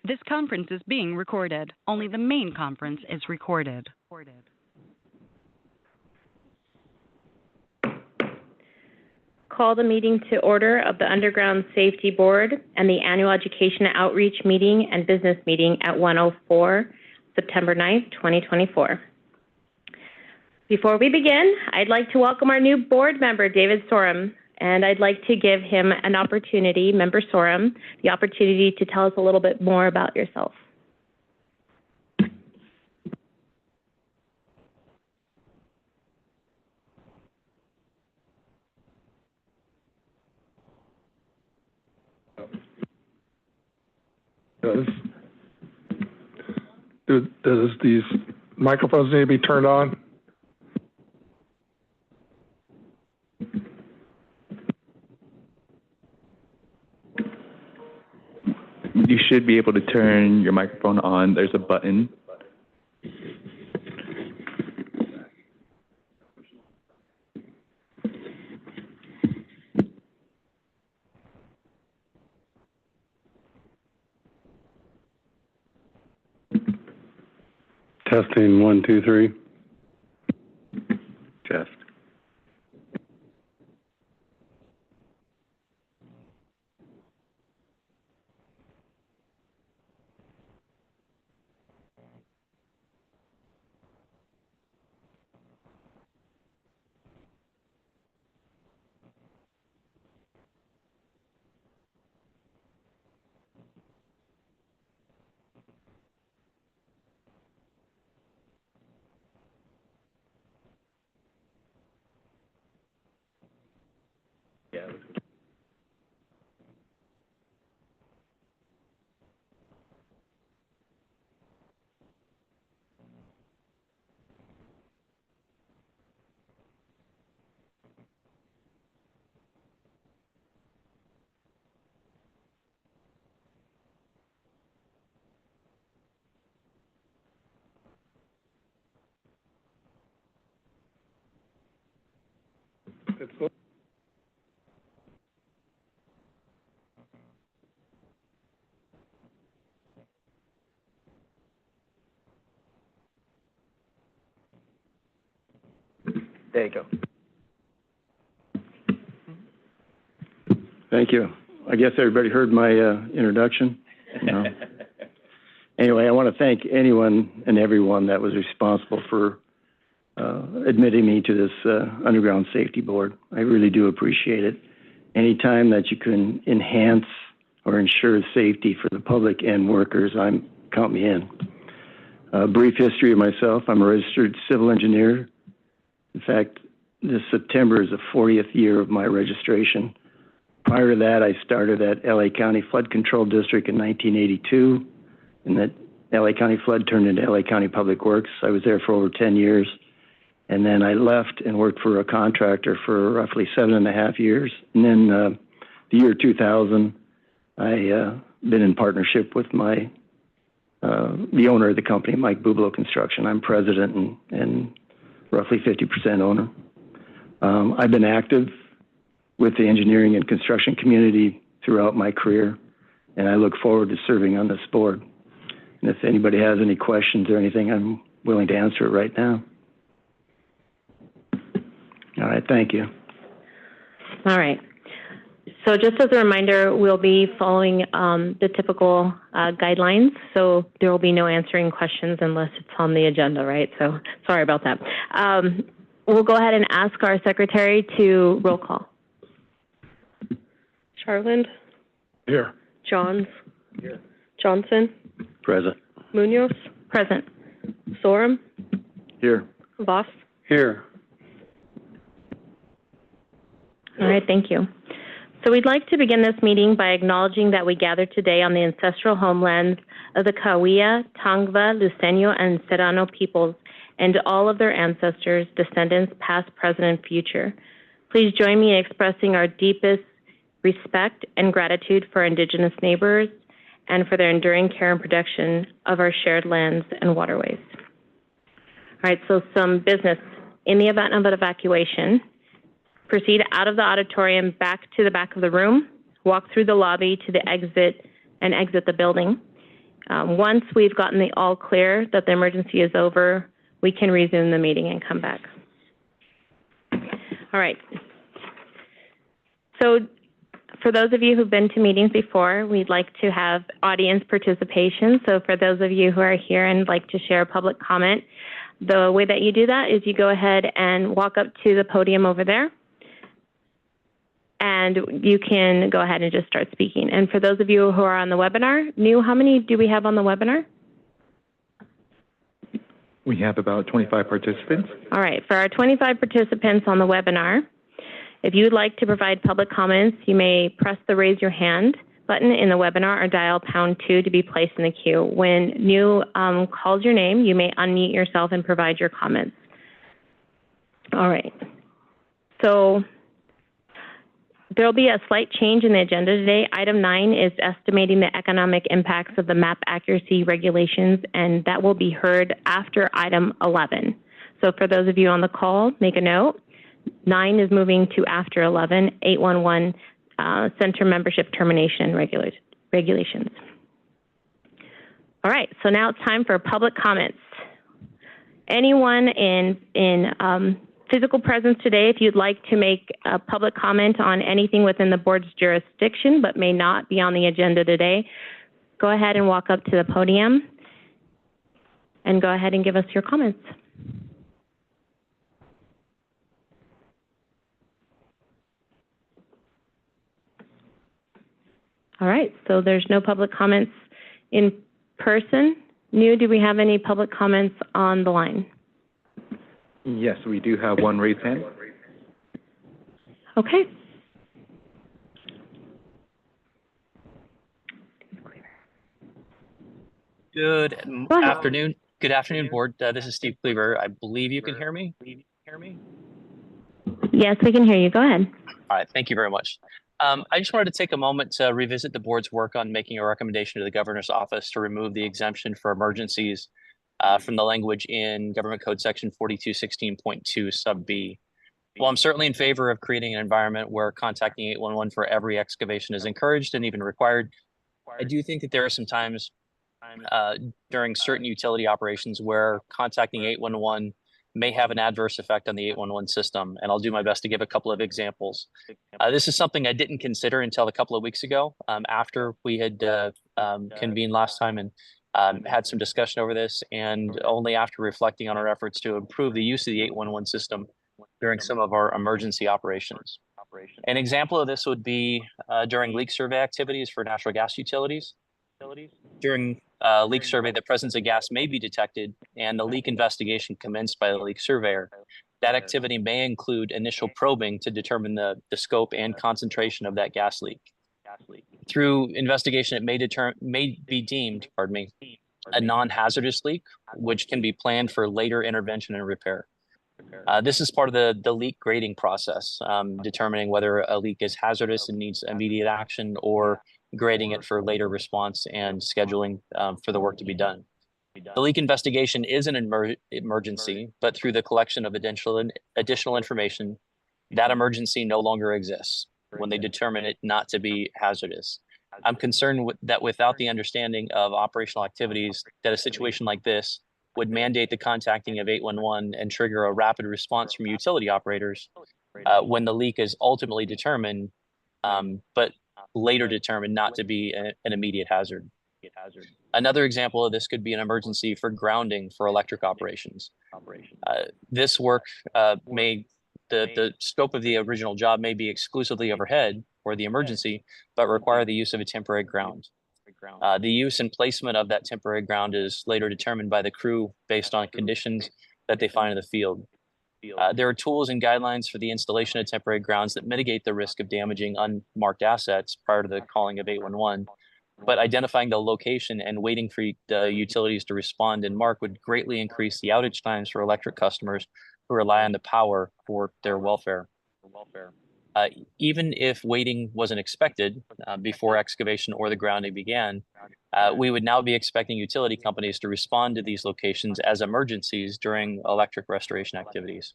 This conference is being recorded. Only the main conference is recorded. Call the meeting to order of the Underground Safety Board and the Annual Education Outreach Meeting and Business Meeting at 1:04, September 9th, 2024. Before we begin, I'd like to welcome our new board member, David Sorum, and I'd like to give him an opportunity, Member Sorum, the opportunity to tell us a little bit more about yourself. Does these microphones need to be turned on? You should be able to turn your microphone on. There's a button. Testing 1, 2, 3. Test. There you go. Thank you. I guess everybody heard my introduction. No. Anyway, I want to thank anyone and everyone that was responsible for admitting me to this Underground Safety Board. I really do appreciate it. Anytime that you can enhance or ensure safety for the public and workers, count me in. A brief history of myself: I'm a registered civil engineer. In fact, this September is the 40th year of my registration. Prior to that, I started at LA County Flood Control District in 1982, and that LA County Flood turned into LA County Public Works. I was there for over 10 years, and then I left and worked for a contractor for roughly 7.5 years. And then the year 2000, I been in partnership with the owner of the company, Mike Bublo Construction. I'm president and roughly 50% owner. I've been active with the engineering and construction community throughout my career, and I look forward to serving on this board. And if anybody has any questions or anything, I'm willing to answer it right now. All right, thank you. All right. So just as a reminder, we'll be following the typical guidelines, so there will be no answering questions unless it's on the agenda, right? So sorry about that. We'll go ahead and ask our secretary to roll call. Charland? Here. Johns? Here. Johnson? Present. Munoz? Present. Sorum? Here. Voss? Here. All right, thank you. So we'd like to begin this meeting by acknowledging that we gather today on the ancestral homelands of the Cahuilla, Tongva, Luiseño, and Serrano peoples, and all of their ancestors, descendants, past, present, and future. Please join me in expressing our deepest respect and gratitude for our Indigenous neighbors and for their enduring care and protection of our shared lands and waterways. All right, so some business. In the event of an evacuation, proceed out of the auditorium back to the back of the room, walk through the lobby to the exit and exit the building. Once we've gotten the all clear that the emergency is over, we can resume the meeting and come back. All right. So for those of you who've been to meetings before, we'd like to have audience participation. So for those of you who are here and like to share a public comment, the way that you do that is you go ahead and walk up to the podium over there, and you can go ahead and just start speaking. And for those of you who are on the webinar, how many do we have on the webinar? We have about 25 participants. All right, for our 25 participants on the webinar, if you would like to provide public comments, you may press the raise your hand button in the webinar or dial #2 to be placed in the queue. When New calls your name, you may unmute yourself and provide your comments. All right, so there'll be a slight change in the agenda today. Item 9 is estimating the economic impacts of the map accuracy regulations, and that will be heard after item 11. So for those of you on the call, make a note. 9 is moving to after 11, 811 center membership termination regulations. All right, so now it's time for public comments. Anyone in physical presence today, if you'd like to make a public comment on anything within the board's jurisdiction but may not be on the agenda today, go ahead and walk up to the podium and go ahead and give us your comments. All right, so there's no public comments in person. New, do we have any public comments on the line? Yes, we do have one raised hand. Okay. Good Go ahead. afternoon. Good afternoon, board. This is Steve Cleaver. I believe you can hear me. Yes, we can hear you. Go ahead. All right. Thank you very much. I just wanted to take a moment to revisit the board's work on making a recommendation to the governor's office to remove the exemption for emergencies from the language in Government Code Section 4216.2 sub B. While I'm certainly in favor of creating an environment where contacting 811 for every excavation is encouraged and even required, I do think that there are some times during certain utility operations where contacting 811 may have an adverse effect on the 811 system, and I'll do my best to give a couple of examples. This is something I didn't consider until a couple of weeks ago after we had convened last time and had some discussion over this, and only after reflecting on our efforts to improve the use of the 811 system during some of our emergency operations. An example of this would be during leak survey activities for natural gas utilities. During leak survey, the presence of gas may be detected and the leak investigation commenced by the leak surveyor. That activity may include initial probing to determine the scope and concentration of that gas leak. Through investigation, it may be deemed, a non-hazardous leak, which can be planned for later intervention and repair. This is part of the leak grading process, determining whether a leak is hazardous and needs immediate action, or grading it for later response and scheduling for the work to be done. The leak investigation is an emergency, but through the collection of additional information, that emergency no longer exists when they determine it not to be hazardous. I'm concerned that without the understanding of operational activities, that a situation like this would mandate the contacting of 811 and trigger a rapid response from utility operators when the leak is ultimately determined, but later determined not to be an immediate hazard. Another example of this could be an emergency for grounding for electric operations. This work the scope of the original job may be exclusively overhead for the emergency, but require the use of a temporary ground. The use and placement of that temporary ground is later determined by the crew based on conditions that they find in the field. There are tools and guidelines for the installation of temporary grounds that mitigate the risk of damaging unmarked assets prior to the calling of 811. But identifying the location and waiting for the utilities to respond and mark would greatly increase the outage times for electric customers who rely on the power for their welfare. Even if waiting wasn't expected before excavation or the grounding began, we would now be expecting utility companies to respond to these locations as emergencies during electric restoration activities.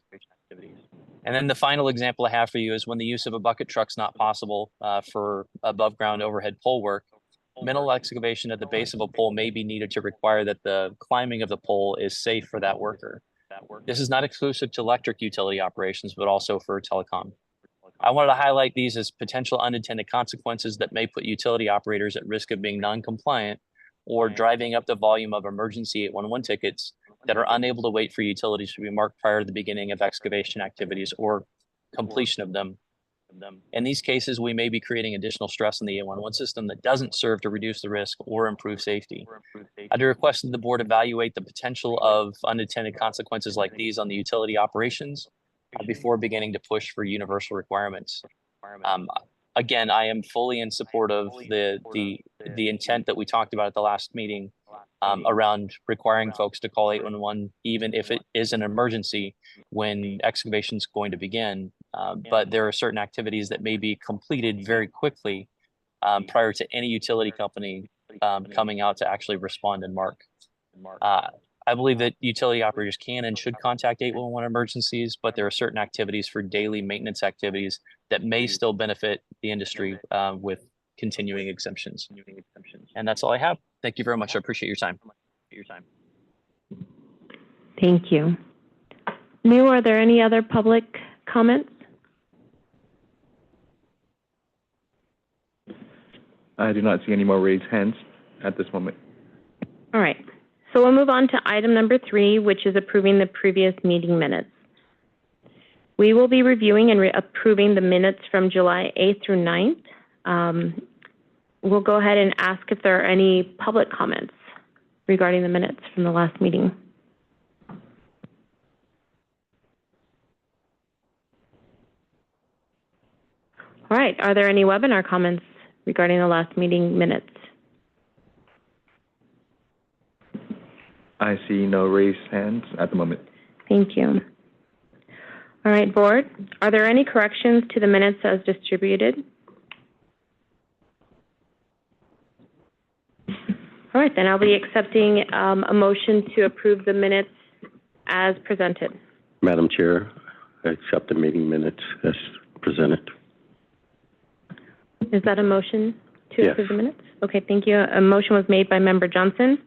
And then the final example I have for you is when the use of a bucket truck is not possible for above ground overhead pole work. minimal excavation at the base of a pole may be needed to require that the climbing of the pole is safe for that worker. This is not exclusive to electric utility operations, but also for telecom. I wanted to highlight these as potential unintended consequences that may put utility operators at risk of being non-compliant or driving up the volume of emergency 811 tickets that are unable to wait for utilities to be marked prior to the beginning of excavation activities or completion of them. In these cases, we may be creating additional stress in the 811 system that doesn't serve to reduce the risk or improve safety. I do request that the board evaluate the potential of unintended consequences like these on the utility operations before beginning to push for universal requirements. Again, I am fully in support of the intent that we talked about at the last meeting around requiring folks to call 811, even if it is an emergency when excavation is going to begin. But there are certain activities that may be completed very quickly prior to any utility company coming out to actually respond and mark. I believe that utility operators can and should contact 811 emergencies, but there are certain activities for daily maintenance activities that may still benefit the industry with continuing exemptions. And that's all I have. Thank you very much. I appreciate your time. Thank you. Miu, are there any other public comments? I do not see any more raised hands at this moment. All right. So we'll move on to item number 3, which is approving the previous meeting minutes. We will be reviewing and approving the minutes from July 8th through 9th. We'll go ahead and ask if there are any public comments regarding the minutes from the last meeting. All right. Are there any webinar comments regarding the last meeting minutes? I see no raised hands at the moment. Thank you. All right, board, are there any corrections to the minutes as distributed? All right, then I'll be accepting a motion to approve the minutes as presented. Madam Chair, I accept the meeting minutes as presented. Is that a motion to Yes. approve the minutes? Okay, thank you. A motion was made by Member Johnson.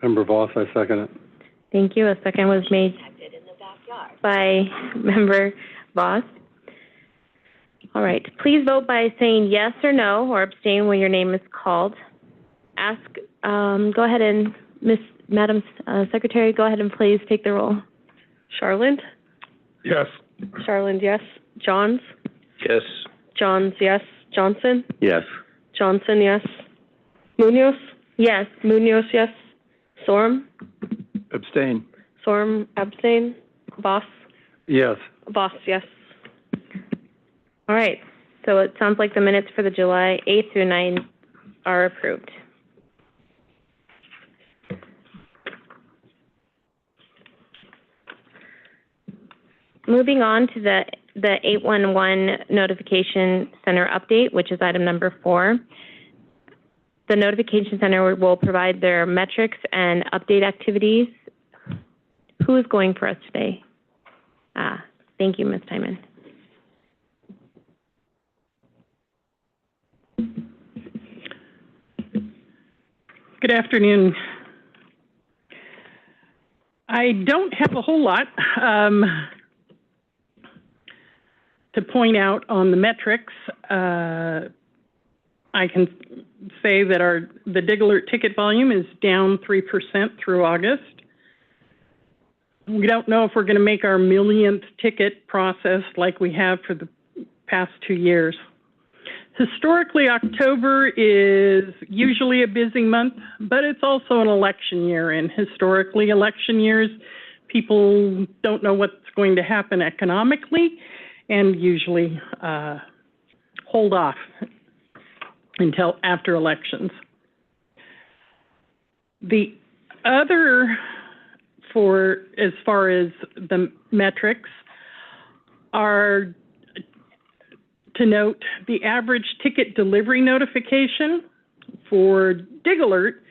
Member Voss, I second it. Thank you. A second was made by Member Voss. All right. Please vote by saying yes or no or abstain when your name is called. Go ahead and, Madam Secretary, go ahead and please take the roll. Charland? Yes. Charland, yes. Johns? Yes. Johns, yes. Johnson? Yes. Johnson, yes. Munoz? Yes. Munoz, yes. Sorm? Abstain. Sorm, abstain. Voss? Yes. Voss, yes. All right. So it sounds like the minutes for the July 8th through 9th are approved. Moving on to the 811 Notification Center update, which is item number 4. The Notification Center will provide their metrics and update activities. Who is going for us today? Thank you, Ms. Timon. Good afternoon. I don't have a whole lot to point out on the metrics. I can say that the Dig Alert ticket volume is down 3% through August. We don't know if we're going to make our millionth ticket process like we have for the past 2 years. Historically, October is usually a busy month, but it's also an election year, and historically, election years, people don't know what's going to happen economically and usually hold off until after elections. The other, as far as the metrics, are to note the average ticket delivery notification for Dig Alert.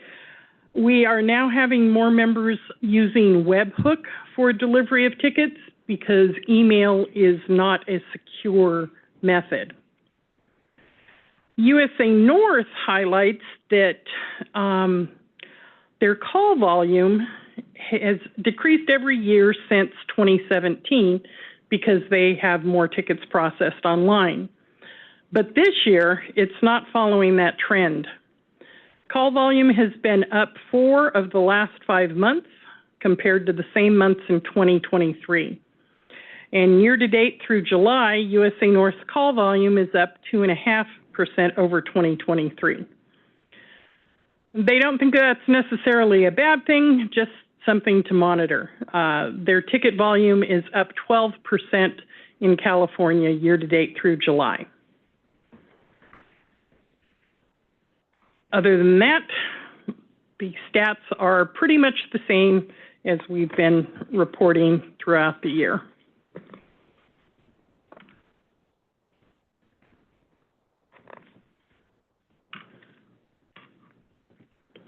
We are now having more members using webhook for delivery of tickets because email is not a secure method. USA North highlights that their call volume has decreased every year since 2017 because they have more tickets processed online. But this year, it's not following that trend. Call volume has been up 4 of the last 5 months compared to the same months in 2023. And year-to-date through July, USA North's call volume is up 2.5% over 2023. They don't think that's necessarily a bad thing, just something to monitor. Their ticket volume is up 12% in California year-to-date through July. Other than that, the stats are pretty much the same as we've been reporting throughout the year.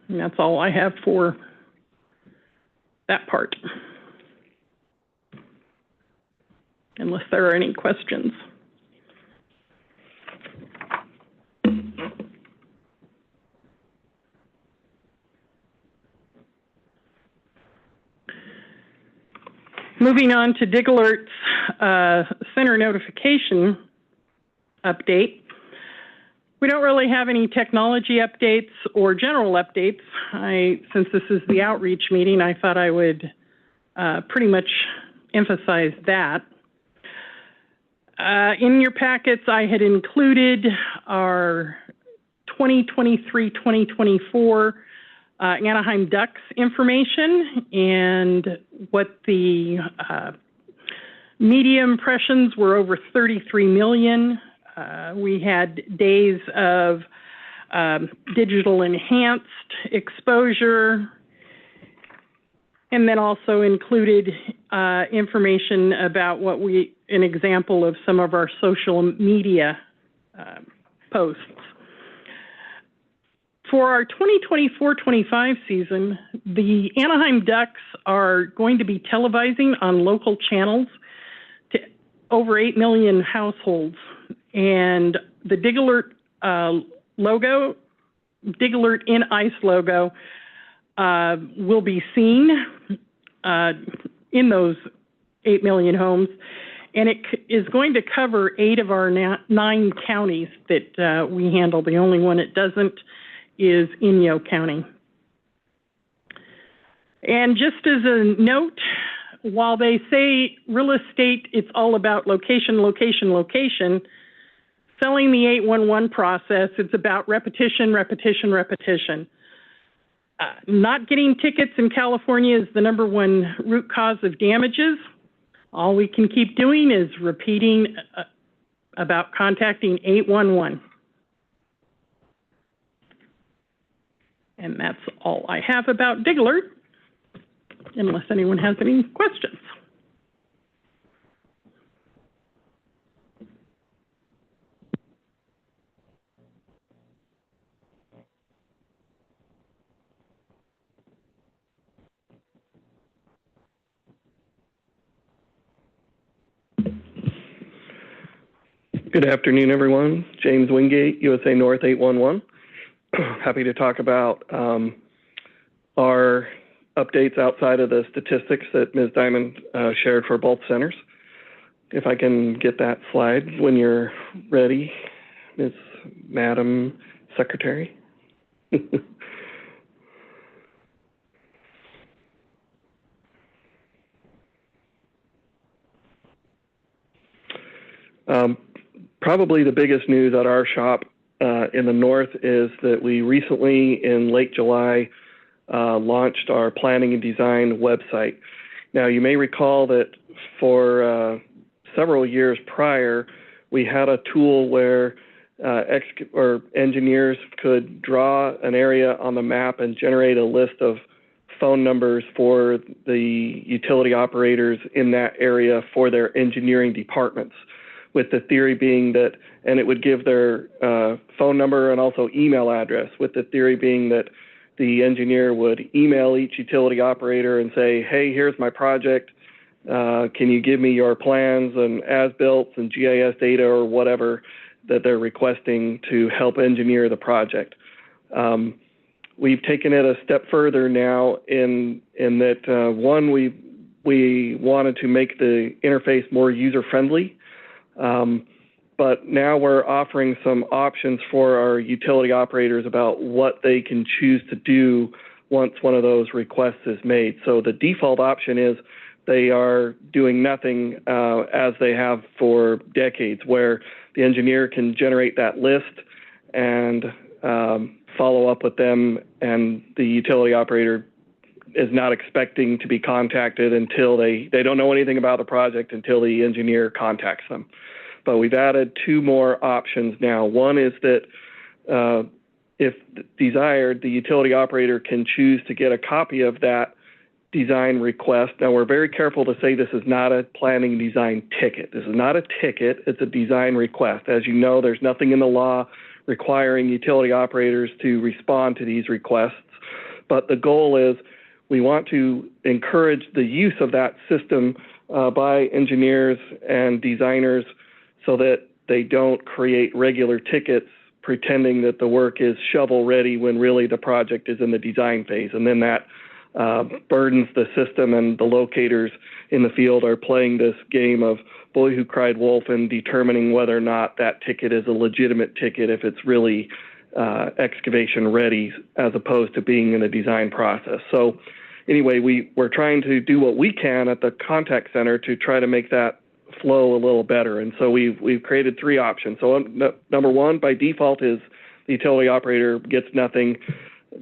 And that's all I have for that part. Unless there are any questions. Moving on to DigAlert's center notification update. We don't really have any technology updates or general updates. Since this is the outreach meeting, I thought I would pretty much emphasize that. In your packets, I had included our 2023-2024 Anaheim Ducks information and what the media impressions were over 33 million. We had days of digital enhanced exposure, and then also included information about an example of some of our social media posts. For our 2024-25 season, the Anaheim Ducks are going to be televising on local channels to over 8 million households. And the DigAlert logo, DigAlert in ICE logo, will be seen in those 8 million homes. And it is going to cover 8 of our 9 counties that we handle. The only one it doesn't is Inyo County. And just as a note, while they say real estate, it's all about location, location, location, selling the 811 process, it's about repetition, repetition, repetition. Not getting tickets in California is the #1 root cause of damages. All we can keep doing is repeating about contacting 811. And that's all I have about DigAlert, unless anyone has any questions. Good afternoon, everyone. James Wingate, USA North 811. Happy to talk about our updates outside of the statistics that Ms. Diamond shared for both centers. If I can get that slide when you're ready, Madam Secretary. Probably the biggest news at our shop in the north is that we recently, in late July, launched our planning and design website. Now, you may recall that for several years prior, we had a tool where engineers could draw an area on the map and generate a list of phone numbers for the utility operators in that area for their engineering departments, with the theory being that, and it would give their phone number and also email address, with the theory being that the engineer would email each utility operator and say, hey, here's my project. Can you give me your plans and as-built and GIS data or whatever that they're requesting to help engineer the project. We've taken it a step further now in that one, we wanted to make the interface more user-friendly, but now we're offering some options for our utility operators about what they can choose to do once one of those requests is made. So the default option is they are doing nothing as they have for decades, where the engineer can generate that list and follow up with them, and the utility operator is not expecting to be contacted until they don't know anything about the project until the engineer contacts them. But we've added two more options now. One is that if desired, the utility operator can choose to get a copy of that design request. Now, we're very careful to say this is not a planning design ticket. This is not a ticket, it's a design request. As you know, there's nothing in the law requiring utility operators to respond to these requests. But the goal is we want to encourage the use of that system by engineers and designers so that they don't create regular tickets pretending that the work is shovel ready when really the project is in the design phase. And then that burdens the system, and the locators in the field are playing this game of boy who cried wolf and determining whether or not that ticket is a legitimate ticket if it's really excavation ready as opposed to being in the design process. So anyway, we're trying to do what we can at the contact center to try to make that flow a little better. And so we've created three options. So number one, by default, is the utility operator gets nothing.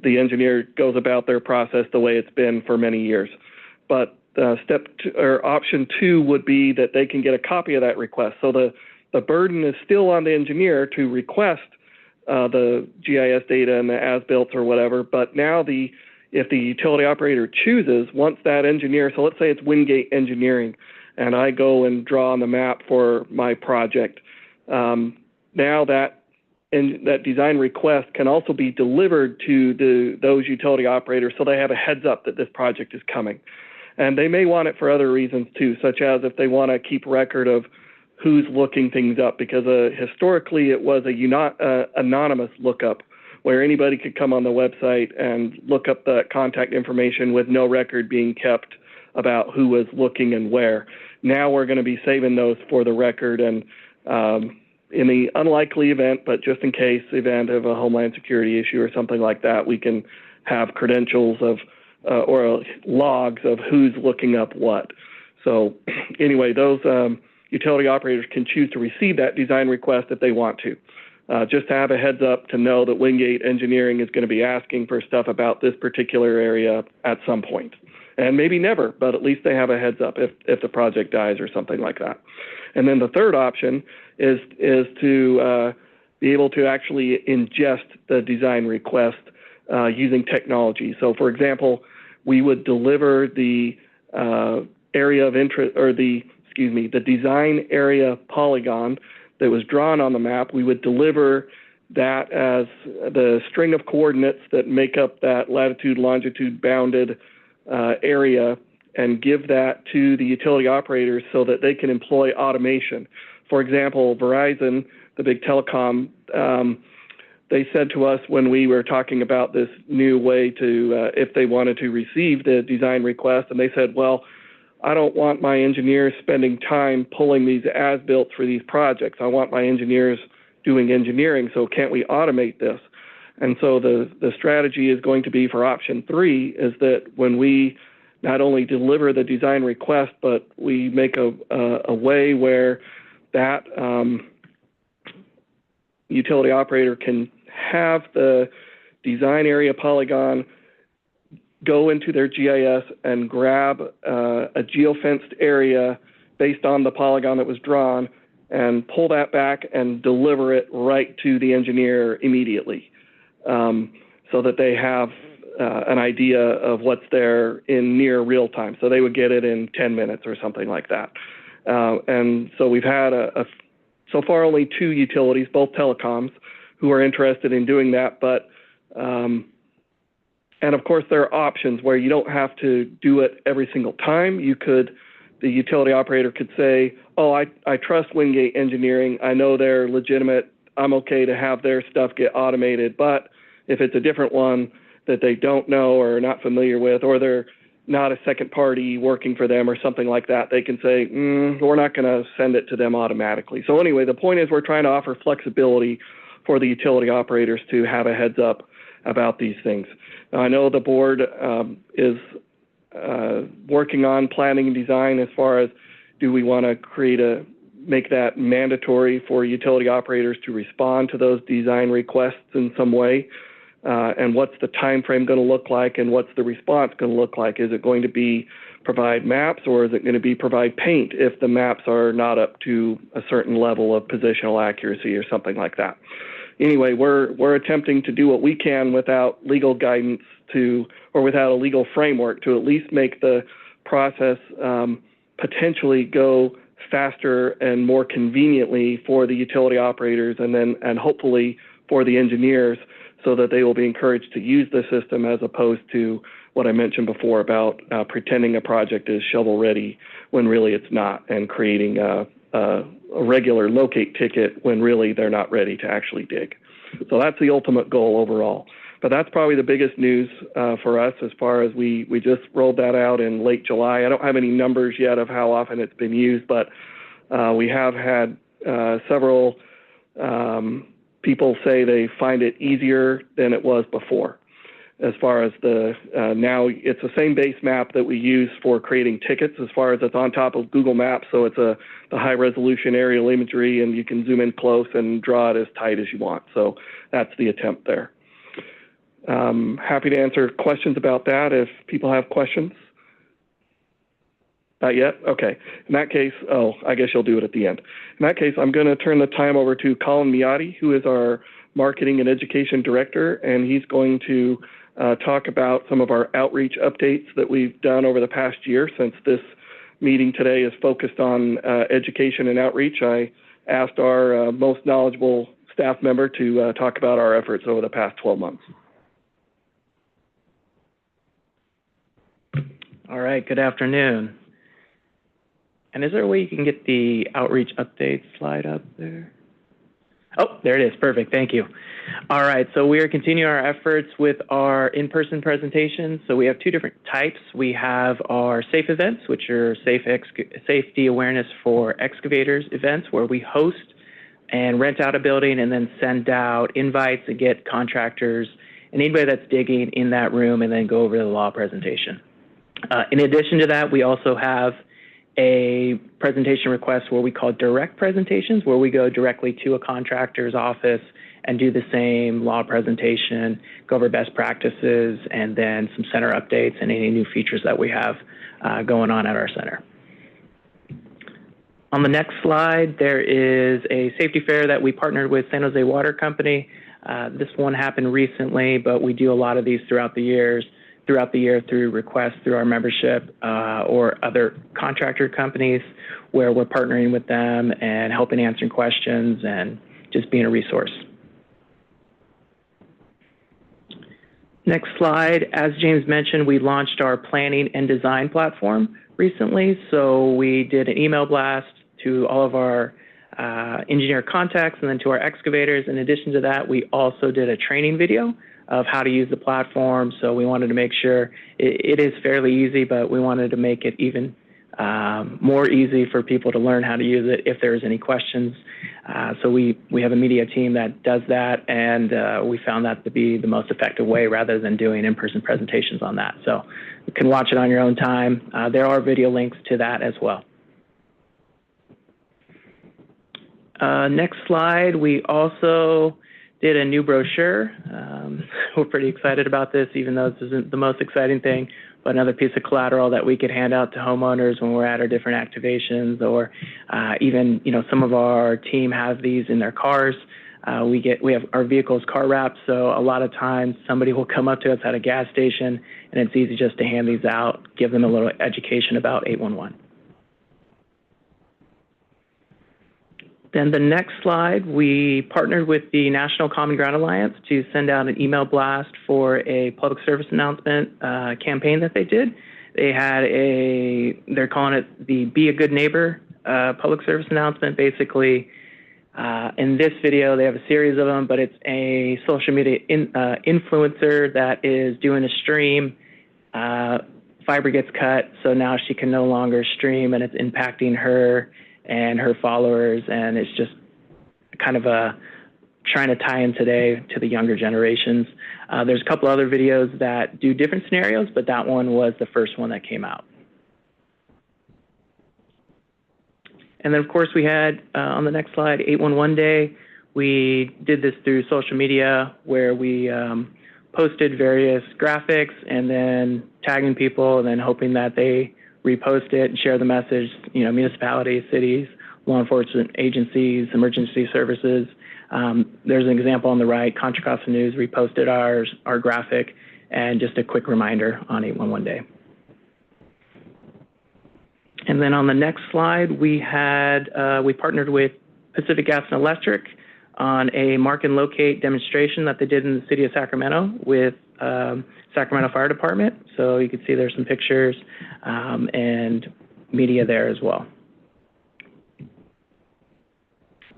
The engineer goes about their process the way it's been for many years. But option two would be that they can get a copy of that request. So the burden is still on the engineer to request the GIS data and the as-built or whatever. But now if the utility operator chooses, once that engineer, so let's say it's Wingate Engineering, and I go and draw on the map for my project, now that design request can also be delivered to those utility operators so they have a heads up that this project is coming. And they may want it for other reasons too, such as if they want to keep record of who's looking things up, because historically it was a anonymous lookup where anybody could come on the website and look up the contact information with no record being kept about who was looking and where. Now we're going to be saving those for the record, and in the unlikely event, but just in case event of a Homeland Security issue or something like that, we can have credentials of or logs of who's looking up what. So anyway, those utility operators can choose to receive that design request if they want to. Just to have a heads up to know that Wingate Engineering is going to be asking for stuff about this particular area at some point. And maybe never, but at least they have a heads up if the project dies or something like that. And then the third option is to be able to actually ingest the design request using technology. So for example, we would deliver the area of interest, or the design area polygon that was drawn on the map. We would deliver that as the string of coordinates that make up that latitude, longitude bounded area, and give that to the utility operators so that they can employ automation. For example, Verizon, the big telecom, they said to us when we were talking about this new way to, if they wanted to receive the design request, and they said, well, I don't want my engineers spending time pulling these as-built for these projects. I want my engineers doing engineering, so can't we automate this? And so the strategy is going to be for option three is that when we not only deliver the design request, but we make a way where that utility operator can have the design area polygon go into their GIS and grab a geofenced area based on the polygon that was drawn and pull that back and deliver it right to the engineer immediately, so that they have an idea of what's there in near real time. So they would get it in 10 minutes or something like that. And so we've had so far only two utilities, both telecoms, who are interested in doing that. But and of course, there are options where you don't have to do it every single time. The utility operator could say, oh, I trust Wingate Engineering. I know they're legitimate. I'm okay to have their stuff get automated. But if it's a different one that they don't know or are not familiar with, or they're not a second party working for them or something like that, they can say, we're not going to send it to them automatically. So anyway, the point is we're trying to offer flexibility for the utility operators to have a heads up about these things. Now, I know the board is working on planning and design as far as, do we want to make that mandatory for utility operators to respond to those design requests in some way? And what's the time frame going to look like, and what's the response going to look like? Is it going to be provide maps, or is it going to be provide paint if the maps are not up to a certain level of positional accuracy or something like that? Anyway, we're attempting to do what we can without legal guidance or without a legal framework to at least make the process potentially go faster and more conveniently for the utility operators, and hopefully for the engineers, so that they will be encouraged to use the system, as opposed to what I mentioned before about pretending a project is shovel ready when really it's not, and creating a regular locate ticket when really they're not ready to actually dig. So that's the ultimate goal overall. But that's probably the biggest news for us, as far as we just rolled that out in late July. I don't have any numbers yet of how often it's been used, but we have had several people say they find it easier than it was before. As far as now it's the same base map that we use for creating tickets, as far as it's on top of Google Maps. So it's the high resolution aerial imagery, and you can zoom in close and draw it as tight as you want. So that's the attempt there. Happy to answer questions about that if people have questions. Not yet? Okay. In that case, I guess you'll do it at the end. In that case, I'm going to turn the time over to Colin Miotti, who is our Marketing and Education Director, and he's going to talk about some of our outreach updates that we've done over the past year. Since this meeting today is focused on education and outreach, I asked our most knowledgeable staff member to talk about our efforts over the past 12 months. All right, good afternoon. And is there a way you can get the outreach update slide up there? Oh, there it is. Perfect. Thank you. All right. So we are continuing our efforts with our in-person presentations. So we have two different types. We have our SAFE events, which are safety awareness for excavators events, where we host and rent out a building and then send out invites and get contractors and anybody that's digging in that room, and then go over the law presentation. In addition to that, we also have a presentation request where we call direct presentations, where we go directly to a contractor's office and do the same law presentation, go over best practices, and then some center updates and any new features that we have going on at our center. On the next slide, there is a safety fair that we partnered with San Jose Water Company. This one happened recently, but we do a lot of these throughout the year through requests through our membership or other contractor companies, where we're partnering with them and helping answering questions and just being a resource. Next slide. As James mentioned, we launched our planning and design platform recently. So we did an email blast to all of our engineer contacts and then to our excavators. In addition to that, we also did a training video of how to use the platform. So we wanted to make sure it is fairly easy, but we wanted to make it even more easy for people to learn how to use it if there's any questions. So we have a media team that does that, and we found that to be the most effective way rather than doing in-person presentations on that. So you can watch it on your own time. There are video links to that as well. Next slide, we also did a new brochure. We're pretty excited about this, even though this isn't the most exciting thing, but another piece of collateral that we could hand out to homeowners when we're at our different activations, or even, some of our team have these in their cars. We have our vehicles car wrapped, so a lot of times somebody will come up to us at a gas station, and it's easy just to hand these out, give them a little education about 811. Then the next slide, we partnered with the National Common Ground Alliance to send out an email blast for a public service announcement campaign that they did. They had they're calling it the Be a Good Neighbor public service announcement. Basically, In this video, they have a series of them, but it's a social media influencer that is doing a stream. Fiber gets cut, so now she can no longer stream, and it's impacting her and her followers, and it's just kind of trying to tie in today to the younger generations. There's a couple other videos that do different scenarios, but that one was the first one that came out. And then, of course, we had, on the next slide, 811 Day. We did this through social media where we posted various graphics and then tagging people and then hoping that they repost it and share the message, you know, municipalities, cities, law enforcement agencies, emergency services. There's an example on the right, Contra Costa News reposted our graphic, and just a quick reminder on 811 Day. And then on the next slide, we partnered with Pacific Gas and Electric on a mark and locate demonstration that they did in the city of Sacramento with Sacramento Fire Department. So you can see there's some pictures and media there as well.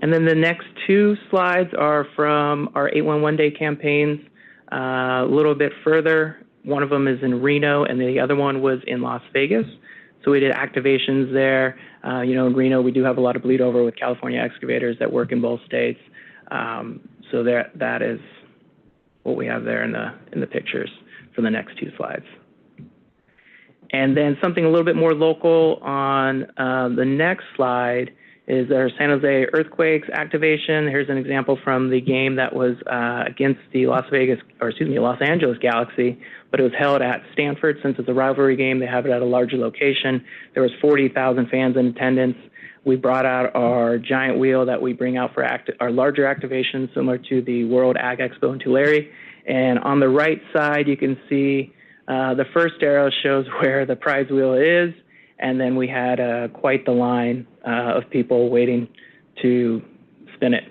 And then the next two slides are from our 811 Day campaigns a little bit further. One of them is in Reno, and the other one was in Las Vegas. So we did activations there. You know, in Reno, we do have a lot of bleed over with California excavators that work in both states. So that is what we have there in the pictures for the next two slides. And then something a little bit more local on the next slide is our San Jose Earthquakes activation. Here's an example from the game that was against the Los Angeles Galaxy, but it was held at Stanford. Since it's a rivalry game, they have it at a larger location. There was 40,000 fans in attendance. We brought out our giant wheel that we bring out for our larger activations, similar to the World Ag Expo in Tulare. And on the right side, you can see the first arrow shows where the prize wheel is, and then we had quite the line of people waiting to spin it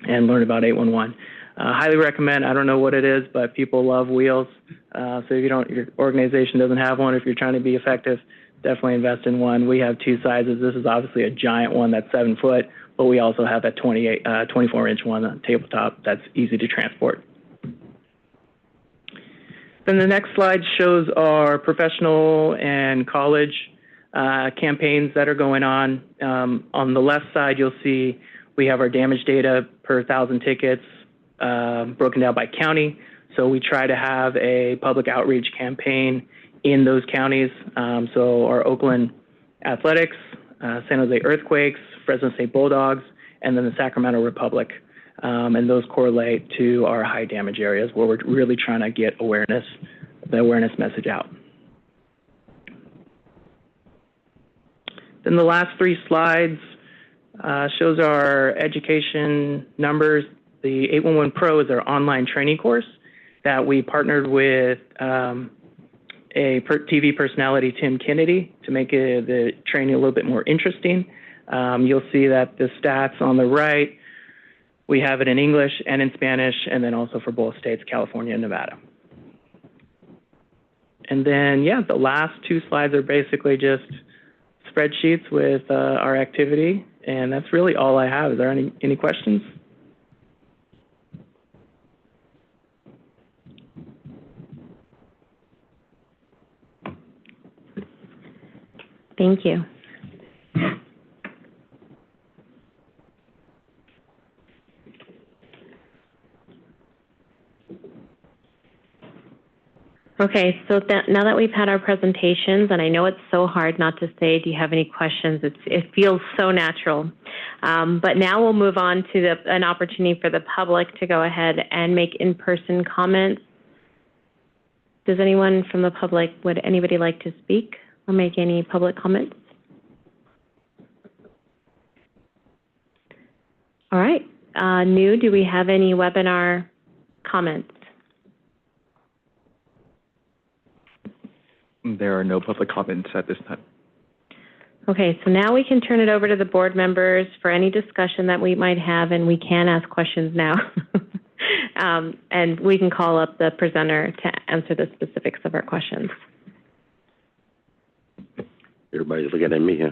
and learn about 811. Highly recommend. I don't know what it is, but people love wheels. So if your organization doesn't have one, if you're trying to be effective, definitely invest in one. We have two sizes. This is obviously a giant one that's 7 foot, but we also have that 24-inch one on tabletop that's easy to transport. Then the next slide shows our professional and college campaigns that are going on. On the left side, you'll see we have our damage data per 1,000 tickets broken down by county. So we try to have a public outreach campaign in those counties. So our Oakland Athletics, San Jose Earthquakes, Fresno State Bulldogs, and then the Sacramento Republic. And those correlate to our high damage areas where we're really trying to get the awareness message out. Then the last three slides shows our education numbers. The 811 Pro is our online training course that we partnered with TV personality, Tim Kennedy, to make the training a little bit more interesting. You'll see that the stats on the right, we have it in English and in Spanish, and then also for both states, California and Nevada. And then, yeah, the last two slides are basically just spreadsheets with our activity, and that's really all I have. Is there any questions? Thank you. Okay, so now that we've had our presentations, and I know it's so hard not to say, do you have any questions? It feels so natural. But now we'll move on to an opportunity for the public to go ahead and make in-person comments. Does anyone from the public, would anybody like to speak or make any public comments? All right, New, do we have any webinar comments? There are no public comments at this time. Okay, so now we can turn it over to the board members for any discussion that we might have, and we can ask questions now. And we can call up the presenter to answer the specifics of our questions. Everybody's looking at me,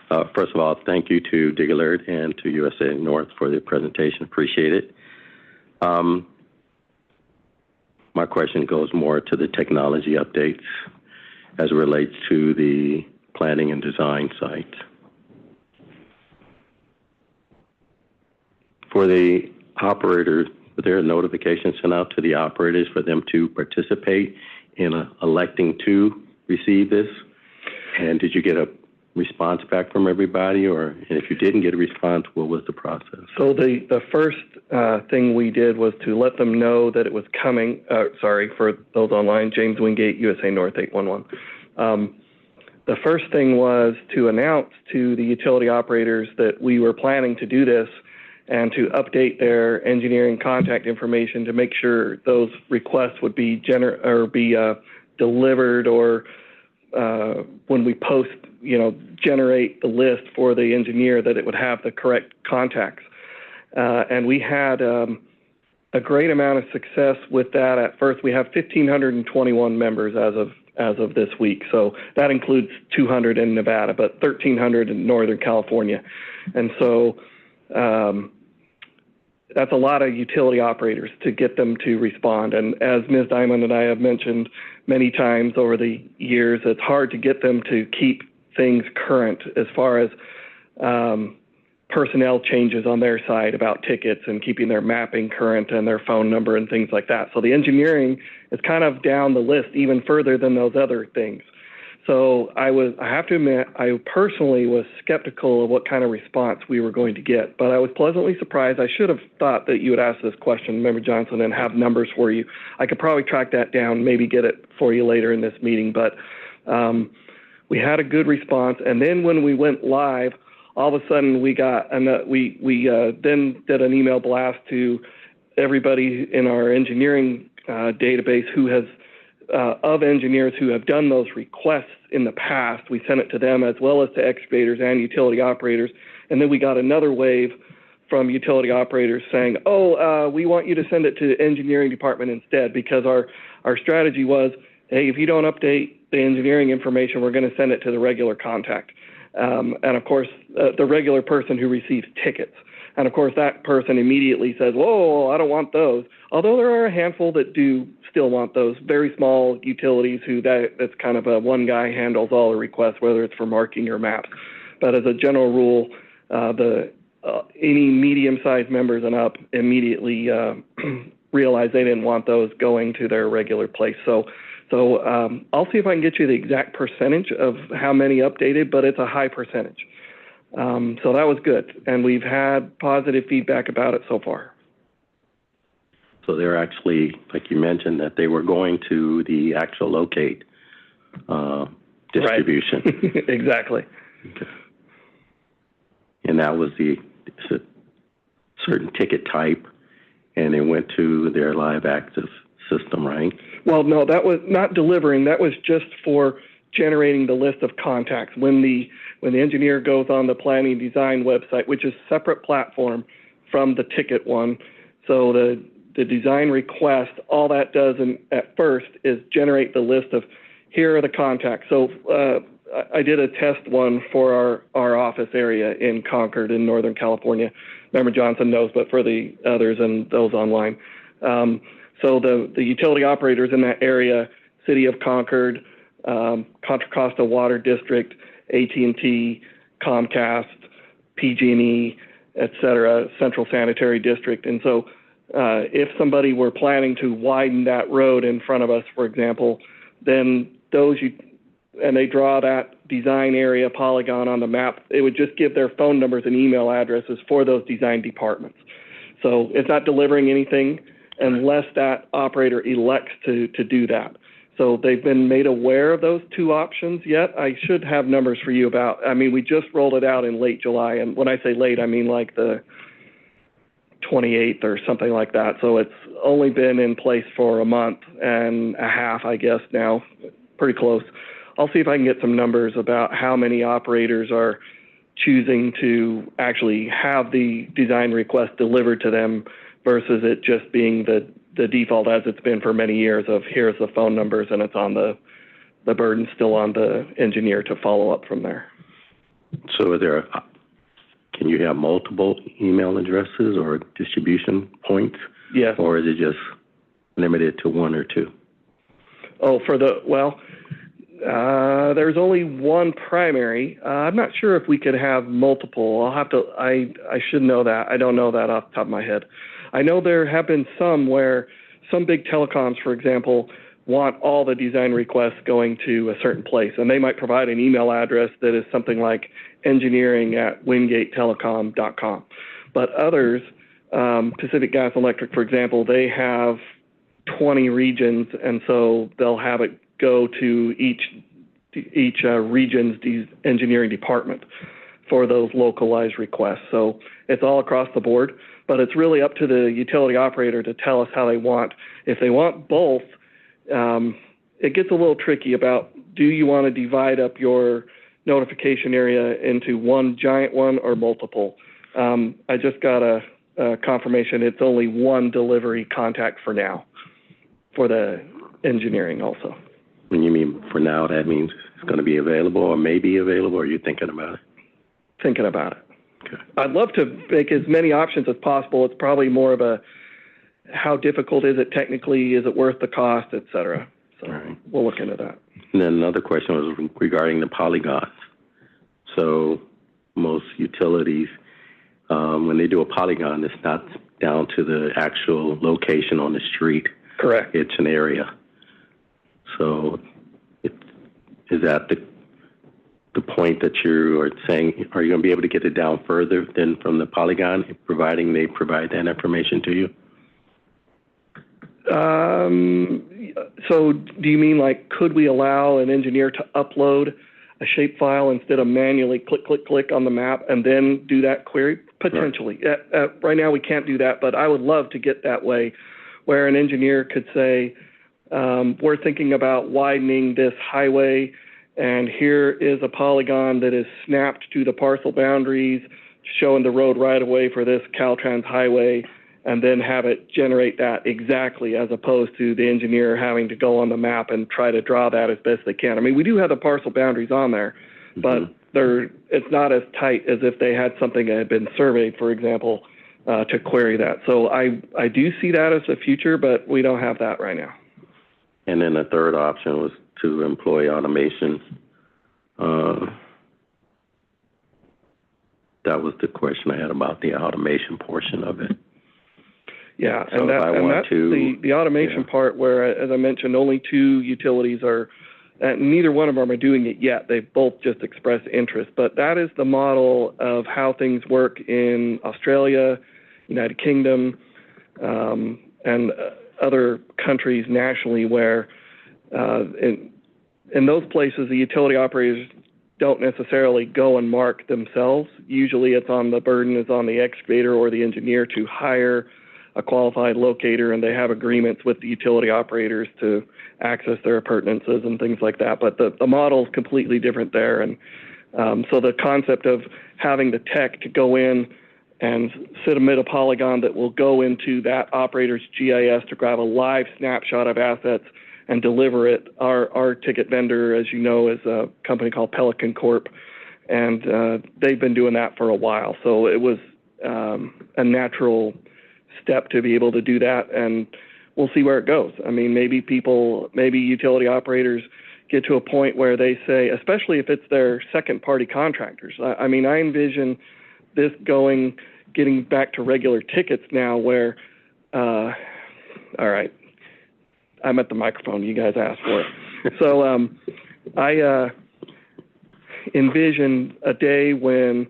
huh? First of all, thank you to Dig Alert and to USA North for the presentation. Appreciate it. My question goes more to the technology updates as it relates to the planning and design site. For the operators, was there a notification sent out to the operators for them to participate in electing to receive this? And did you get a response back from everybody, and if you didn't get a response, what was the process? So the first thing we did was to let them know that it was coming. For those online, James Wingate, USA North 811. The first thing was to announce to the utility operators that we were planning to do this and to update their engineering contact information to make sure those requests would be delivered, or when we post, generate the list for the engineer, that it would have the correct contacts. And we had a great amount of success with that. At first, we have 1,521 members as of this week. So that includes 200 in Nevada, but 1,300 in Northern California. And so that's a lot of utility operators to get them to respond. And as Ms. Diamond and I have mentioned many times over the years, it's hard to get them to keep things current as far as personnel changes on their side about tickets and keeping their mapping current and their phone number and things like that. So the engineering is kind of down the list even further than those other things. So I have to admit, I personally was skeptical of what kind of response we were going to get, but I was pleasantly surprised. I should have thought that you would ask this question, Member Johnson, and have numbers for you. I could probably track that down, maybe get it for you later in this meeting, but we had a good response. And then when we went live, all of a sudden we got, and we then did an email blast to everybody in our engineering database who has, of engineers who have done those requests in the past. We sent it to them as well as to excavators and utility operators. And then we got another wave from utility operators saying, we want you to send it to the engineering department instead, because our strategy was, hey, if you don't update the engineering information, we're going to send it to the regular contact. And of course, the regular person who receives tickets. And of course, that person immediately says, whoa, I don't want those. Although there are a handful that do still want those, very small utilities that's kind of a one guy handles all the requests, whether it's for marking or maps. But as a general rule, any medium-sized members and up immediately realized they didn't want those going to their regular place. So I'll see if I can get you the exact percentage of how many updated, but it's a high percentage. So that was good, and we've had positive feedback about it so far. So they're actually, like you mentioned, that they were going to the actual locate distribution. Right. Exactly. Okay. And that was the certain ticket type, and it went to their live access system, right? Well, no, that was not delivering. That was just for generating the list of contacts. When the engineer goes on the planning design website, which is a separate platform from the ticket one, so the design request, all that does at first is generate the list of here are the contacts. So I did a test one for our office area in Concord in Northern California. Member Johnson knows, but for the others and those online. So the utility operators in that area, City of Concord, Contra Costa Water District, AT&T, Comcast, PG&E, et cetera, Central Sanitary District. And so if somebody were planning to widen that road in front of us, for example, then and they draw that design area polygon on the map, it would just give their phone numbers and email addresses for those design departments. So it's not delivering anything unless that operator elects to do that. So they've been made aware of those two options yet. I should have numbers for you we just rolled it out in late July. And when I say late, I mean like the 28th or something like that. So it's only been in place for a month and a half, I guess now, pretty close. I'll see if I can get some numbers about how many operators are choosing to actually have the design request delivered to them versus it just being the default as it's been for many years of here's the phone numbers and it's on the burden still on the engineer to follow up from there. So can you have multiple email addresses or distribution points? Yes. Or is it just limited to one or two? Oh, there's only one primary. I'm not sure if we could have multiple. I should know that. I don't know that off the top of my head. I know there have been some where some big telecoms, for example, want all the design requests going to a certain place, and they might provide an email address that is something like engineering@wingatetelecom.com. But others, Pacific Gas and Electric, for example, they have 20 regions, and so they'll have it go to each region's engineering department for those localized requests. So it's all across the board, but it's really up to the utility operator to tell us how they want. If they want both, it gets a little tricky about, do you want to divide up your notification area into one giant one or multiple? I just got a confirmation it's only one delivery contact for now for the engineering also. When you mean for now, that means it's going to be available or may be available, or are you thinking about it? Thinking about it. Okay. I'd love to make as many options as possible. It's probably more of a how difficult is it technically, is it worth the cost, et cetera. So right. We'll look into that. And then another question was regarding the polygons. So most utilities, when they do a polygon, it's not down to the actual location on the street. Correct. It's an area. So is that the point that you are saying, are you going to be able to get it down further than from the polygon, providing they provide that information to you? So do you mean like, could we allow an engineer to upload a shapefile instead of manually click on the map and then do that query? Potentially. Right. Right now we can't do that, but I would love to get that way where an engineer could say, we're thinking about widening this highway, and here is a polygon that is snapped to the parcel boundaries, showing the road right away for this Caltrans highway, and then have it generate that exactly, as opposed to the engineer having to go on the map and try to draw that as best they can. I mean, we do have the parcel boundaries on there, but it's not as tight as if they had something that had been surveyed, for example, to query that. So I do see that as a future, but we don't have that right now. And then the third option was to employ automation. That was the question I had about the automation portion of it. Yeah, so that's the automation part where, as I mentioned, only two utilities are, neither one of them are doing it yet. They've both just expressed interest. But that is the model of how things work in Australia, United Kingdom, and other countries nationally where in those places the utility operators don't necessarily go and mark themselves. Usually it's on the burden is on the excavator or the engineer to hire a qualified locator, and they have agreements with the utility operators to access their appurtenances and things like that. But the model is completely different there. And so the concept of having the tech to go in and submit a polygon that will go into that operator's GIS to grab a live snapshot of assets and deliver it. Our ticket vendor, as you know, is a company called Pelican Corp, and they've been doing that for a while. So it was a natural step to be able to do that, and we'll see where it goes. I mean, maybe utility operators get to a point where they say, especially if it's their second-party contractors. I mean, I envision this getting back to regular tickets now where, all right, I'm at the microphone, you guys asked for it. So I envision a day when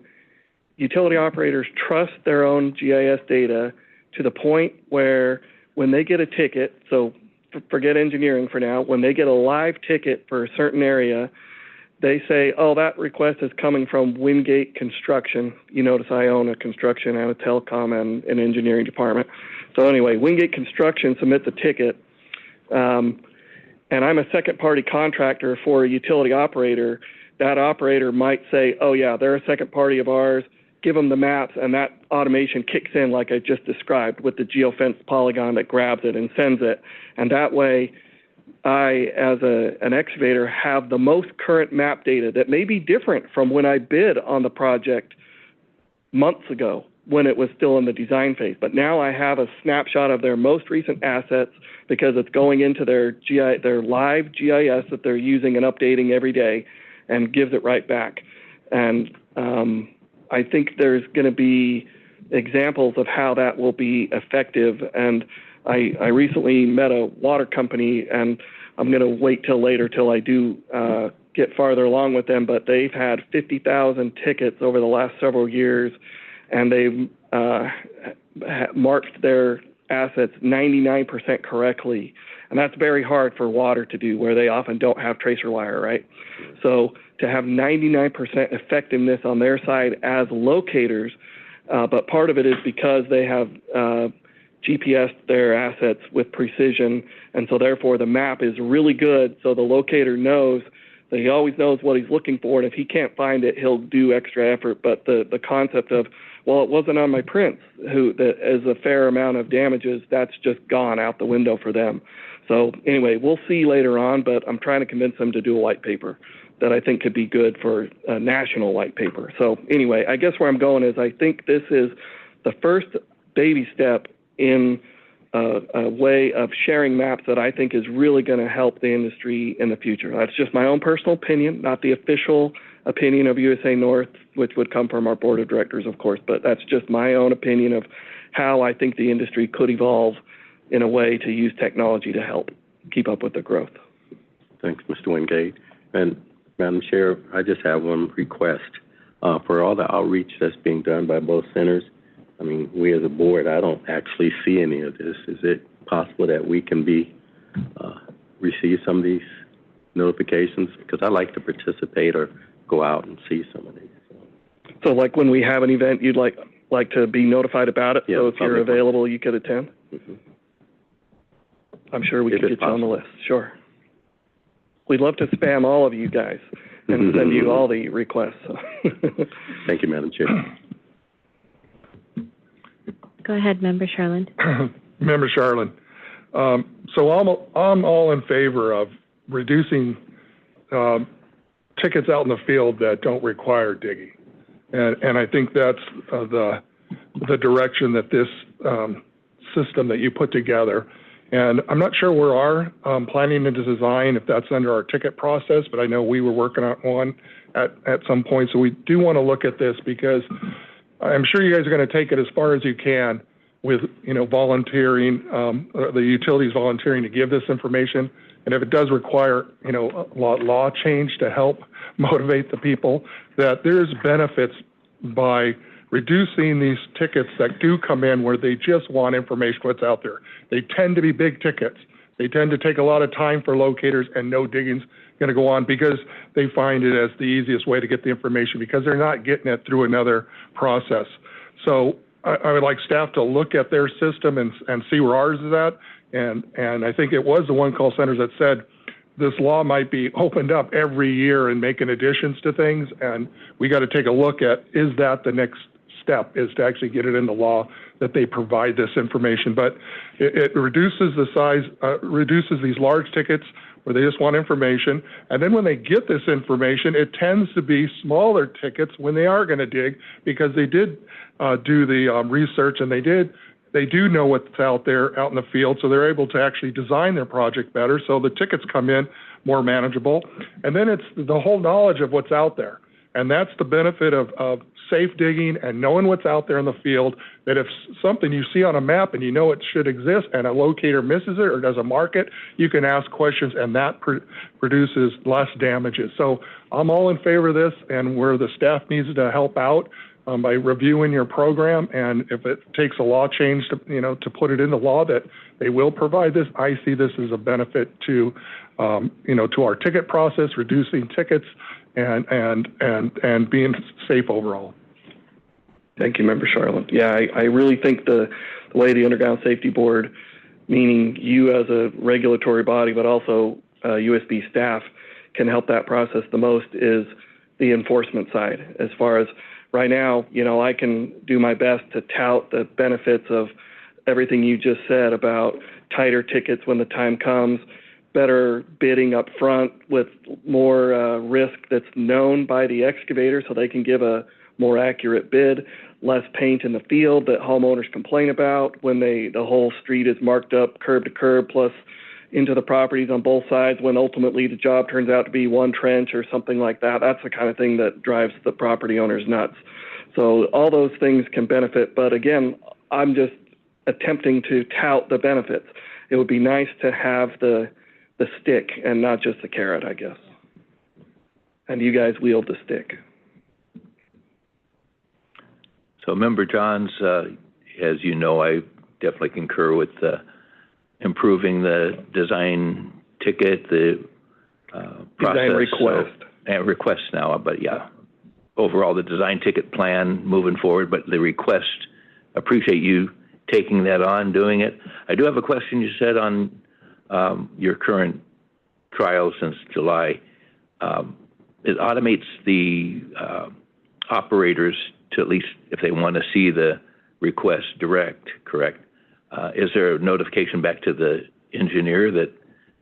utility operators trust their own GIS data to the point where when they get a ticket, so forget engineering for now, when they get a live ticket for a certain area, they say, oh, that request is coming from Wingate Construction. You notice I own a construction and a telecom and an engineering department. So anyway, Wingate Construction submits a ticket, and I'm a second-party contractor for a utility operator. That operator might say, oh, yeah, they're a second party of ours, give them the maps, and that automation kicks in like I just described with the geofence polygon that grabs it and sends it. And that way, I, as an excavator, have the most current map data that may be different from when I bid on the project months ago when it was still in the design phase. But now I have a snapshot of their most recent assets because it's going into their live GIS that they're using and updating every day, and gives it right back. And I think there's going to be examples of how that will be effective. And I recently met a water company, and I'm going to wait till later till I do get farther along with them, but they've had 50,000 tickets over the last several years, and they've marked their assets 99% correctly. And that's very hard for water to do, where they often don't have tracer wire, right? So to have 99% effectiveness on their side as locators, but part of it is because they have GPS their assets with precision, and so therefore the map is really good, so the locator knows that he always knows what he's looking for, and if he can't find it, he'll do extra effort. But the concept of, well, it wasn't on my prints, that is a fair amount of damages, that's just gone out the window for them. So anyway, we'll see later on, but I'm trying to convince them to do a white paper that I think could be good for a national white paper. So anyway, I guess where I'm going is I think this is the first baby step in a way of sharing maps that I think is really going to help the industry in the future. That's just my own personal opinion, not the official opinion of USA North, which would come from our board of directors, of course, but that's just my own opinion of how I think the industry could evolve in a way to use technology to help keep up with the growth. Thanks, Mr. Wingate. And Madam Chair, I just have one request. For all the outreach that's being done by both centers, I mean, we as a board, I don't actually see any of this. Is it possible that we can receive some of these notifications? Because I like to participate or go out and see some of these. So like when we have an event, you'd like to be notified about it? Yeah, so if you're available, you could attend? Mm-hmm. I'm sure we could get you on the list. Sure. We'd love to spam all of you guys and send you all the requests. Thank you, Madam Chair. Go ahead, Member Sherlin. Member Sherlin. So I'm all in favor of reducing tickets out in the field that don't require digging. And I think that's the direction that this system that you put together. And I'm not sure where our planning and design, if that's under our ticket process, but I know we were working on one at some point. So we do want to look at this because I'm sure you guys are going to take it as far as you can with, volunteering, the utilities volunteering to give this information. And if it does require, law change to help motivate the people, that there's benefits by reducing these tickets that do come in where they just want information what's out there. They tend to be big tickets. They tend to take a lot of time for locators, and no digging's going to go on because they find it as the easiest way to get the information because they're not getting it through another process. So I would like staff to look at their system and see where ours is at. And I think it was the One Call Centers that said this law might be opened up every year and making additions to things. And we got to take a look at, is that the next step, is to actually get it in the law that they provide this information. But it reduces the size, reduces these large tickets where they just want information. And then when they get this information, it tends to be smaller tickets when they are going to dig because they did do the research and they do know what's out there out in the field, so they're able to actually design their project better. So the tickets come in more manageable. And then it's the whole knowledge of what's out there. And that's the benefit of safe digging and knowing what's out there in the field, that if something you see on a map and you know it should exist and a locator misses it or doesn't mark it, you can ask questions and that produces less damages. So I'm all in favor of this, and where the staff needs to help out by reviewing your program, and if it takes a law change to put it in the law that they will provide this, I see this as a benefit to to our ticket process, reducing tickets and being safe overall. Thank you, Member Sherlin. Yeah, I really think the way the Underground Safety Board, meaning you as a regulatory body, but also USB staff, can help that process the most is the enforcement side. As far as right now, I can do my best to tout the benefits of everything you just said about tighter tickets when the time comes, better bidding up front with more risk that's known by the excavator so they can give a more accurate bid, less paint in the field that homeowners complain about when the whole street is marked up curb to curb plus into the properties on both sides when ultimately the job turns out to be one trench or something like that. That's the kind of thing that drives the property owners nuts. So all those things can benefit, but again, I'm just attempting to tout the benefits. It would be nice to have the stick and not just the carrot, I guess. And you guys wield the stick. So Member Johns, as you know, I definitely concur with improving the design ticket, the process. Design request. Request now, but yeah, overall the design ticket plan moving forward, but the request, appreciate you taking that on, doing it. I do have a question. You said on your current trial since July, it automates the operators to at least, if they want to see the request direct, correct? Is there a notification back to the engineer that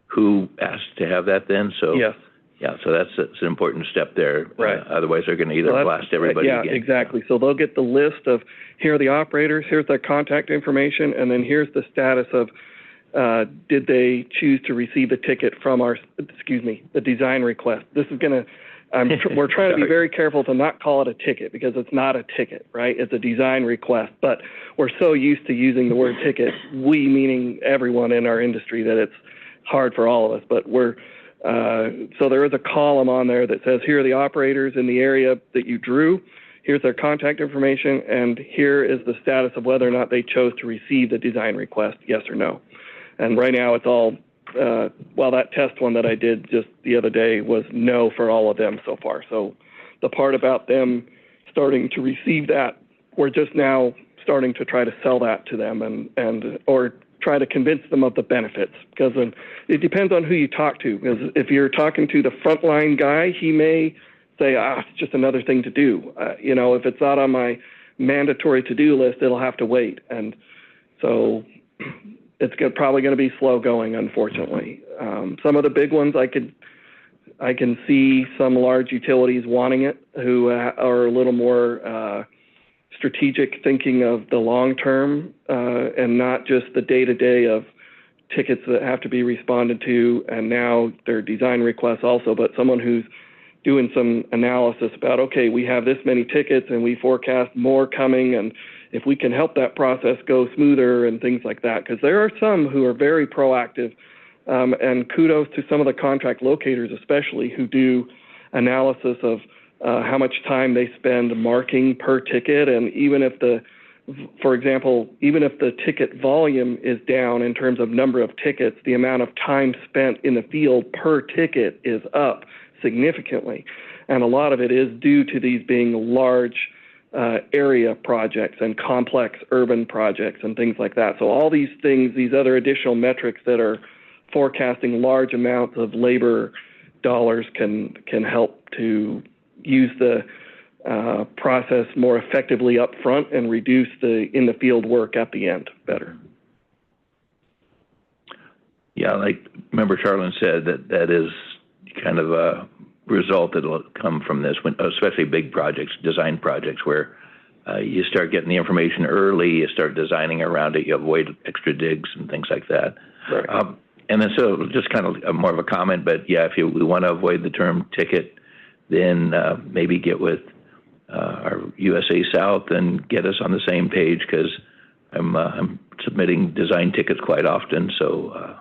who asked to have that then? So yes. Yeah, so that's an important step there. Right. Otherwise, they're going to either blast everybody again. Yeah, exactly. So they'll get the list of, here are the operators, here's their contact information, and then here's the status of, did they choose to receive the ticket from the design request. This is going to, we're trying to be very careful to not call it a ticket because it's not a ticket, right? It's a design request, but we're so used to using the word ticket, we meaning everyone in our industry, that it's hard for all of us, but so there is a column on there that says, here are the operators in the area that you drew, here's their contact information, and here is the status of whether or not they chose to receive the design request, yes or no. And right now it's all, that test one that I did just the other day was no for all of them so far. So the part about them starting to receive that, we're just now starting to try to sell that to them or try to convince them of the benefits, because it depends on who you talk to. Because if you're talking to the frontline guy, he may say, it's just another thing to do. If it's not on my mandatory to-do list, it'll have to wait. And so it's probably going to be slow going, unfortunately. Some of the big ones I can see some large utilities wanting it, who are a little more strategic thinking of the long term and not just the day-to-day of tickets that have to be responded to, and now their design requests also, but someone who's doing some analysis about, okay, we have this many tickets and we forecast more coming, and if we can help that process go smoother and things like that, because there are some who are very proactive, and kudos to some of the contract locators especially who do analysis of how much time they spend marking per ticket, and even if for example, even if the ticket volume is down in terms of number of tickets, the amount of time spent in the field per ticket is up significantly. And a lot of it is due to these being large area projects and complex urban projects and things like that. So all these things, these other additional metrics that are forecasting large amounts of labor dollars can help to use the process more effectively up front and reduce the in-the-field work at the end better. Yeah, like Member Charlin said, that is kind of a result that will come from this, especially big projects, design projects, where you start getting the information early, you start designing around it, you avoid extra digs and things like that. Right. And then so just kind of more of a comment, but yeah, if we want to avoid the term ticket, then maybe get with our USA South and get us on the same page, because I'm submitting design tickets quite often. So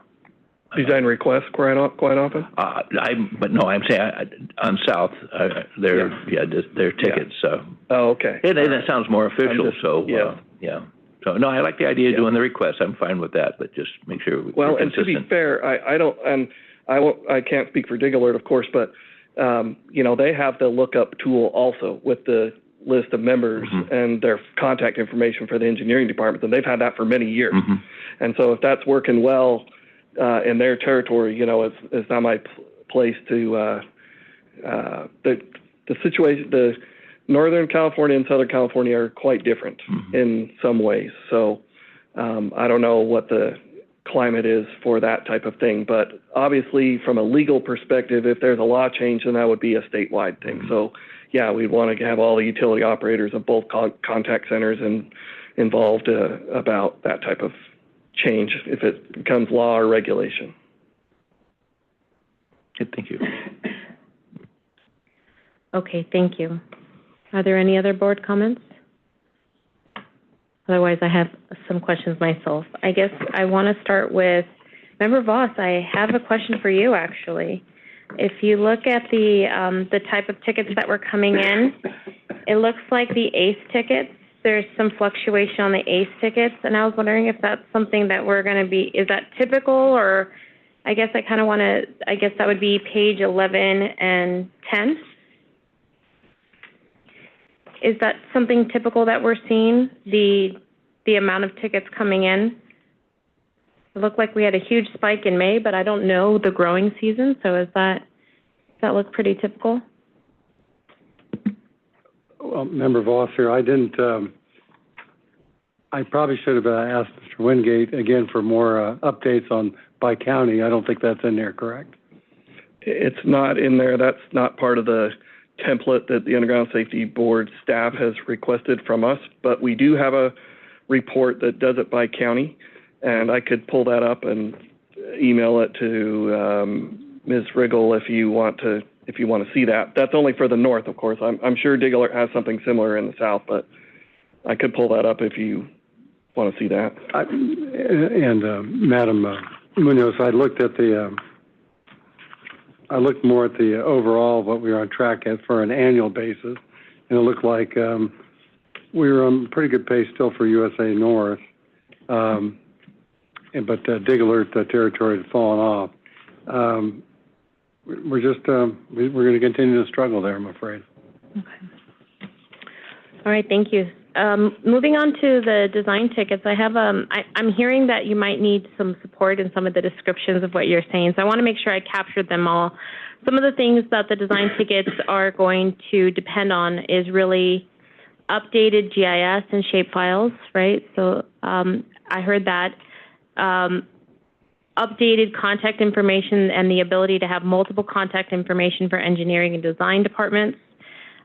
design requests quite often. I'm saying on South, they're tickets. Yeah. So okay. And that sounds more official. Yeah. So no, I like the idea of doing the request. I'm fine with that, but just make sure we're and to be fair, I can't speak for DigAlert, of course, but they have the lookup tool also with the list of members and their contact information for the engineering department, and they've had that for many years. And so if that's working well in their territory, it's not my place to the situation. The Northern California and Southern California are quite different in some ways. So I don't know what the climate is for that type of thing. But obviously, from a legal perspective, if there's a law change, then that would be a statewide thing. So, yeah, we'd want to have all the utility operators of both contact centers involved about that type of change if it becomes law or regulation. Good, thank you. Okay, thank you. Are there any other board comments? Otherwise, I have some questions myself. I guess I want to start with Member Voss. I have a question for you, actually. If you look at the type of tickets that were coming in, it looks like the ACE tickets, there's some fluctuation on the ACE tickets, and I was wondering if that's something that we're going to be, is that typical, or I guess I kind of want to, I guess that would be page 11 and 10. Is that something typical that we're seeing, the amount of tickets coming in? It looked like we had a huge spike in May, but I don't know the growing season, so does that look pretty typical? Well, Member Voss here, I didn't, I probably should have asked Mr. Wingate again for more updates on by county. I don't think that's in there, correct? It's not in there. That's not part of the template that the Underground Safety Board staff has requested from us, but we do have a report that does it by county, and I could pull that up and email it to Ms. Riggle if you want to see that. That's only for the north, of course. I'm sure Diggler has something similar in the south, but I could pull that up if you want to see that. Madam Munoz, I looked more at the overall what we were on track at for an annual basis, and it looked like we were on pretty good pace still for USA North, but Dig Alert territory had fallen off. We're just we're going to continue to struggle there, I'm afraid. Okay. All right, thank you. Moving on to the design tickets, I have I'm hearing that you might need some support in some of the descriptions of what you're saying, so I want to make sure I captured them all. Some of the things that the design tickets are going to depend on is really updated GIS and shape files, right? So I heard that. Updated contact information and the ability to have multiple contact information for engineering and design departments.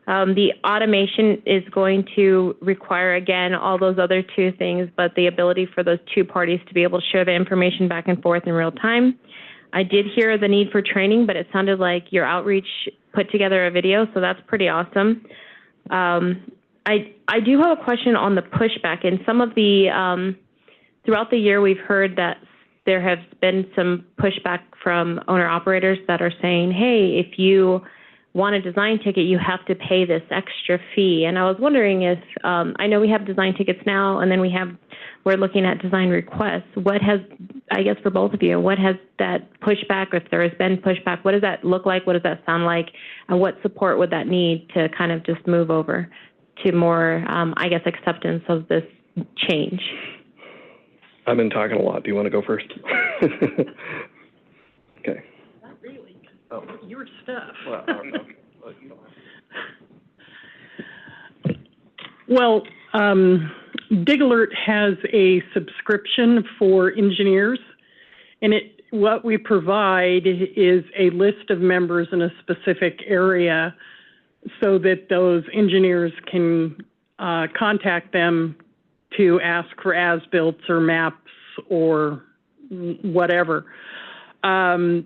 The automation is going to require, again, all those other two things, but the ability for those two parties to be able to share the information back and forth in real time. I did hear the need for training, but it sounded like your outreach put together a video, so that's pretty awesome. I do have a question on the pushback. In some of the, throughout the year, we've heard that there has been some pushback from owner-operators that are saying, hey, if you want a design ticket, you have to pay this extra fee. And I was wondering if, I know we have design tickets now, and then we're looking at design requests. What has, I guess for both of you, what has that pushback, if there has been pushback, what does that look like? What does that sound like? And what support would that need to kind of just move over to more, I guess, acceptance of this change? I've been talking a lot. Do you want to go first? Okay. Not really. Oh. Your stuff. Well, Dig Alert has a subscription for engineers, and what we provide is a list of members in a specific area so that those engineers can contact them to ask for as-built or maps or whatever. The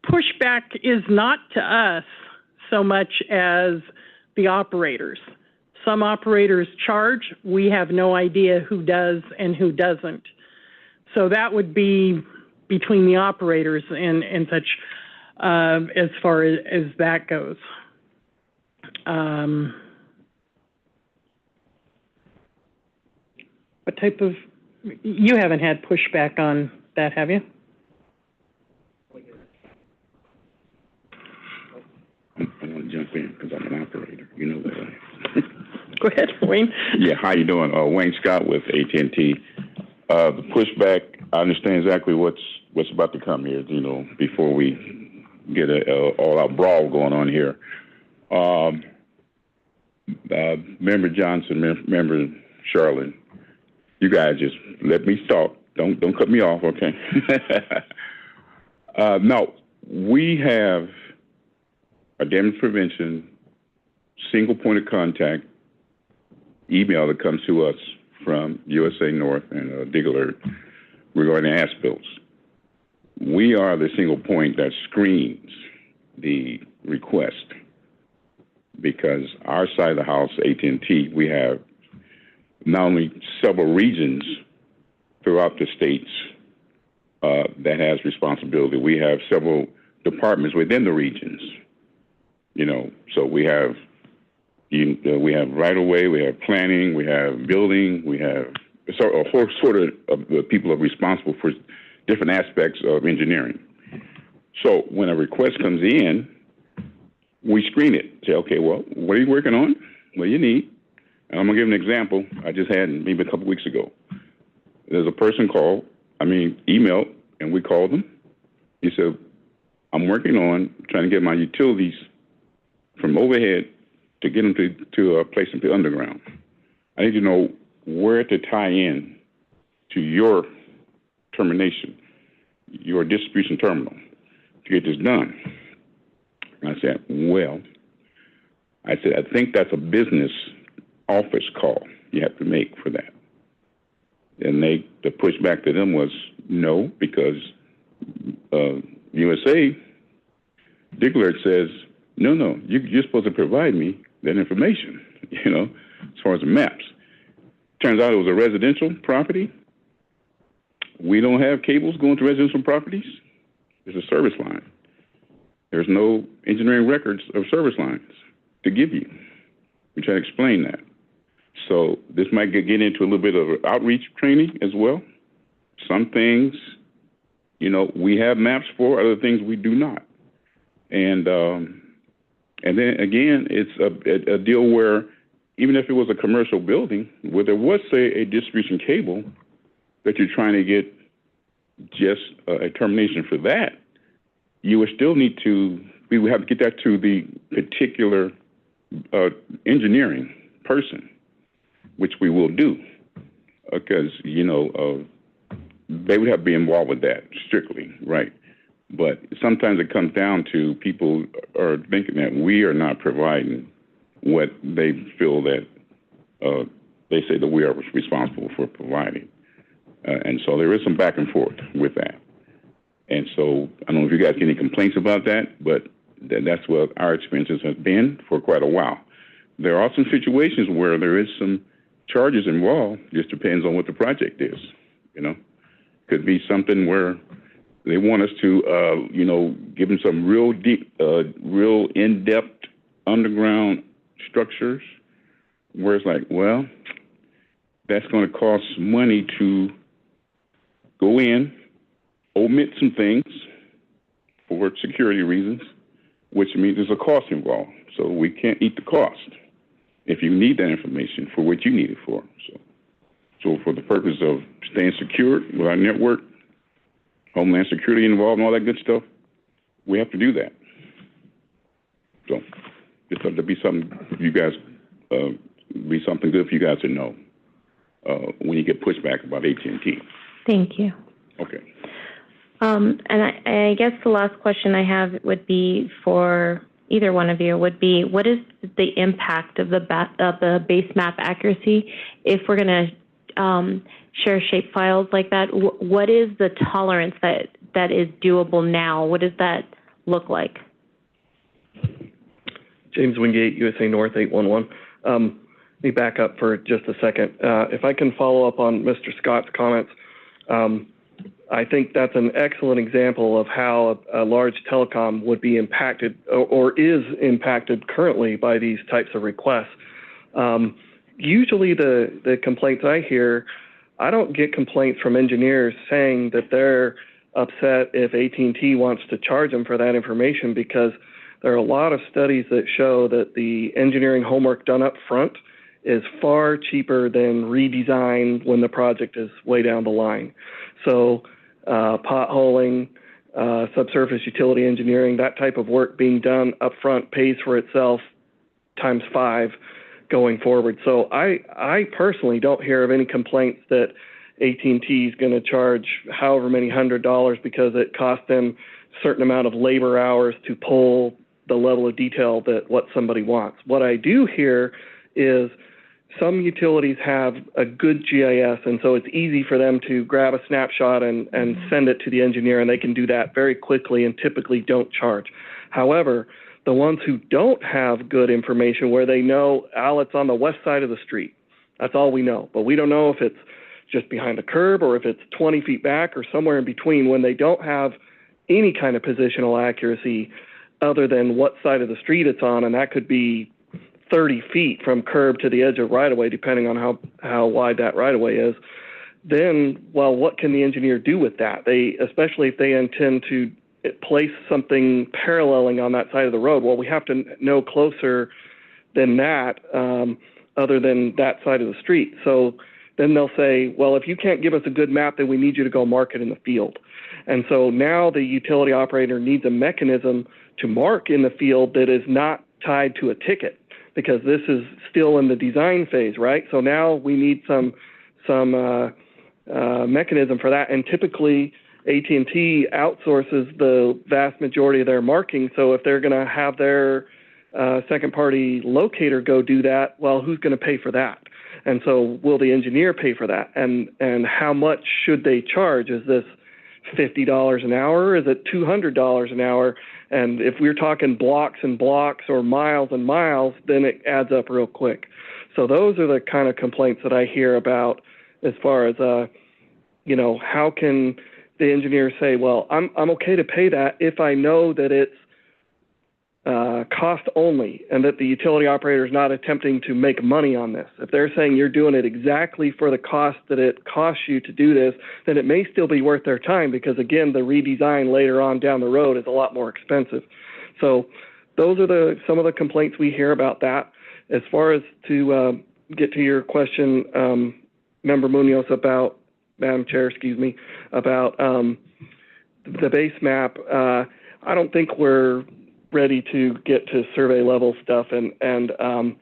pushback is not to us so much as the operators. Some operators charge. We have no idea who does and who doesn't. So that would be between the operators and such as far as that goes. What type of, you haven't had pushback on that, have you? I want to jump in because I'm an operator. You know that, right? Go ahead, Wayne. Yeah, how you doing? Wayne Scott with AT&T. The pushback, I understand exactly what's about to come here, you know, before we get a all-out brawl going on here. Member Johnson, Member Charlotte, you guys just let me talk Don't cut me off, okay? No, we have a damage prevention single point of contact email that comes to us from USA North and Dig Alert regarding as-built. We are the single point that screens the request because our side of the house, AT&T, we have not only several regions throughout the states that has responsibility. We have several departments within the regions, so we have right of way, we have planning, we have building, we have a whole sort of people are responsible for different aspects of engineering. So when a request comes in, we screen it. Say, okay, well, what are you working on? What do you need? And I'm gonna give an example I just had maybe a couple weeks ago. There's a person emailed, and we called them. He said, I'm working on trying to get my utilities from overhead to get them to a place into underground. I need to know where to tie in to your termination, your distribution terminal, to get this done. And I said, I think that's a business office call you have to make for that. And the pushback to them was no, because USA Dig Alert says, no, you're supposed to provide me that information, as far as the maps. Turns out it was a residential property. We don't have cables going to residential properties. It's a service line. There's no engineering records of service lines to give you. We try to explain that. So this might get into a little bit of outreach training as well. Some things, we have maps for, other things we do not. And then again, it's a deal where even if it was a commercial building, where there was, say, a distribution cable that you're trying to get just a termination for that, you would still need we would have to get that to the particular engineering person, which we will do, because, they would have to be involved with that strictly, right? But sometimes it comes down to people are thinking that we are not providing what they feel that they say that we are responsible for providing. And so there is some back and forth with that. And so I don't know if you guys get any complaints about that, but that's what our experiences have been for quite a while. There are some situations where there is some charges involved. Just depends on what the project is, Could be something where they want us to, give them some real deep, real in-depth underground structures where it's like, well, that's going to cost money to go in, omit some things for security reasons, which means there's a cost involved. So we can't eat the cost if you need that information for what you need it for. So for the purpose of staying secure with our network, Homeland Security involved and all that good stuff, we have to do that. So just have to be something for you guys, be something good for you guys to know when you get pushback about AT&T. Thank you. Okay. And I guess the last question I have would be for either one of you would be, what is the impact of the base map accuracy if we're going to share shape files like that? What is the tolerance that is doable now? What does that look like? James Wingate, USA North 811. Let me back up for just a second. If I can follow up on Mr. Scott's comments, I think that's an excellent example of how a large telecom would be impacted or is impacted currently by these types of requests. Usually the complaints I hear, I don't get complaints from engineers saying that they're upset if AT&T wants to charge them for that information, because there are a lot of studies that show that the engineering homework done up front is far cheaper than redesign when the project is way down the line. So potholing, subsurface utility engineering, that type of work being done up front pays for itself times 5 going forward. So I personally don't hear of any complaints that AT&T is going to charge however many $100 because it cost them a certain amount of labor hours to pull the level of detail that what somebody wants. What I do hear is some utilities have a good GIS, and so it's easy for them to grab a snapshot and send it to the engineer, and they can do that very quickly and typically don't charge. However, the ones who don't have good information where they know, it's on the west side of the street. That's all we know. But we don't know if it's just behind a curb or if it's 20 feet back or somewhere in between, when they don't have any kind of positional accuracy other than what side of the street it's on, and that could be 30 feet from curb to the edge of right-of-way, depending on how wide that right-of-way is. Then, well, what can the engineer do with that? Especially if they intend to place something paralleling on that side of the road. Well, we have to know closer than that, other than that side of the street. So then they'll say, well, if you can't give us a good map, then we need you to go mark it in the field. And so now the utility operator needs a mechanism to mark in the field that is not tied to a ticket, because this is still in the design phase, right? So now we need some mechanism for that. And typically, AT&T outsources the vast majority of their marking. So if they're going to have their second-party locator go do that, well, who's going to pay for that? And so will the engineer pay for that? And how much should they charge? Is this $50 an hour? Is it $200 an hour? And if we're talking blocks and blocks or miles and miles, then it adds up real quick. So those are the kind of complaints that I hear about as far as, how can the engineer say, well, I'm okay to pay that if I know that it's cost only and that the utility operator is not attempting to make money on this. If they're saying you're doing it exactly for the cost that it costs you to do this, then it may still be worth their time because, again, the redesign later on down the road is a lot more expensive. So those are some of the complaints we hear about that. As far as to get to your question, Member Munoz, about, Madam Chair, about the base map, I don't think we're ready to get to survey level stuff, and the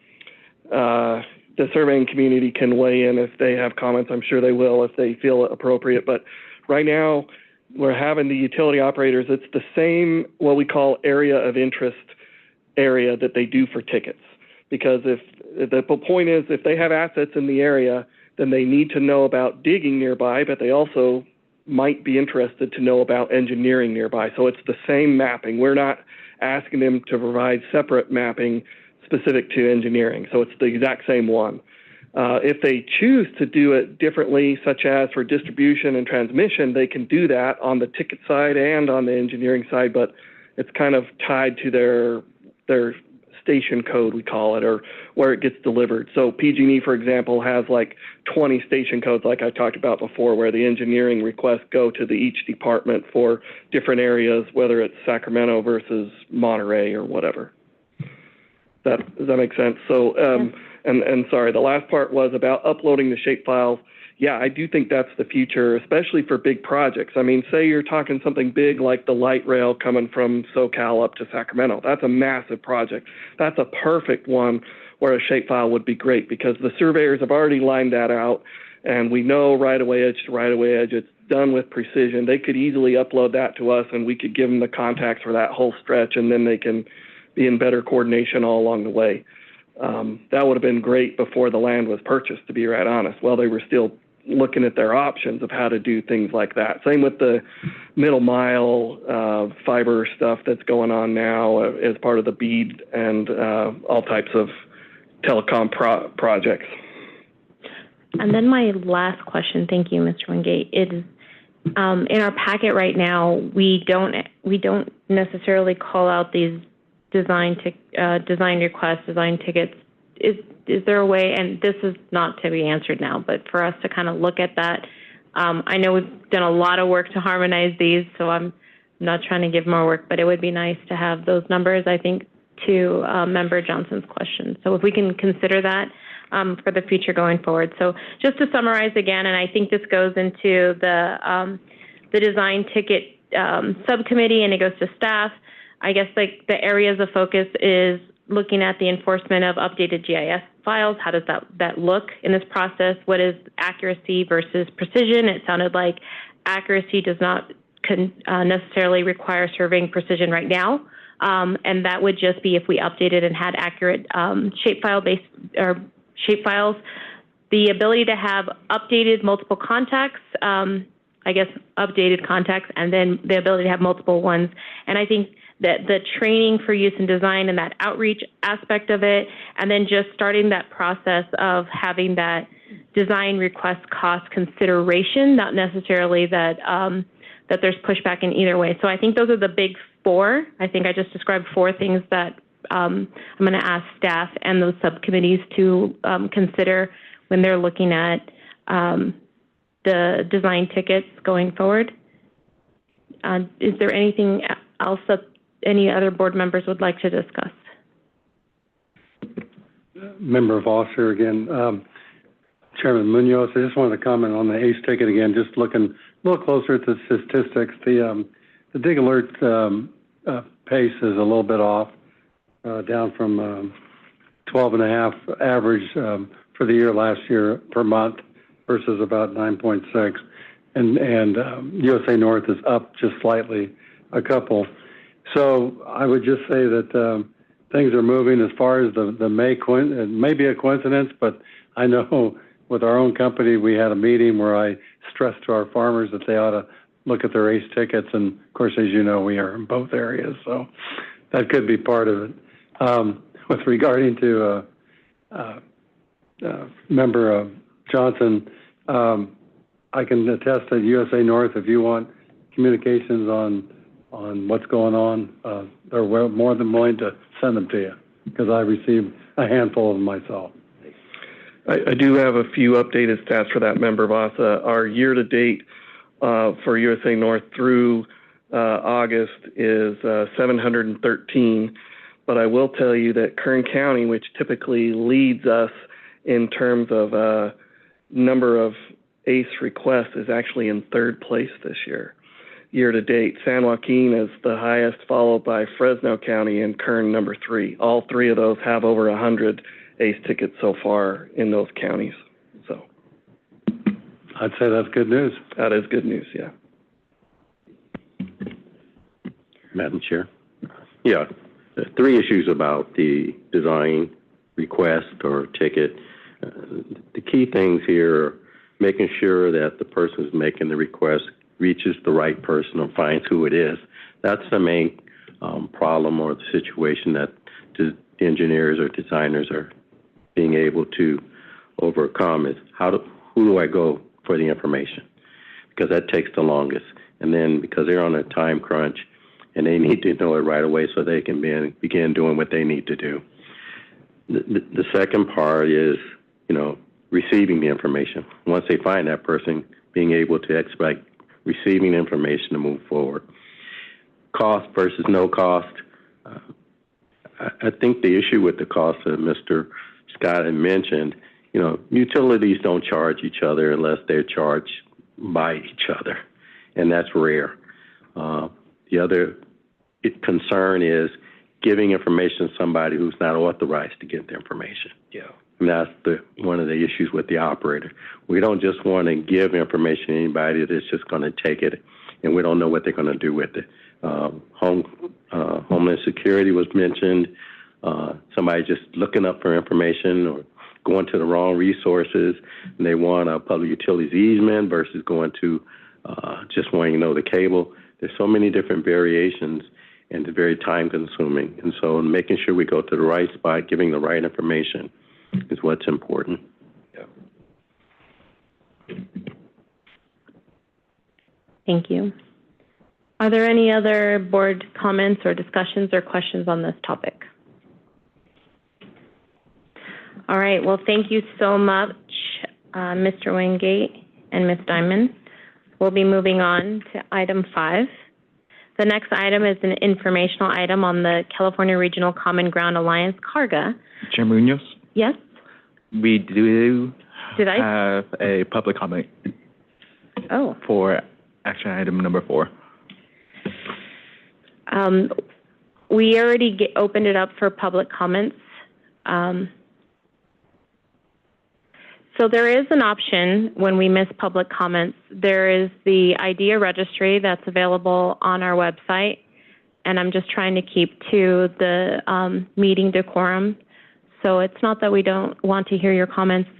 surveying community can weigh in if they have comments. I'm sure they will if they feel appropriate. But right now, we're having the utility operators. It's the same what we call area of interest area that they do for tickets. Because if the point is, if they have assets in the area, then they need to know about digging nearby, but they also might be interested to know about engineering nearby. So it's the same mapping. We're not asking them to provide separate mapping specific to engineering. So it's the exact same one. If they choose to do it differently, such as for distribution and transmission, they can do that on the ticket side and on the engineering side, but it's kind of tied to their station code, we call it, or where it gets delivered. So PG&E, for example, has like 20 station codes, like I talked about before, where the engineering requests go to each department for different areas, whether it's Sacramento versus Monterey or whatever. Does that make sense? So, and sorry, the last part was about uploading the shapefiles. Yeah, I do think that's the future, especially for big projects. I mean, say you're talking something big like the light rail coming from SoCal up to Sacramento. That's a massive project. That's a perfect one where a shapefile would be great because the surveyors have already lined that out, and we know right-of-way edge to right-of-way edge. It's done with precision. They could easily upload that to us, and we could give them the contacts for that whole stretch, and then they can be in better coordination all along the way. That would have been great before the land was purchased, to be right honest. Well, they were still looking at their options of how to do things like that. Same with the middle mile fiber stuff that's going on now as part of the BEAD and all types of telecom projects. And then my last question, thank you, Mr. Wingate, is in our packet right now, we don't necessarily call out these design requests, design tickets. Is there a way, and this is not to be answered now, but for us to kind of look at that? I know we've done a lot of work to harmonize these, so I'm not trying to give more work, but it would be nice to have those numbers, I think, to Member Johnson's question. So if we can consider that for the future going forward. So just to summarize again, and I think this goes into the design ticket subcommittee and it goes to staff. I guess like the areas of focus is looking at the enforcement of updated GIS files. How does that look in this process? What is accuracy versus precision? It sounded like accuracy does not necessarily require surveying precision right now. And that would just be if we updated and had accurate shapefiles. The ability to have updated multiple contacts, updated contacts, and then the ability to have multiple ones. And I think that the training for use and design and that outreach aspect of it, and then just starting that process of having that design request cost consideration, not necessarily that that there's pushback in either way. So I think those are the big four. I think I just described four things that I'm going to ask staff and those subcommittees to consider when they're looking at the design tickets going forward. Is there anything else that any other board members would like to discuss? Member Voss here again. Chairman Munoz, I just wanted to comment on the ACE ticket again, just looking a little closer at the statistics. The Dig Alert pace is a little bit off, down from 12.5 average for the year last year per month versus about 9.6. And USA North is up just slightly, a couple. So I would just say that things are moving as far as the May, it may be a coincidence, but I know with our own company, we had a meeting where I stressed to our farmers that they ought to look at their ACE tickets. And of course, as you know, we are in both areas. So that could be part of it. With regarding to Member Johnson, I can attest to USA North. If you want communications on what's going on, they're more than willing to send them to you, because I received a handful of them myself. I do have a few updated stats for that, Member Vasa. Our year-to-date for USA North through August is 713, but I will tell you that Kern County, which typically leads us in terms of number of ACE requests, is actually in third place this year-to-date. San Joaquin is the highest, followed by Fresno County and Kern number 3. All three of those have over 100 ACE tickets so far in those counties. So I'd say that's good news. That is good news, yeah. Madam Chair? Yeah, 3 issues about the design request or ticket. The key things here are making sure that the person who's making the request reaches the right person or finds who it is. That's the main problem or the situation that the engineers or designers are being able to overcome is who do I go for the information? Because that takes the longest. And then because they're on a time crunch and they need to know it right away so they can begin doing what they need to do. The second part is, receiving the information. Once they find that person, being able to expect receiving information to move forward. Cost versus no cost. I think the issue with the cost that Mr. Scott had mentioned, utilities don't charge each other unless they're charged by each other, and that's rare. The other concern is giving information to somebody who's not authorized to get the information. Yeah. And that's one of the issues with the operator. We don't just want to give information to anybody that's just going to take it, and we don't know what they're going to do with it. Homeland Security was mentioned. Somebody just looking up for information or going to the wrong resources, and they want a public utilities easement versus going to just wanting to know the cable. There's so many different variations, and it's very time consuming. And so making sure we go to the right spot, giving the right information is what's important. Yeah. Thank you. Are there any other board comments or discussions or questions on this topic? All right, well, thank you so much, Mr. Wingate and Ms. Diamond. We'll be moving on to item 5. The next item is an informational item on the California Regional Common Ground Alliance, CARGA. Chair Munoz? Yes? We do have a public comment. Oh. For action item number 4. we already opened it up for public comments. So there is an option when we miss public comments. There is the IDEA registry that's available on our website, and I'm just trying to keep to the meeting decorum. So it's not that we don't want to hear your comments,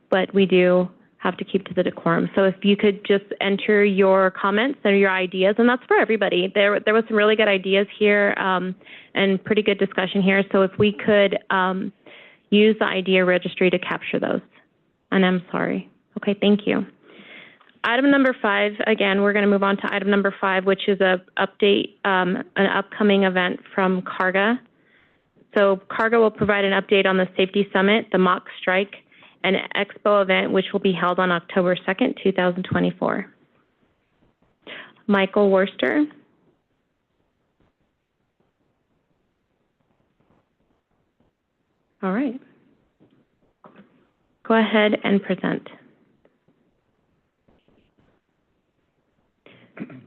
but we do have to keep to the decorum. So if you could just enter your comments or your ideas, and that's for everybody. There was some really good ideas here and pretty good discussion here. So if we could use the IDEA registry to capture those. And I'm sorry. Okay, thank you. Item number 5, again, we're going to move on to item number 5, which is an upcoming event from CARGA. So CARGA will provide an update on the Safety Summit, the mock strike, and expo event, which will be held on October 2nd, 2024. Michael Worster. All right. Go ahead and present.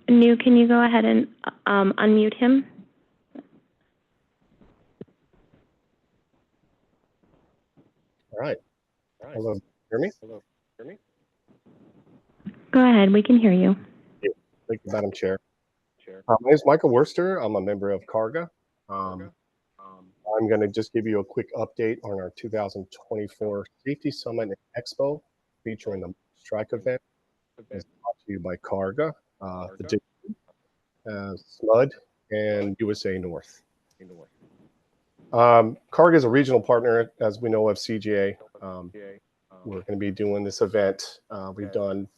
New, can you go ahead and unmute him? All right. Hello. Hear me? Go ahead. We can hear you. Thank you, Madam Chair. My name is Michael Worster. I'm a member of CARGA. I'm going to just give you a quick update on our 2024 Safety Summit and Expo featuring the strike event. It's brought to you by CARGA, the SMUD, and USA North. CARGA is a regional partner, as we know, of CGA. We're going to be doing this event. We've done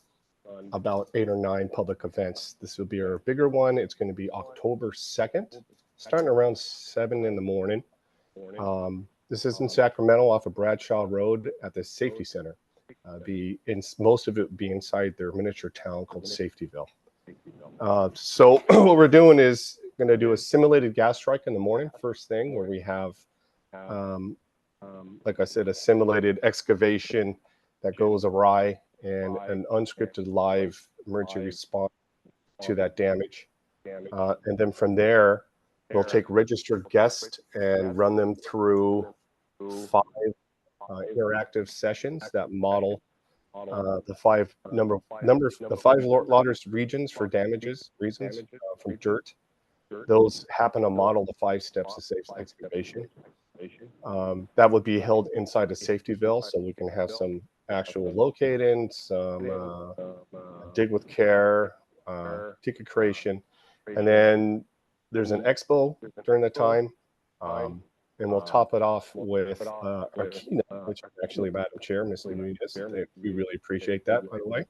about 8 or 9 public events. This will be our bigger one. It's going to be October 2nd, starting around 7 in the morning. This is in Sacramento off of Bradshaw Road at the Safety Center. Most of it will be inside their miniature town called Safetyville. So what we're doing is going to do a simulated gas strike in the morning, first thing, where we have, like I said, a simulated excavation that goes awry and an unscripted live emergency response to that damage. And then from there, we'll take registered guests and run them through 5 interactive sessions that model the 5 largest regions for damages reasons from dirt. Those happen to model the 5 steps to safe excavation. That would be held inside of Safetyville, so we can have some actual locating, some dig with care, ticket creation, and then there's an expo during the time, and we'll top it off with our keynote, which is actually Madam Chair, Ms. Nunez. We really appreciate that, by the way.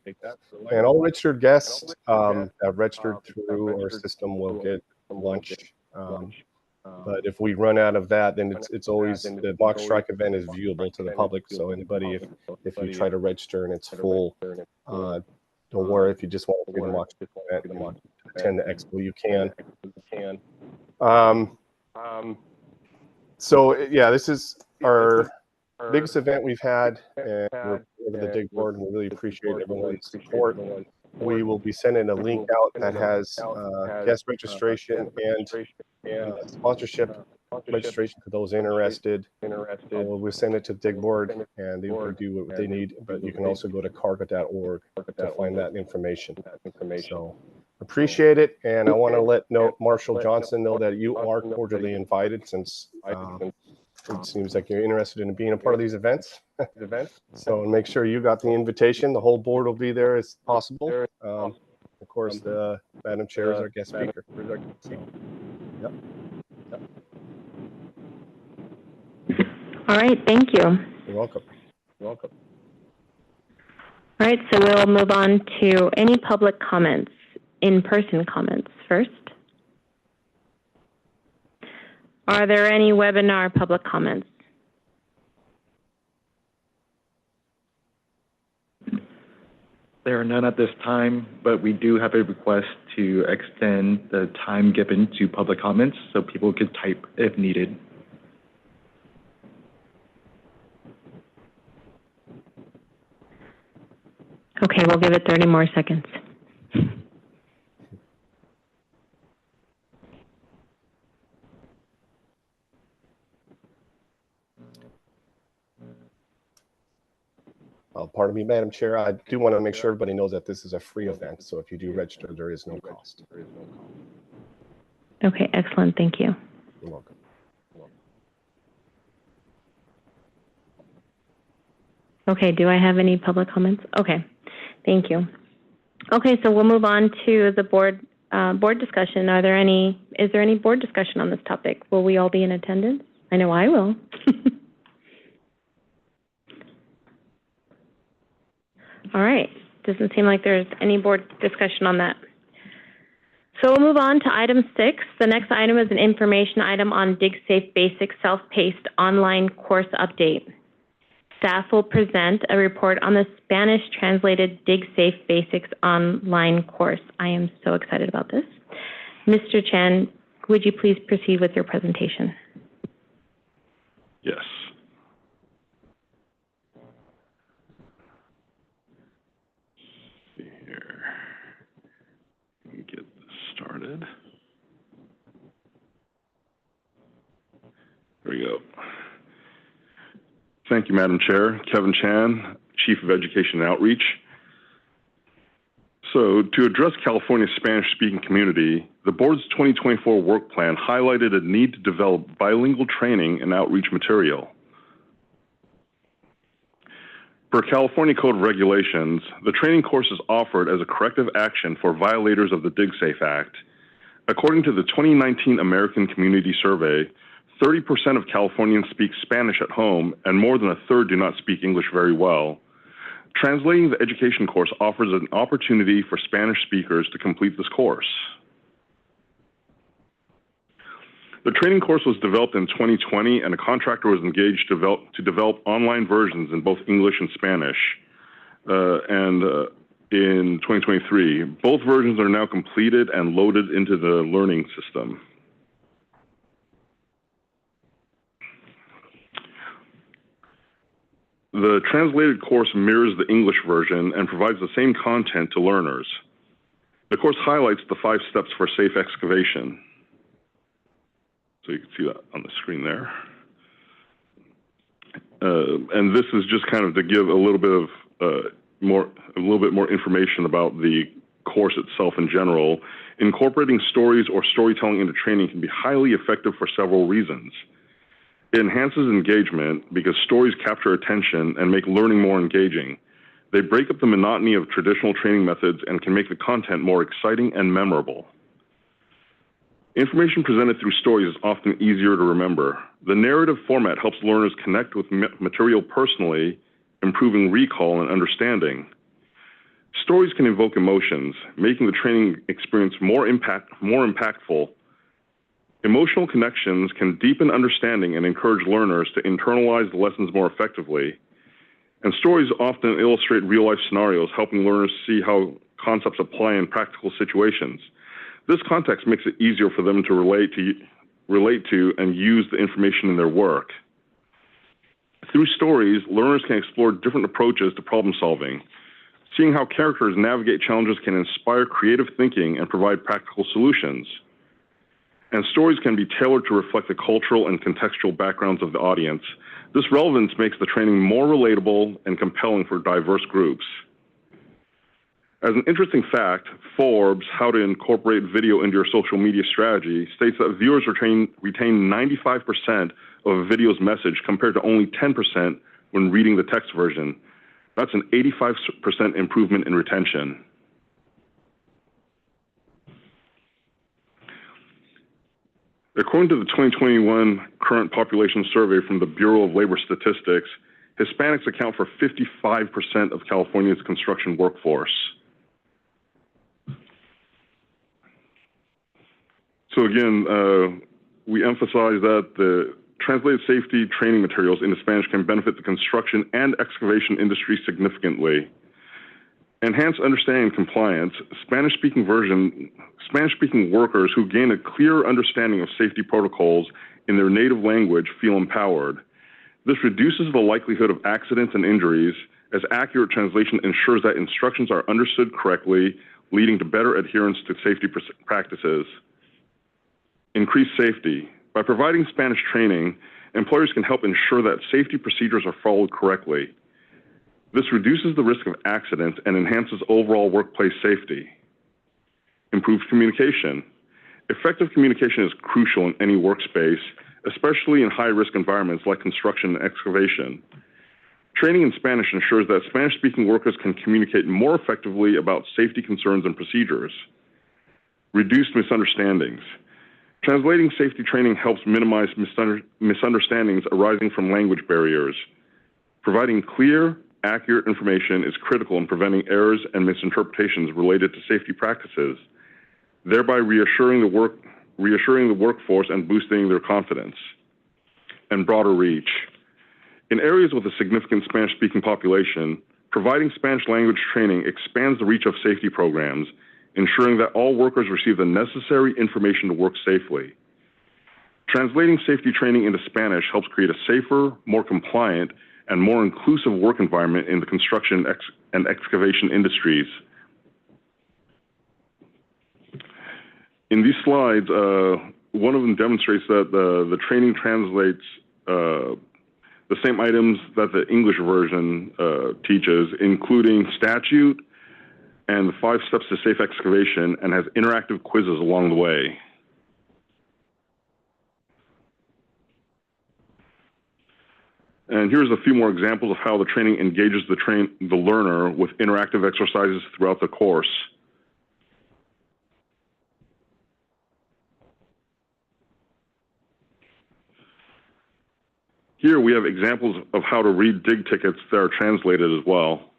And all registered guests that registered through our system will get lunch. But if we run out of that, then it's always, the mock strike event is viewable to the public. So anybody, if you try to register and it's full, don't worry. If you just want to do the mock strike event and attend the expo, you can. So yeah, this is our biggest event we've had, and we're over the dig board, and we really appreciate everyone's support. We will be sending a link out that has guest registration and sponsorship registration for those interested. We'll send it to dig board, and they will do what they need. But you can also go to carga.org to find that information. So appreciate it, and I want to let Marshall Johnson know that you are cordially invited, since it seems like you're interested in being a part of these events. So make sure you got the invitation. The whole board will be there as possible. Of course, the Madam Chair is our guest speaker. Yep. All right, thank you. You're welcome. All right, so we'll move on to any public comments, in-person comments first. Are there any webinar public comments? There are none at this time, but we do have a request to extend the time given to public comments so people could type if needed. Okay, we'll give it 30 more seconds. Pardon me, Madam Chair, I do want to make sure everybody knows that this is a free event, so if you do register, there is no cost. Okay, excellent. Thank you. You're welcome. Okay, do I have any public comments? Okay, thank you. Okay, so we'll move on to the board discussion. Is there any board discussion on this topic? Will we all be in attendance? I know I will. All right, doesn't seem like there's any board discussion on that. So we'll move on to item 6. The next item is an information item on DigSafe Basic Self-Paced Online Course Update. Staff will present a report on the Spanish translated DigSafe Basics online course. I am so excited about this. Mr. Chan, would you please proceed with your presentation? Yes. Let's see here. Let me get this started. There we go. Thank you, Madam Chair. Kevin Chan, Chief of Education and Outreach. So, to address California's Spanish-speaking community, the board's 2024 work plan highlighted a need to develop bilingual training and outreach material. Per California Code of Regulations, the training course is offered as a corrective action for violators of the DigSafe Act. According to the 2019 American Community Survey, 30% of Californians speak Spanish at home, and more than a third do not speak English very well. Translating the education course offers an opportunity for Spanish speakers to complete this course. The training course was developed in 2020, and a contractor was engaged to develop online versions in both English and Spanish. In 2023, both versions are now completed and loaded into the learning system. The translated course mirrors the English version and provides the same content to learners. The course highlights the 5 steps for safe excavation. So you can see that on the screen there. And this is just kind of to give a little bit more information about the course itself in general. Incorporating stories or storytelling into training can be highly effective for several reasons. It enhances engagement because stories capture attention and make learning more engaging. They break up the monotony of traditional training methods and can make the content more exciting and memorable. Information presented through stories is often easier to remember. The narrative format helps learners connect with material personally, improving recall and understanding. Stories can evoke emotions, making the training experience more impactful. Emotional connections can deepen understanding and encourage learners to internalize the lessons more effectively. And stories often illustrate real-life scenarios, helping learners see how concepts apply in practical situations. This context makes it easier for them to relate to and use the information in their work. Through stories, learners can explore different approaches to problem solving. Seeing how characters navigate challenges can inspire creative thinking and provide practical solutions. And stories can be tailored to reflect the cultural and contextual backgrounds of the audience. This relevance makes the training more relatable and compelling for diverse groups. As an interesting fact, Forbes, How to Incorporate Video into Your Social Media Strategy, states that viewers retain 95% of a video's message compared to only 10% when reading the text version. That's an 85% improvement in retention. According to the 2021 current population survey from the Bureau of Labor Statistics, Hispanics account for 55% of California's construction workforce. So again, we emphasize that the translated safety training materials into Spanish can benefit the construction and excavation industry significantly. Enhance understanding and compliance. Spanish-speaking workers who gain a clear understanding of safety protocols in their native language feel empowered. This reduces the likelihood of accidents and injuries, as accurate translation ensures that instructions are understood correctly, leading to better adherence to safety practices. Increase safety. By providing Spanish training, employers can help ensure that safety procedures are followed correctly. This reduces the risk of accidents and enhances overall workplace safety. Improved communication. Effective communication is crucial in any workspace, especially in high-risk environments like construction and excavation. Training in Spanish ensures that Spanish-speaking workers can communicate more effectively about safety concerns and procedures. Reduced misunderstandings. Translating safety training helps minimize misunderstandings arising from language barriers. Providing clear, accurate information is critical in preventing errors and misinterpretations related to safety practices, thereby reassuring the workforce and boosting their confidence. And broader reach. In areas with a significant Spanish-speaking population, providing Spanish language training expands the reach of safety programs, ensuring that all workers receive the necessary information to work safely. Translating safety training into Spanish helps create a safer, more compliant, and more inclusive work environment in the construction and excavation industries. In these slides, one of them demonstrates that the training translates the same items that the English version teaches, including statute and the 5 steps to safe excavation, and has interactive quizzes along the way. And here's a few more examples of how the training engages the learner with interactive exercises throughout the course. Here we have examples of how to read dig tickets that are translated as well.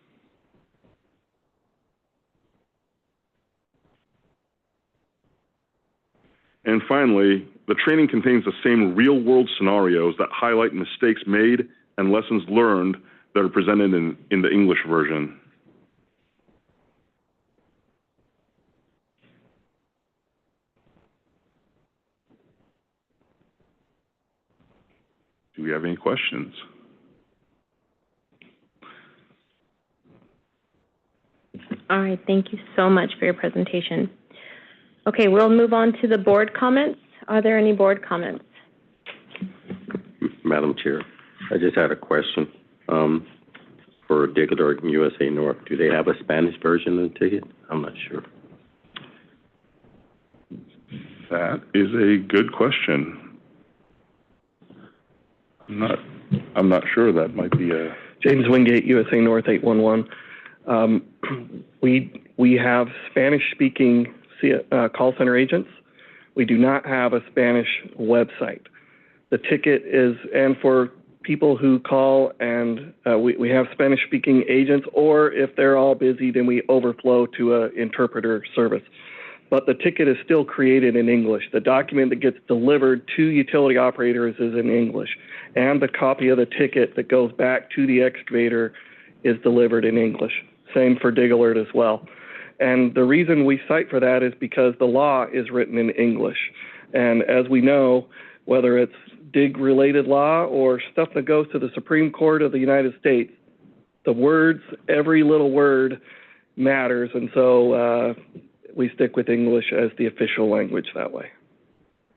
And finally, the training contains the same real-world scenarios that highlight mistakes made and lessons learned that are presented in the English version. Do we have any questions? All right, thank you so much for your presentation. Okay, we'll move on to the board comments. Are there any board comments? Madam Chair, I just had a question for Diggler and USA North. Do they have a Spanish version of the ticket? I'm not sure. That is a good question. I'm not sure. That might be a... James Wingate, USA North 811. We have Spanish-speaking call center agents. We do not have a Spanish website. The ticket is, and for people who call and we have Spanish-speaking agents, or if they're all busy, then we overflow to an interpreter service. But the ticket is still created in English. The document that gets delivered to utility operators is in English, and the copy of the ticket that goes back to the excavator is delivered in English. Same for Dig Alert as well. And the reason we cite for that is because the law is written in English. And as we know, whether it's dig-related law or stuff that goes to the Supreme Court of the United States, the words, every little word matters. And so we stick with English as the official language that way.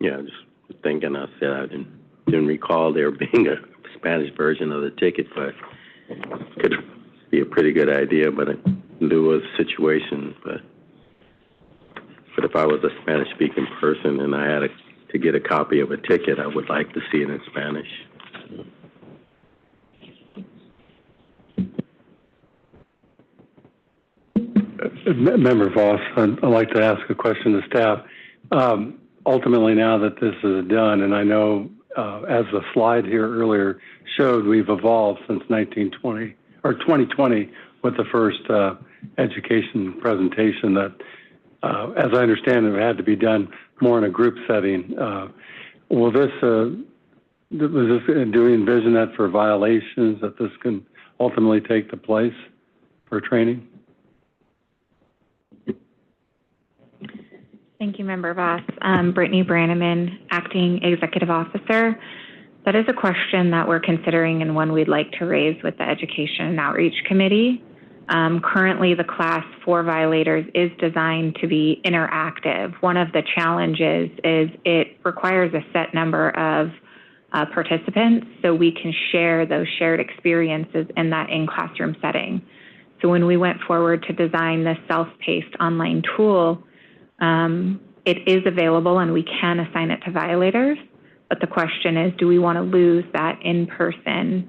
Yeah, just thinking, I said I didn't recall there being a Spanish version of the ticket, but it could be a pretty good idea, but in lieu of the situation. But if I was a Spanish-speaking person and I had to get a copy of a ticket, I would like to see it in Spanish. Member Voss, I'd like to ask a question to staff. Ultimately, now that this is done, and I know as the slide here earlier showed, we've evolved since 2020 with the first education presentation that, as I understand it, had to be done more in a group setting. Do we envision that for violations, that this can ultimately take the place for training? Thank you, Member Voss. Brittany Brannaman, Acting Executive Officer. That is a question that we're considering and one we'd like to raise with the Education and Outreach Committee. Currently, the Class 4 violators is designed to be interactive. One of the challenges is it requires a set number of participants so we can share those shared experiences in that in-classroom setting. So when we went forward to design this self-paced online tool, it is available and we can assign it to violators. But the question is, do we want to lose that in-person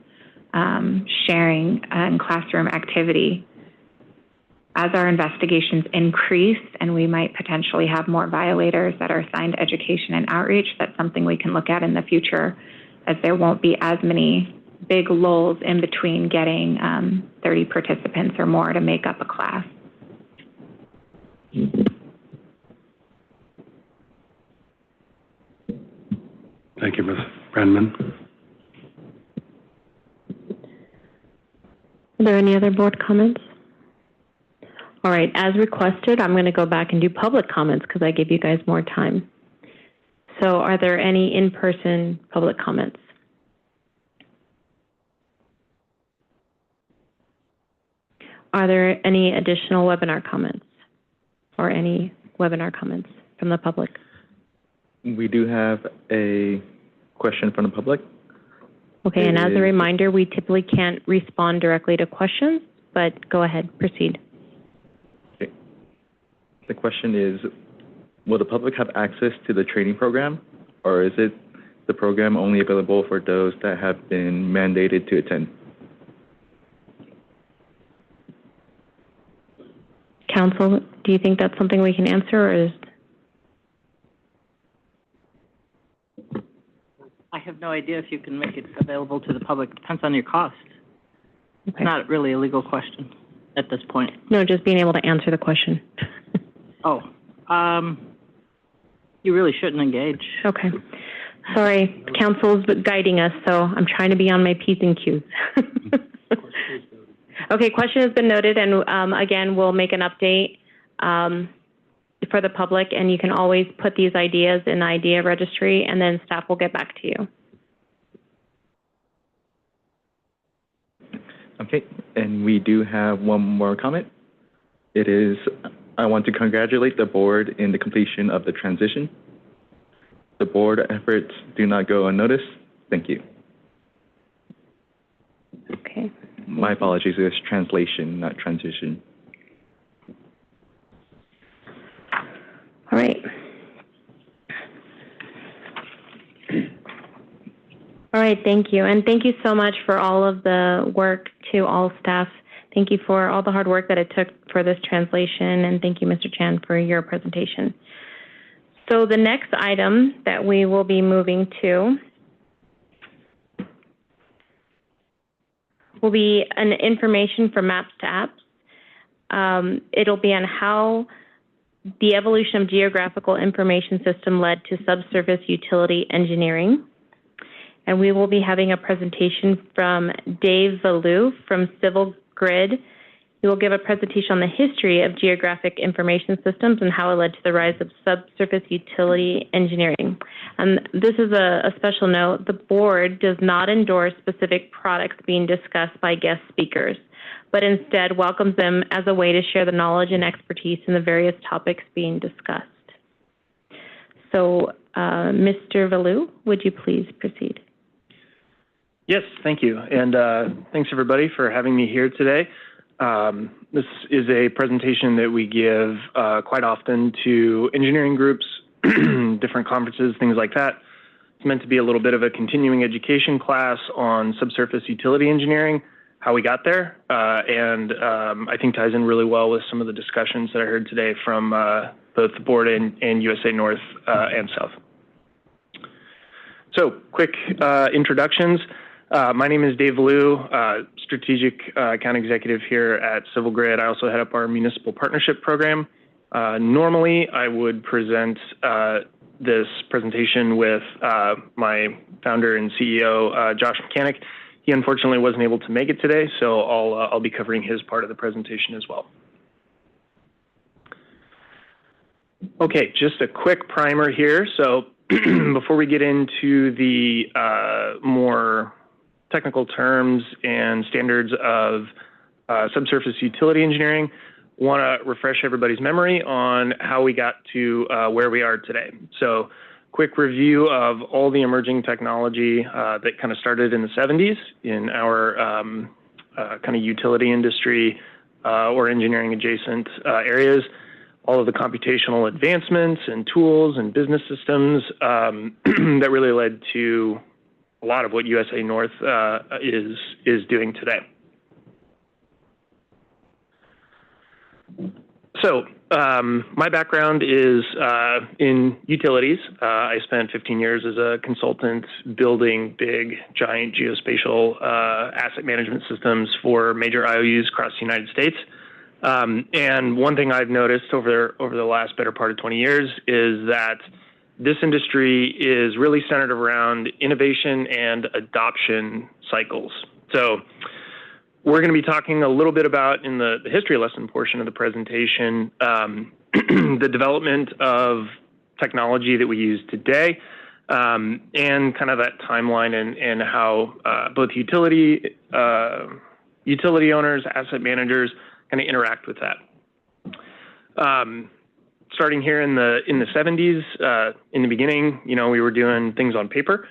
sharing and classroom activity? As our investigations increase and we might potentially have more violators that are assigned to education and outreach, that's something we can look at in the future, as there won't be as many big lulls in between getting 30 participants or more to make up a class. Thank you, Ms. Brandman. Are there any other board comments? All right, as requested, I'm going to go back and do public comments because I gave you guys more time. So are there any in-person public comments? Are there any additional webinar comments or any webinar comments from the public? We do have a question from the public. Okay, and as a reminder, we typically can't respond directly to questions, but go ahead, proceed. Okay. The question is, will the public have access to the training program, or is it the program only available for those that have been mandated to attend? Council, do you think that's something we can answer, or is... I have no idea if you can make it available to the public. Depends on your cost. Okay. It's not really a legal question at this point. No, just being able to answer the question. You really shouldn't engage. Okay. Sorry, council's guiding us, so I'm trying to be on my P's and Q's. Okay, question has been noted, and again, we'll make an update for the public, and you can always put these ideas in the idea registry, and then staff will get back to you. Okay, and we do have one more comment. It is, I want to congratulate the board in the completion of the transition. The board efforts do not go unnoticed. Thank you. Okay. My apologies, it's translation, not transition. All right. All right, thank you. And thank you so much for all of the work to all staff. Thank you for all the hard work that it took for this translation. And thank you, Mr. Chan, for your presentation. So the next item that we will be moving to will be an information from Maps to Apps. It'll be on how the evolution of geographical information system led to subsurface utility engineering. And we will be having a presentation from Dave Valou from Civil Grid. He will give a presentation on the history of geographic information systems and how it led to the rise of subsurface utility engineering. And this is a special note. The board does not endorse specific products being discussed by guest speakers, but instead welcomes them as a way to share the knowledge and expertise in the various topics being discussed. So, Mr. Valou, would you please proceed? Yes, thank you. And thanks everybody for having me here today. This is a presentation that we give quite often to engineering groups, different conferences, things like that. It's meant to be a little bit of a continuing education class on subsurface utility engineering, how we got there, and I think ties in really well with some of the discussions that I heard today from both the board and USA North and South. So, quick introductions. My name is Dave Valou, Strategic Account Executive here at Civil Grid. I also head up our Municipal Partnership Program. Normally, I would present this presentation with my founder and CEO, Josh Mechanic. He unfortunately wasn't able to make it today, so I'll be covering his part of the presentation as well. Okay, just a quick primer here. So before we get into the more technical terms and standards of subsurface utility engineering, want to refresh everybody's memory on how we got to where we are today. So quick review of all the emerging technology that kind of started in the 70s in our kind of utility industry or engineering adjacent areas, all of the computational advancements and tools and business systems that really led to a lot of what USA North is doing today. So my background is in utilities. I spent 15 years as a consultant building big, giant geospatial asset management systems for major IOUs across the United States. And one thing I've noticed over the last better part of 20 years is that this industry is really centered around innovation and adoption cycles. So we're going to be talking a little bit about, in the history lesson portion of the presentation, the development of technology that we use today, and kind of that timeline and how both utility owners, asset managers kind of interact with that. Starting here in the 70s, in the beginning, we were doing things on paper.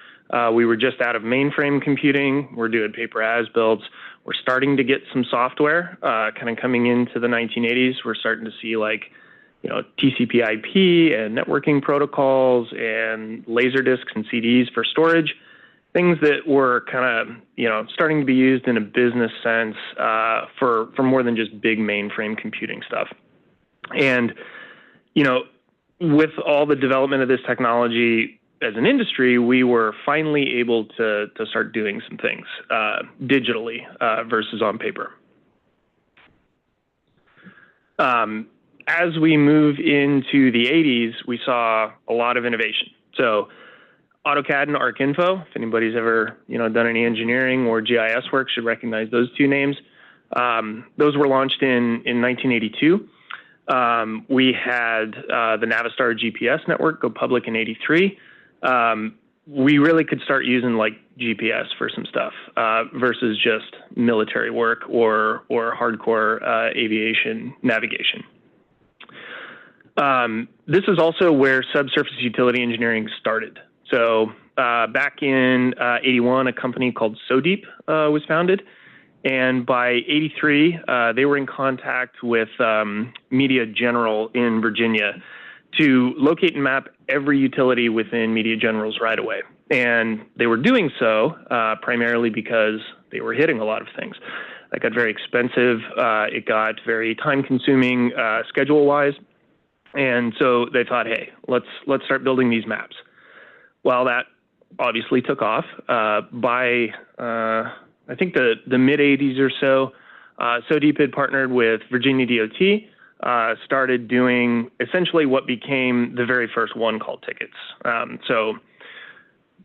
We were just out of mainframe computing. We're doing paper as-builts. We're starting to get some software kind of coming into the 1980s. We're starting to see TCP/IP and networking protocols and laser discs and CDs for storage, things that were kind of, starting to be used in a business sense for more than just big mainframe computing stuff. And, with all the development of this technology, as an industry, we were finally able to start doing some things digitally versus on paper. As we move into the 80s, we saw a lot of innovation. So AutoCAD and ArcInfo, if anybody's ever done any engineering or GIS work, should recognize those two names. Those were launched in 1982. We had the Navistar GPS network go public in 83. We really could start using GPS for some stuff versus just military work or hardcore aviation navigation. This is also where subsurface utility engineering started. So back in 81, a company called SoDeep was founded. And by 83, they were in contact with Media General in Virginia to locate and map every utility within Media General's right-of-way. And they were doing so primarily because they were hitting a lot of things. That got very expensive. It got very time-consuming schedule-wise. And so they thought, hey, let's start building these maps. Well, that obviously took off. By I think the mid-'80s or so, SoDeep had partnered with Virginia DOT, started doing essentially what became the very first one-call tickets. So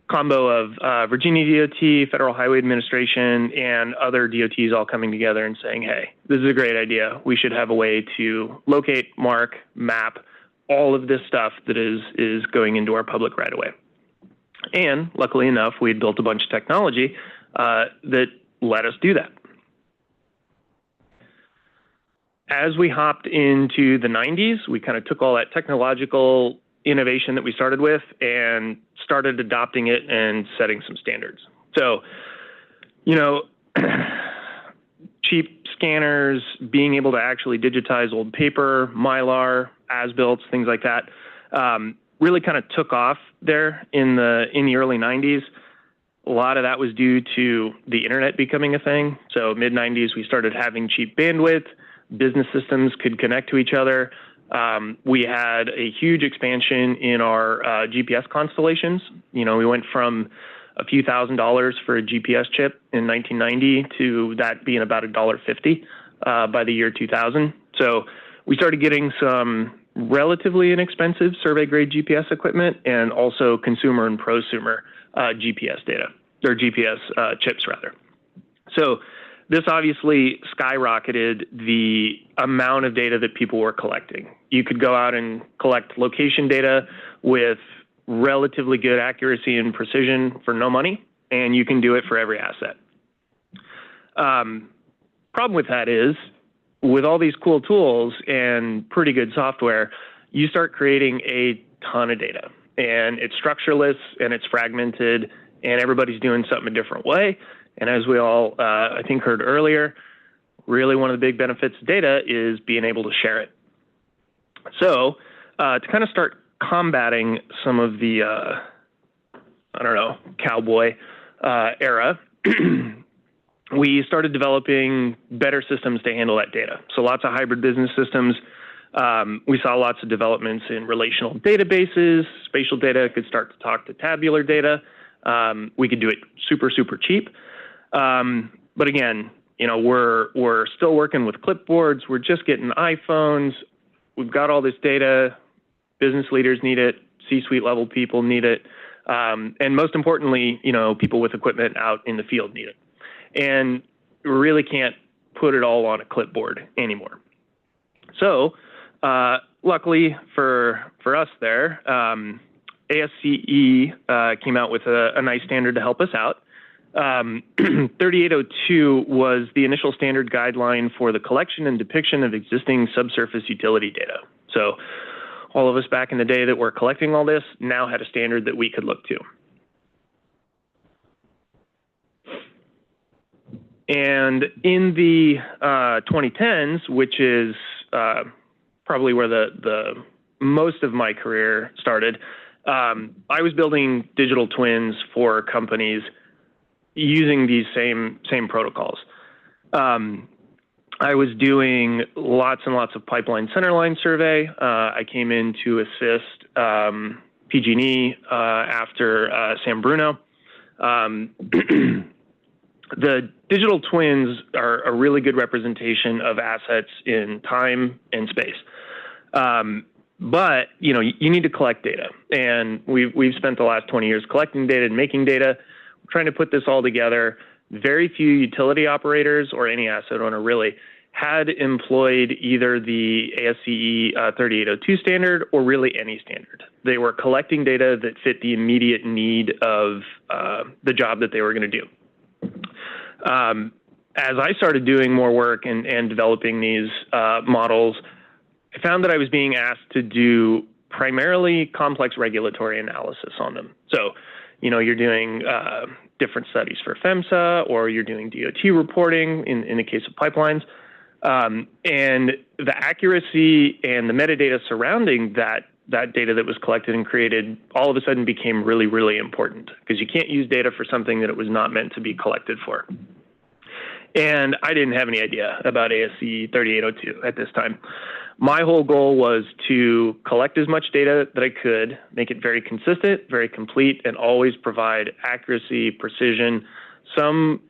combo of Virginia DOT, Federal Highway Administration, and other DOTs all coming together and saying, hey, this is a great idea. We should have a way to locate, mark, map all of this stuff that is going into our public right-of-way. And luckily enough, we had built a bunch of technology that let us do that. As we hopped into the 90s, we kind of took all that technological innovation that we started with and started adopting it and setting some standards. So, cheap scanners, being able to actually digitize old paper, Mylar, as-builts, things like that, really kind of took off there in the early 90s. A lot of that was due to the internet becoming a thing. So mid-90s, we started having cheap bandwidth. Business systems could connect to each other. We had a huge expansion in our GPS constellations. We went from a few $1,000s for a GPS chip in 1990 to that being about $1.50 by the year 2000. So we started getting some relatively inexpensive survey-grade GPS equipment and also consumer and prosumer GPS data, or GPS chips, rather. So this obviously skyrocketed the amount of data that people were collecting. You could go out and collect location data with relatively good accuracy and precision for no money, and you can do it for every asset. Problem with that is, with all these cool tools and pretty good software, you start creating a ton of data. and it's structureless and it's fragmented and everybody's doing something a different way. And as we all, I think, heard earlier, really one of the big benefits of data is being able to share it. So to kind of start combating some of the, cowboy era, we started developing better systems to handle that data. So lots of hybrid business systems. We saw lots of developments in relational databases. Spatial data could start to talk to tabular data. We could do it super, super cheap. But again, we're still working with clipboards. We're just getting iPhones. We've got all this data. Business leaders need it. C-suite level people need it. And most importantly, people with equipment out in the field need it. And we really can't put it all on a clipboard anymore. So luckily for us there, ASCE came out with a nice standard to help us out. 3802 was the initial standard guideline for the collection and depiction of existing subsurface utility data. So all of us back in the day that were collecting all this now had a standard that we could look to. And in the 2010s, which is probably where the most of my career started, I was building digital twins for companies using these same protocols. I was doing lots and lots of pipeline centerline survey. I came in to assist PG&E after San Bruno. The digital twins are a really good representation of assets in time and space. But you need to collect data, and we've spent the last 20 years collecting data and making data. We're trying to put this all together. Very few utility operators or any asset owner really had employed either the ASCE 3802 standard or really any standard. They were collecting data that fit the immediate need of the job that they were going to do. As I started doing more work and developing these models, I found that I was being asked to do primarily complex regulatory analysis on them. So, you're doing different studies for PHMSA, or you're doing DOT reporting in the case of pipelines. And the accuracy and the metadata surrounding that data that was collected and created all of a sudden became really, really important, because you can't use data for something that it was not meant to be collected for. And I didn't have any idea about ASCE 3802 at this time. My whole goal was to collect as much data that I could, make it very consistent, very complete, and always provide accuracy, precision, some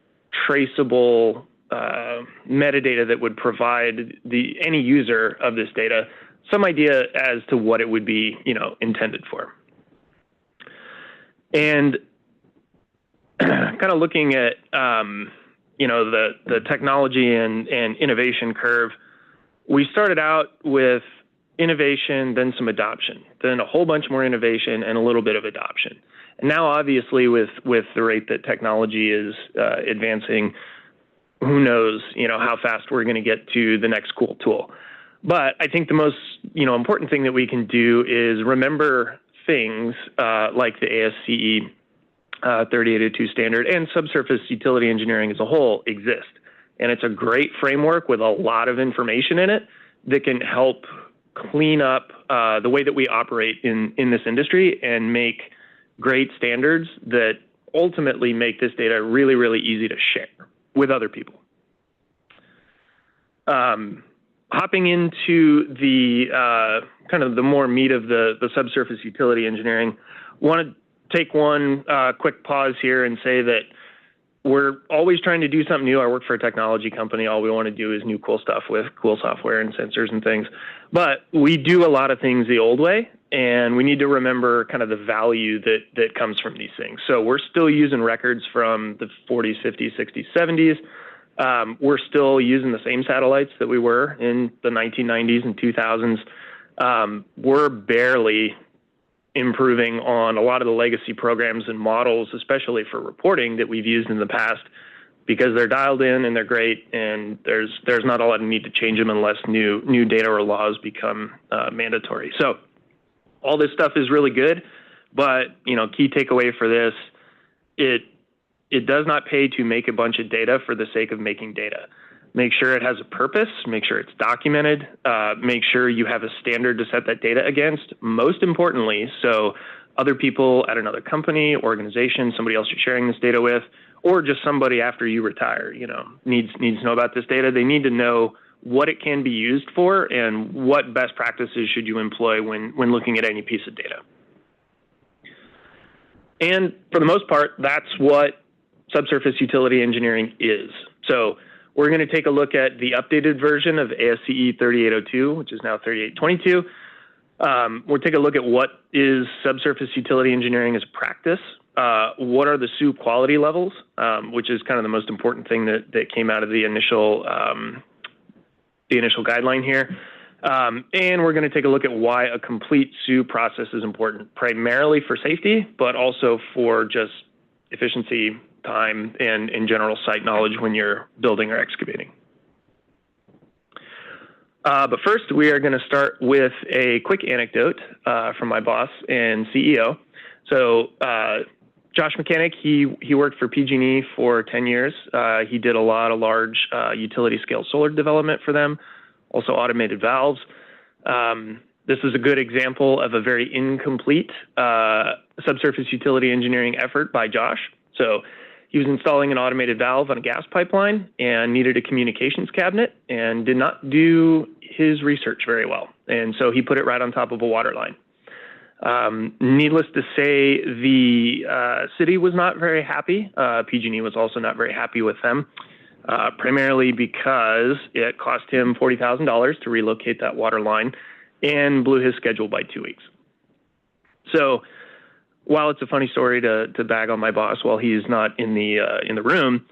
traceable metadata that would provide any user of this data some idea as to what it would be, intended for. And kind of looking at, the technology and innovation curve, we started out with innovation, then some adoption, then a whole bunch more innovation and a little bit of adoption. And now, obviously, with the rate that technology is advancing, who knows, how fast we're going to get to the next cool tool. But I think the most, important thing that we can do is remember things like the ASCE 3802 standard and subsurface utility engineering as a whole exist. And it's a great framework with a lot of information in it that can help clean up the way that we operate in this industry and make great standards that ultimately make this data really, really easy to share with other people. Hopping into the kind of the more meat of the subsurface utility engineering, want to take one quick pause here and say that we're always trying to do something new. I work for a technology company. All we want to do is new cool stuff with cool software and sensors and things. But we do a lot of things the old way, and we need to remember kind of the value that comes from these things. So we're still using records from the 40s, 50s, 60s, 70s. We're still using the same satellites that we were in the 1990s and 2000s. We're barely improving on a lot of the legacy programs and models, especially for reporting, that we've used in the past, because they're dialed in and they're great, and there's not a lot of need to change them unless new data or laws become mandatory. So all this stuff is really good, But, key takeaway for this, it does not pay to make a bunch of data for the sake of making data. Make sure it has a purpose, make sure it's documented, make sure you have a standard to set that data against. Most importantly, so other people at another company, organization, somebody else you're sharing this data with, or just somebody after you retire, needs to know about this data. They need to know what it can be used for and what best practices should you employ when looking at any piece of data. And for the most part, that's what subsurface utility engineering is. So we're going to take a look at the updated version of ASCE 3802, which is now 3822. We'll take a look at what is subsurface utility engineering as a practice. What are the SUE quality levels, which is kind of the most important thing that came out of the initial guideline here. And we're going to take a look at why a complete SUE process is important, primarily for safety, but also for just efficiency, time, and in general site knowledge when you're building or excavating. But first, we are going to start with a quick anecdote from my boss and CEO. So Josh Mechanic, he worked for PG&E for 10 years. He did a lot of large utility scale solar development for them, also automated valves. This is a good example of a very incomplete subsurface utility engineering effort by Josh. So he was installing an automated valve on a gas pipeline and needed a communications cabinet and did not do his research very well. And so he put it right on top of a water line. Needless to say, the city was not very happy. PG&E was also not very happy with them, primarily because it cost him $40,000 to relocate that water line and blew his schedule by 2 weeks. So while it's a funny story to bag on my boss while he's not in the room,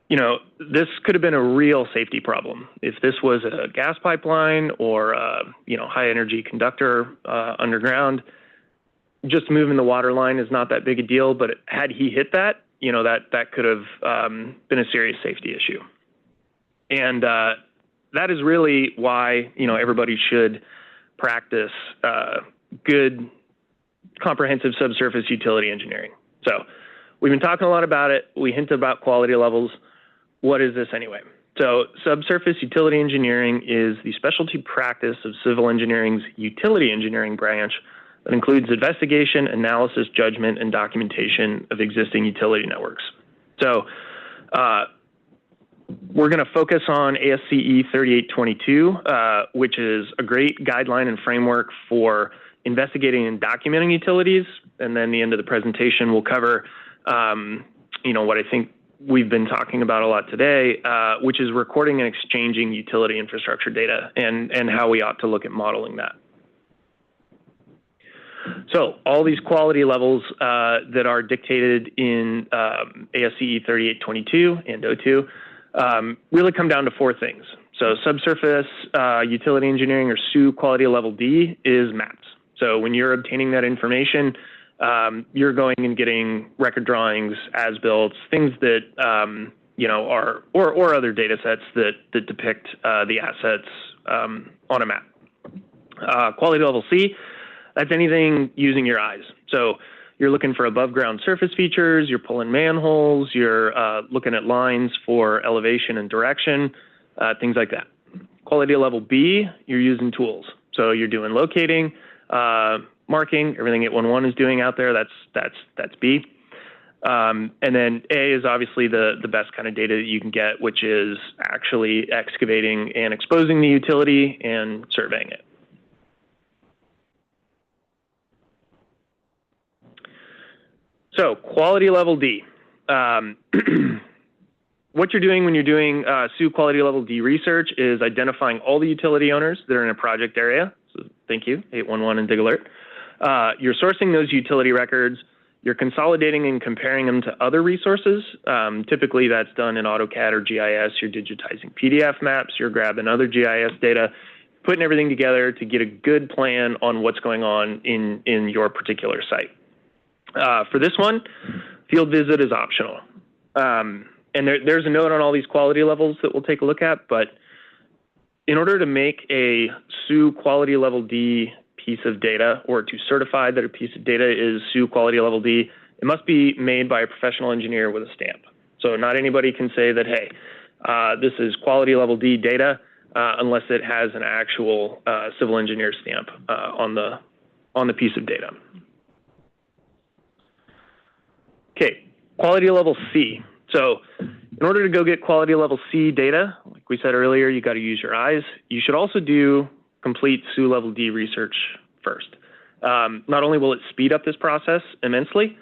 this could have been a real safety problem. If this was a gas pipeline or high energy conductor underground, just moving the water line is not that big a deal. But had he hit that, that could have been a serious safety issue. And that is really why everybody should practice good comprehensive subsurface utility engineering. So we've been talking a lot about it. We hinted about quality levels. What is this anyway? So subsurface utility engineering is the specialty practice of civil engineering's utility engineering branch that includes investigation, analysis, judgment, and documentation of existing utility networks. So we're going to focus on ASCE 3822, which is a great guideline and framework for investigating and documenting utilities. And then the end of the presentation will cover, what I think we've been talking about a lot today, which is recording and exchanging utility infrastructure data and how we ought to look at modeling that. So all these quality levels that are dictated in ASCE 3822 and 02 really come down to four things. So subsurface utility engineering, or SUE quality level D, is maps. So when you're obtaining that information, you're going and getting record drawings, as-built, things that are or other data sets that depict the assets on a map. Quality level C, that's anything using your eyes. So you're looking for above ground surface features, you're pulling manholes, you're looking at lines for elevation and direction, things like that. Quality level B, you're using tools. So you're doing locating, marking, everything 811 is doing out there, that's B. And then A is obviously the best kind of data that you can get, which is actually excavating and exposing the utility and surveying it. So quality level D. What you're doing when you're doing SUE quality level D research is identifying all the utility owners that are in a project area. So thank you, 811 and DigAlert. You're sourcing those utility records. You're consolidating and comparing them to other resources. Typically that's done in AutoCAD or GIS. You're digitizing PDF maps. You're grabbing other GIS data, putting everything together to get a good plan on what's going on in your particular site. For this one, field visit is optional. And there's a note on all these quality levels that we'll take a look at, but in order to make a SUE quality level D piece of data or to certify that a piece of data is SUE quality level D, it must be made by a professional engineer with a stamp. So not anybody can say that, hey, this is quality level D data unless it has an actual civil engineer stamp on the piece of data. Okay, quality level C. So in order to go get quality level C data, like we said earlier, you got to use your eyes. You should also do complete SUE level D research first. Not only will it speed up this process immensely,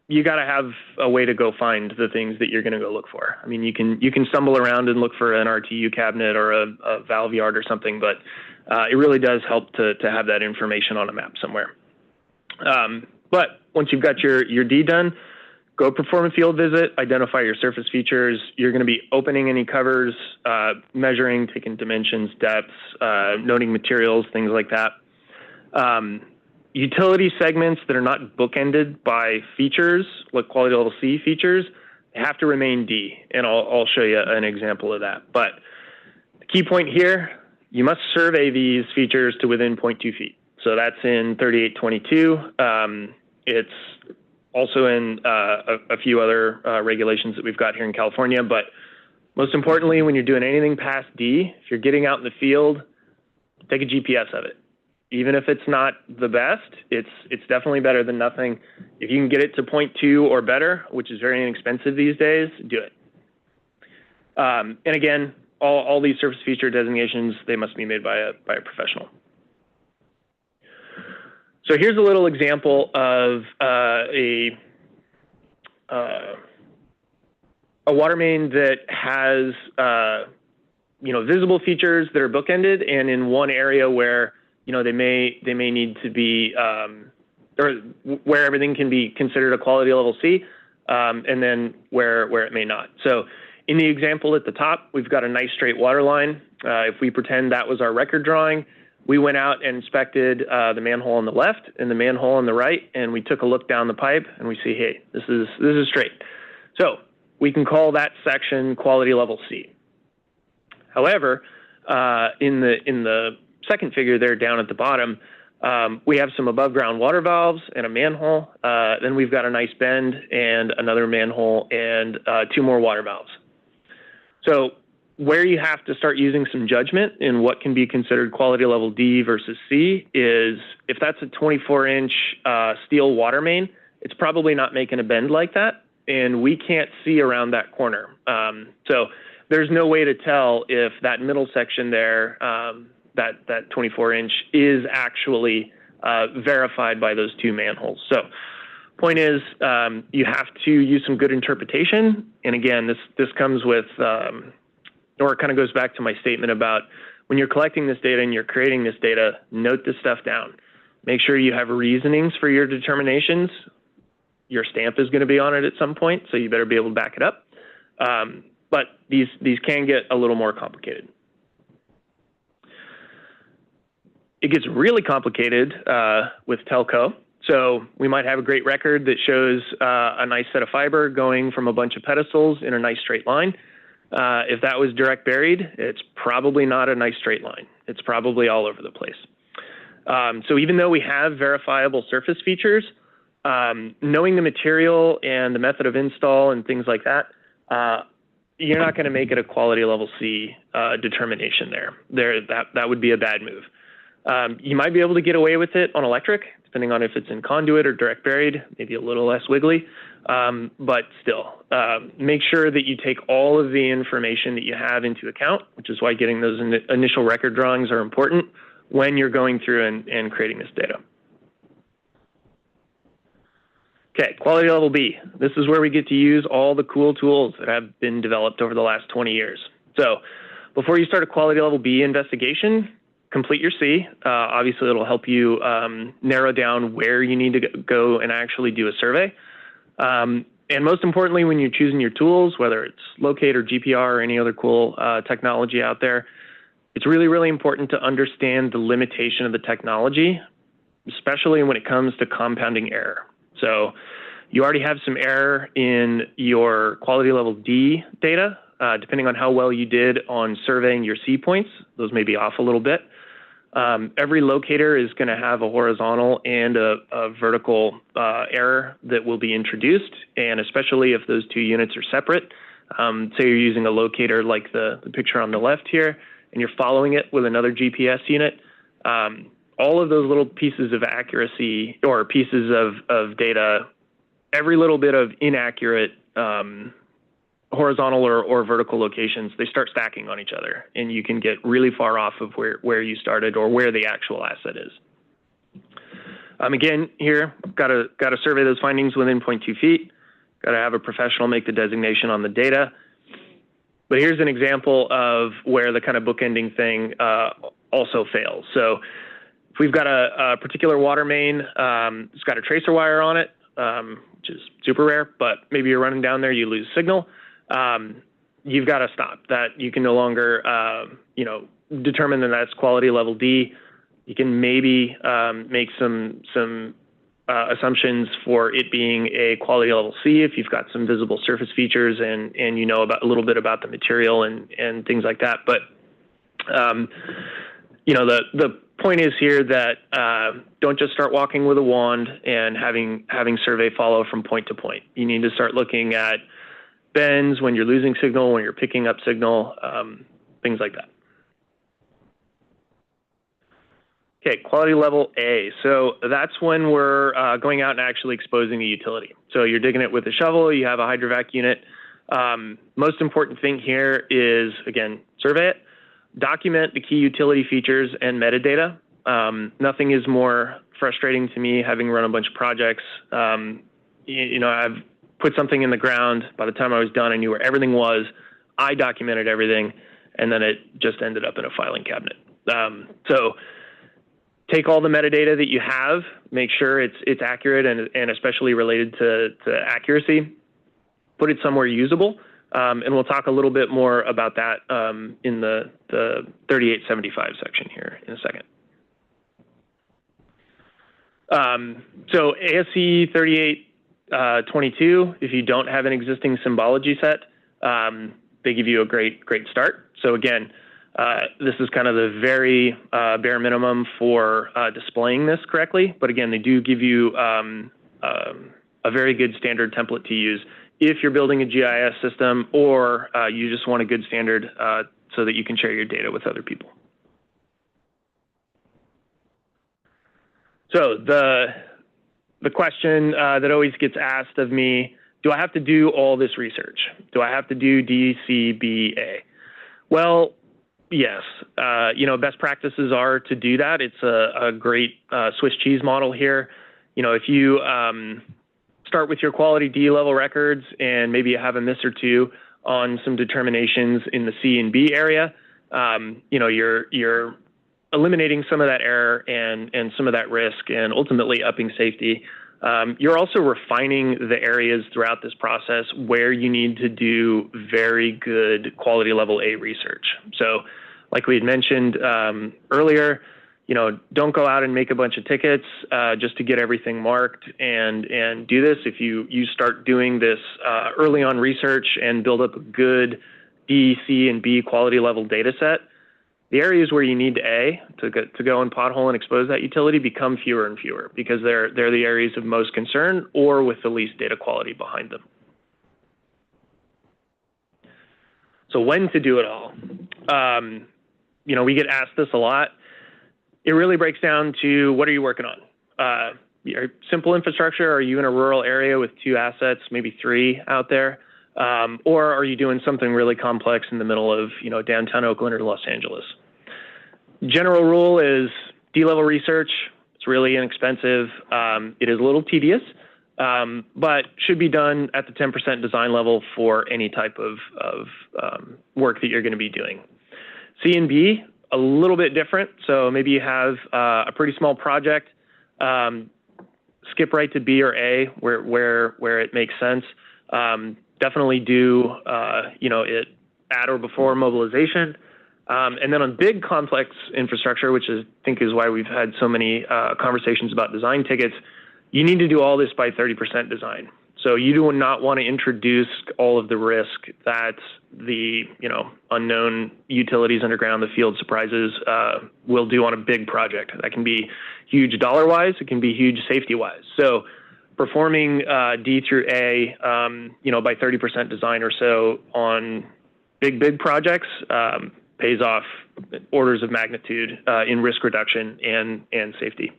you got to have a way to go find the things that you're going to go look for. I mean, you can stumble around and look for an RTU cabinet or a valve yard or something, but it really does help to have that information on a map somewhere. But once you've got your D done, go perform a field visit, identify your surface features. You're going to be opening any covers, measuring, taking dimensions, depths, noting materials, things like that. Utility segments that are not bookended by features, like quality level C features, have to remain D, and I'll show you an example of that. But the key point here, you must survey these features to within 0.2 feet. So that's in 3822. It's also in a few other regulations that we've got here in California. But most importantly, when you're doing anything past D, if you're getting out in the field, take a GPS of it. Even if it's not the best, it's definitely better than nothing. If you can get it to 0.2 or better, which is very inexpensive these days, do it. And again, all these surface feature designations, they must be made by a professional. So here's a little example of a water main that has visible features that are bookended, and in one area where they may need to be or where everything can be considered a quality level C, and then where it may not. So in the example at the top, we've got a nice straight water line. If we pretend that was our record drawing, we went out and inspected the manhole on the left and the manhole on the right, and we took a look down the pipe, and we see, hey, this is straight. So we can call that section quality level C. However, in the second figure there down at the bottom, we have some above ground water valves and a manhole. Then we've got a nice bend and another manhole and 2 more water valves. So where you have to start using some judgment in what can be considered quality level D versus C is if that's a 24-inch steel water main, it's probably not making a bend like that, and we can't see around that corner. So there's no way to tell if that middle section there, that 24-inch, is actually verified by those 2 manholes. So point is, you have to use some good interpretation. And again, this comes with or it kind of goes back to my statement about when you're collecting this data and you're creating this data, note this stuff down. Make sure you have reasonings for your determinations. Your stamp is going to be on it at some point, so you better be able to back it up. But these can get a little more complicated. It gets really complicated with telco. So we might have a great record that shows a nice set of fiber going from a bunch of pedestals in a nice straight line. If that was direct buried, it's probably not a nice straight line. It's probably all over the place. So even though we have verifiable surface features, knowing the material and the method of install and things like that, you're not going to make it a quality level C determination there. That would be a bad move. You might be able to get away with it on electric, depending on if it's in conduit or direct buried, maybe a little less wiggly. But still, make sure that you take all of the information that you have into account, which is why getting those initial record drawings are important when you're going through and creating this data. Okay, quality level B. This is where we get to use all the cool tools that have been developed over the last 20 years. So before you start a quality level B investigation, complete your C. Obviously, it'll help you narrow down where you need to go and actually do a survey. And most importantly, when you're choosing your tools, whether it's Locate or GPR or any other cool technology out there, it's really, really important to understand the limitation of the technology, especially when it comes to compounding error. So you already have some error in your quality level D data, depending on how well you did on surveying your C points. Those may be off a little bit. Every locator is going to have a horizontal and a vertical error that will be introduced, and especially if those two units are separate. Say you're using a locator like the picture on the left here, and you're following it with another GPS unit. All of those little pieces of accuracy or pieces of data, every little bit of inaccurate horizontal or vertical locations, they start stacking on each other, and you can get really far off of where you started or where the actual asset is. Again, here, got to survey those findings within 0.2 feet. Got to have a professional make the designation on the data. But here's an example of where the kind of bookending thing also fails. So if we've got a particular water main, it's got a tracer wire on it, which is super rare, but maybe you're running down there, you lose signal. You've got to stop that. You can no longer, determine that that's quality level D. You can maybe make some assumptions for it being a quality level C if you've got some visible surface features and you know about a little bit about the material and things like that. But the point is here that don't just start walking with a wand and having survey follow from point to point. You need to start looking at bends when you're losing signal, when you're picking up signal, things like that. Okay, quality level A. So that's when we're going out and actually exposing a utility. So you're digging it with a shovel, you have a hydrovac unit. Most important thing here is, again, survey it, document the key utility features and metadata. Nothing is more frustrating to me, having run a bunch of projects. I've put something in the ground. By the time I was done, I knew where everything was. I documented everything, and then it just ended up in a filing cabinet. So take all the metadata that you have, make sure it's accurate and especially related to accuracy. Put it somewhere usable, and we'll talk a little bit more about that in the 3875 section here in a second. So ASC 3822, if you don't have an existing symbology set, they give you a great start. So again, this is kind of the very bare minimum for displaying this correctly. But again, they do give you a very good standard template to use if you're building a GIS system or you just want a good standard so that you can share your data with other people. So the question that always gets asked of me, do I have to do all this research? Do I have to do DCBA? Well, yes. Best practices are to do that. It's a great Swiss cheese model here. If you start with your quality D level records and maybe you have a miss or two on some determinations in the C and B area, you're eliminating some of that error and some of that risk and ultimately upping safety. You're also refining the areas throughout this process where you need to do very good quality level A research. So like we had mentioned earlier, don't go out and make a bunch of tickets just to get everything marked and do this. If you start doing this early on research and build up a good D, C, and B quality level data set, the areas where you need A to go and pothole and expose that utility become fewer and fewer because they're the areas of most concern or with the least data quality behind them. So when to do it all? We get asked this a lot. It really breaks down to what are you working on? Simple infrastructure, are you in a rural area with 2 assets, maybe 3 out there? Or are you doing something really complex in the middle of, downtown Oakland or Los Angeles? General rule is D-level research. It's really inexpensive. It is a little tedious, but should be done at the 10% design level for any type of work that you're going to be doing. C and B, a little bit different. So maybe you have a pretty small project. Skip right to B or A where it makes sense. Definitely do, it at or before mobilization. And then on big complex infrastructure, which I think is why we've had so many conversations about design tickets, you need to do all this by 30% design. So you do not want to introduce all of the risk that the, unknown utilities underground, the field surprises, will do on a big project. That can be huge dollar-wise, it can be huge safety-wise. So performing D through A, by 30% design or so on big projects pays off orders of magnitude in risk reduction and safety.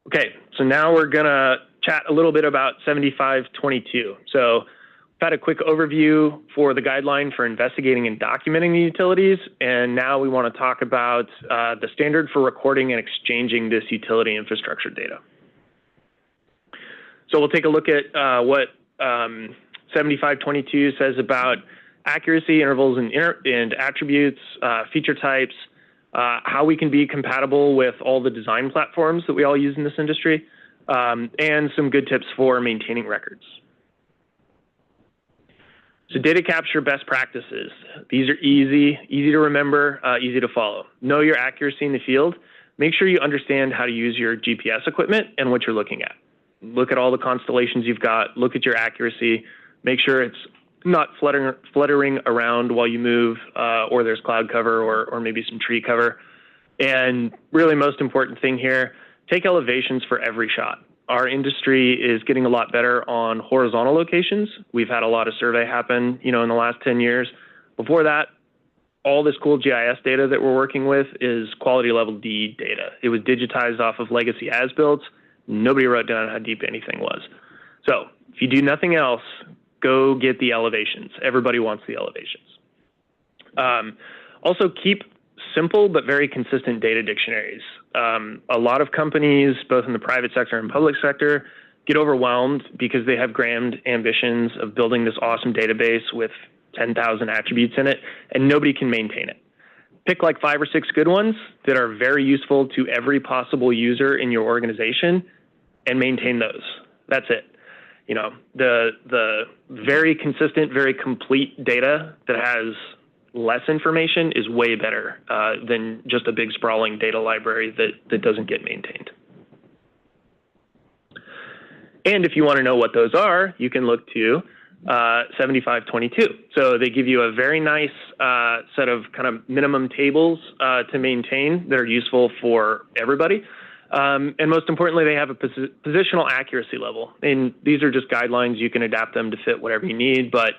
Okay, so now we're gonna chat a little bit about 7522. So we've had a quick overview for the guideline for investigating and documenting the utilities, and now we want to talk about the standard for recording and exchanging this utility infrastructure data. So we'll take a look at what 7522 says about accuracy, intervals, and attributes, feature types, how we can be compatible with all the design platforms that we all use in this industry, and some good tips for maintaining records. So data capture best practices. These are easy to remember, easy to follow. Know your accuracy in the field. Make sure you understand how to use your GPS equipment and what you're looking at. Look at all the constellations you've got, look at your accuracy, make sure it's not fluttering around while you move, or there's cloud cover or maybe some tree cover. And really most important thing here, take elevations for every shot. Our industry is getting a lot better on horizontal locations. We've had a lot of survey happen, in the last 10 years. Before that, all this cool GIS data that we're working with is quality level D data. It was digitized off of legacy as-builts. Nobody wrote down how deep anything was. So if you do nothing else, go get the elevations. Everybody wants the elevations. Also keep simple but very consistent data dictionaries. A lot of companies, both in the private sector and public sector, get overwhelmed because they have grand ambitions of building this awesome database with 10,000 attributes in it, and nobody can maintain it. Pick like 5 or 6 good ones that are very useful to every possible user in your organization and maintain those. That's it. The very consistent, very complete data that has less information is way better than just a big sprawling data library that doesn't get maintained. And if you want to know what those are, you can look to 7522. So they give you a very nice set of kind of minimum tables to maintain that are useful for everybody. And most importantly, they have a positional accuracy level. And these are just guidelines. You can adapt them to fit whatever you need, but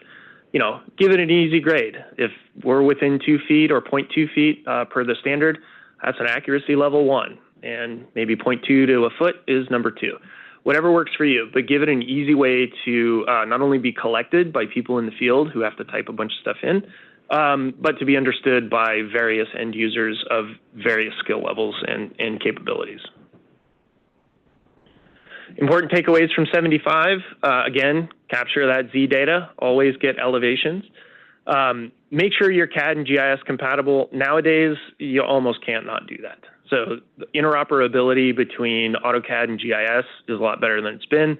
give it an easy grade. If we're within 2 feet or 0.2 feet per the standard, that's an accuracy level 1. And maybe 0.2 to a foot is number 2. Whatever works for you, but give it an easy way to not only be collected by people in the field who have to type a bunch of stuff in, but to be understood by various end users of various skill levels and capabilities. Important takeaways from 75, again, capture that Z data, always get elevations. Make sure your CAD and GIS compatible. Nowadays, you almost can't not do that. So the interoperability between AutoCAD and GIS is a lot better than it's been.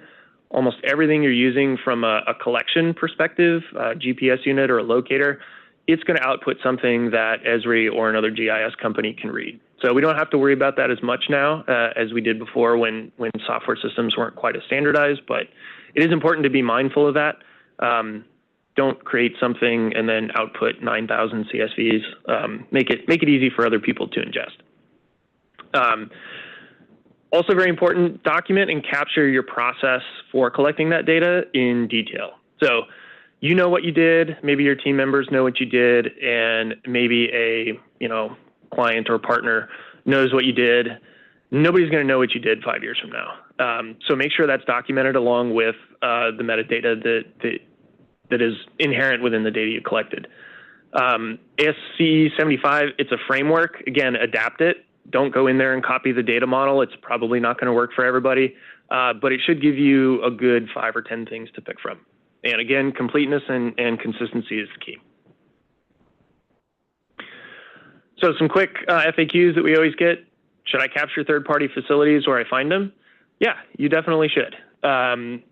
Almost everything you're using from a collection perspective, a GPS unit or a locator, it's going to output something that Esri or another GIS company can read. So we don't have to worry about that as much now as we did before when software systems weren't quite as standardized, but it is important to be mindful of that. Don't create something and then output 9,000 CSVs. Make it easy for other people to ingest. Also very important, document and capture your process for collecting that data in detail. So you know what you did, maybe your team members know what you did, and maybe a client or partner knows what you did. Nobody's going to know what you did 5 years from now. So make sure that's documented along with the metadata that is inherent within the data you collected. ASCE 75, it's a framework. Again, adapt it. Don't go in there and copy the data model. It's probably not going to work for everybody, but it should give you a good 5 or 10 things to pick from. And again, completeness and consistency is the key. So some quick FAQs that we always get. Should I capture third-party facilities where I find them? Yeah, you definitely should. One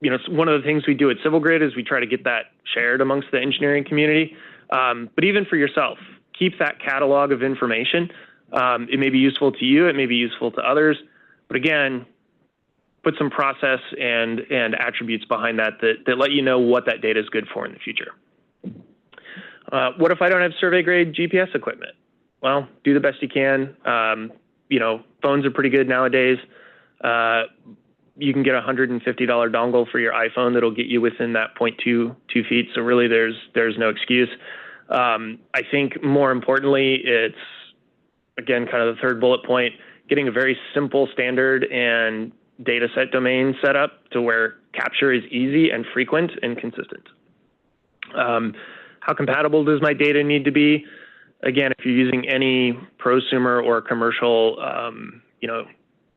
of the things we do at Civil Grid is we try to get that shared amongst the engineering community. But even for yourself, keep that catalog of information. It may be useful to you, it may be useful to others. But again, put some process and attributes behind that let you know what that data is good for in the future. What if I don't have survey grade GPS equipment? Well, do the best you can. Phones are pretty good nowadays. You can get a $150 dongle for your iPhone that'll get you within that 0.2 feet. So really there's no excuse. I think more importantly, it's, again, kind of the third bullet point, getting a very simple standard and data set domain set up to where capture is easy and frequent and consistent. How compatible does my data need to be? Again, if you're using any prosumer or commercial,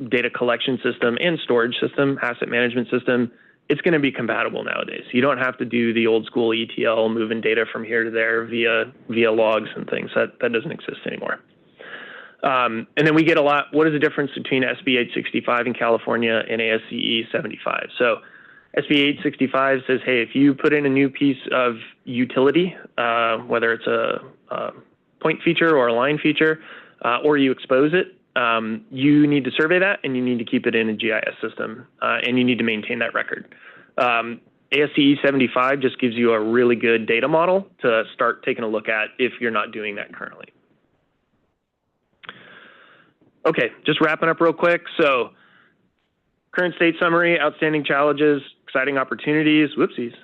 data collection system and storage system, asset management system, it's going to be compatible nowadays. You don't have to do the old school ETL, moving data from here to there via logs and things. That doesn't exist anymore. And then we get a lot, what is the difference between SB 865 in California and ASCE 75? So SB 865 says, hey, if you put in a new piece of utility, whether it's a point feature or a line feature, or you expose it, you need to survey that and you need to keep it in a GIS system, and you need to maintain that record. ASCE 75 just gives you a really good data model to start taking a look at if you're not doing that currently. Okay, just wrapping up real quick. So current state summary, outstanding challenges, exciting opportunities, whoopsies.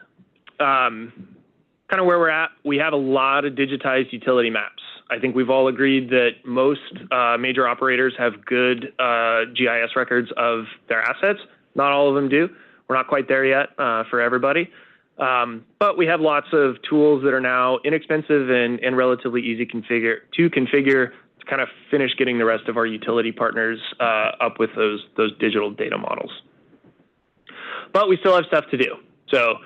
Kind of where we're at, we have a lot of digitized utility maps. I think we've all agreed that most major operators have good GIS records of their assets. Not all of them do. We're not quite there yet for everybody. But we have lots of tools that are now inexpensive and relatively easy to configure to kind of finish getting the rest of our utility partners up with those digital data models. But we still have stuff to do. So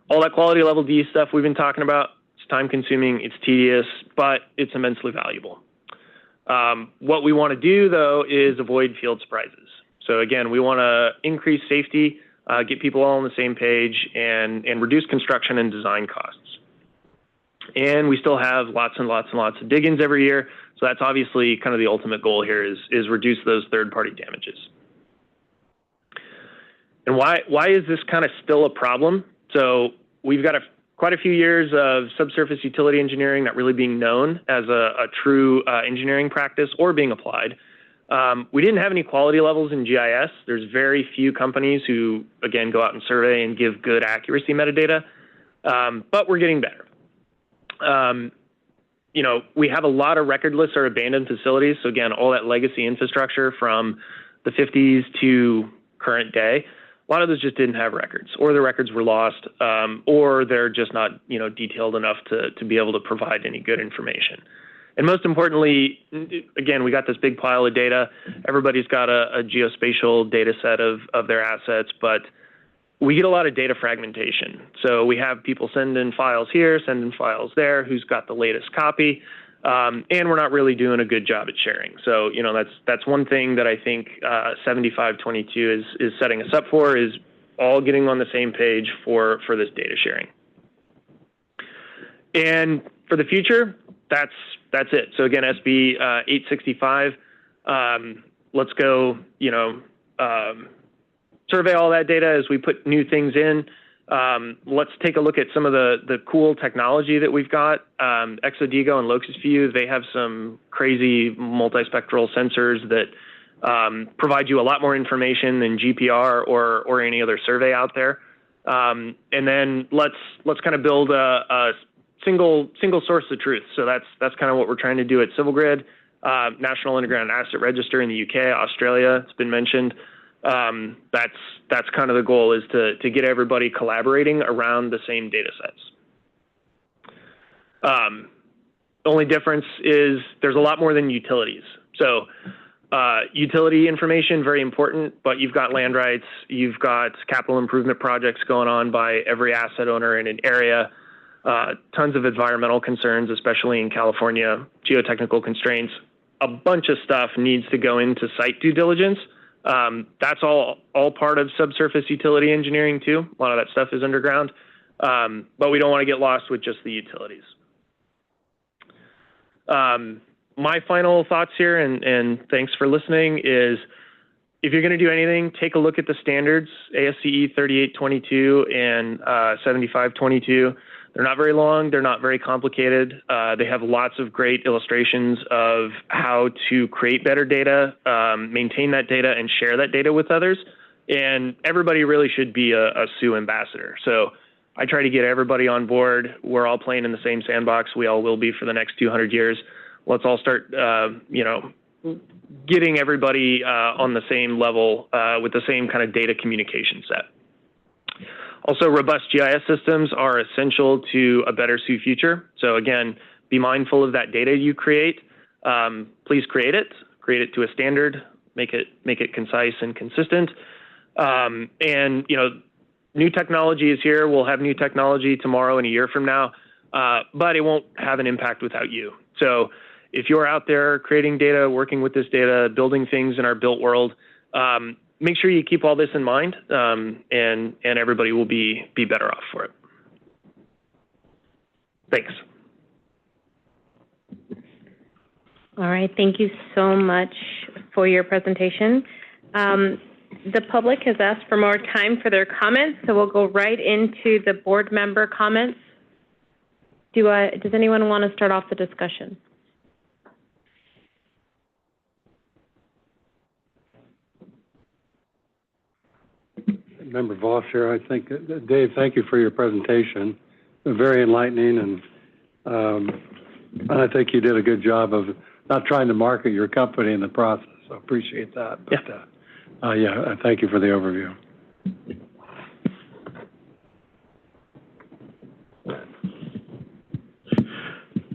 all that quality level D stuff we've been talking about, it's time consuming, it's tedious, but it's immensely valuable. What we want to do though is avoid field surprises. So again, we want to increase safety, get people all on the same page, and reduce construction and design costs. And we still have lots and lots and lots of dig-ins every year. So that's obviously kind of the ultimate goal here is reduce those third-party damages. And why is this kind of still a problem? So we've got quite a few years of subsurface utility engineering not really being known as a true engineering practice or being applied. We didn't have any quality levels in GIS. There's very few companies who, again, go out and survey and give good accuracy metadata, but we're getting better. We have a lot of recordless or abandoned facilities. So again, all that legacy infrastructure from the 50s to current day, a lot of those just didn't have records, or the records were lost, or they're just not, detailed enough to be able to provide any good information. And most importantly, again, we got this big pile of data. Everybody's got a geospatial data set of their assets, but we get a lot of data fragmentation. So we have people sending files here, sending files there, who's got the latest copy, and we're not really doing a good job at sharing. So, that's one thing that I think 7522 is setting us up for, is all getting on the same page for this data sharing. And for the future, that's it. So again, SB 865, let's go, survey all that data as we put new things in. Let's take a look at some of the cool technology that we've got. ExoDigo and LocusView, they have some crazy multispectral sensors that provide you a lot more information than GPR or any other survey out there. And then let's kind of build a single source of truth. So that's kind of what we're trying to do at Civil Grid. National Integrated Asset Register in the UK, Australia, it's been mentioned. That's kind of the goal, is to get everybody collaborating around the same data sets. The only difference is there's a lot more than utilities. So utility information, very important, but you've got land rights, you've got capital improvement projects going on by every asset owner in an area, tons of environmental concerns, especially in California, geotechnical constraints. A bunch of stuff needs to go into site due diligence. That's all part of subsurface utility engineering too. A lot of that stuff is underground, but we don't want to get lost with just the utilities. My final thoughts here, and thanks for listening, is if you're going to do anything, take a look at the standards, ASCE 3822 and 7522. They're not very long. They're not very complicated. They have lots of great illustrations of how to create better data, maintain that data, and share that data with others. And everybody really should be a SUE ambassador. So I try to get everybody on board. We're all playing in the same sandbox. We all will be for the next 200 years. Let's all start, getting everybody on the same level with the same kind of data communication set. Also, robust GIS systems are essential to a better SUE future. So again, be mindful of that data you create. Please create it to a standard, make it concise and consistent. And new technology is here. We'll have new technology tomorrow and a year from now, but it won't have an impact without you. So if you're out there creating data, working with this data, building things in our built world, make sure you keep all this in mind, and everybody will be better off for it. Thanks. All right, thank you so much for your presentation. The public has asked for more time for their comments, so we'll go right into the board member comments. Does anyone want to start off the discussion? Member Voss here. I think, Dave, thank you for your presentation. Very enlightening, and I think you did a good job of not trying to market your company in the process. I appreciate that. But, thank you for the overview.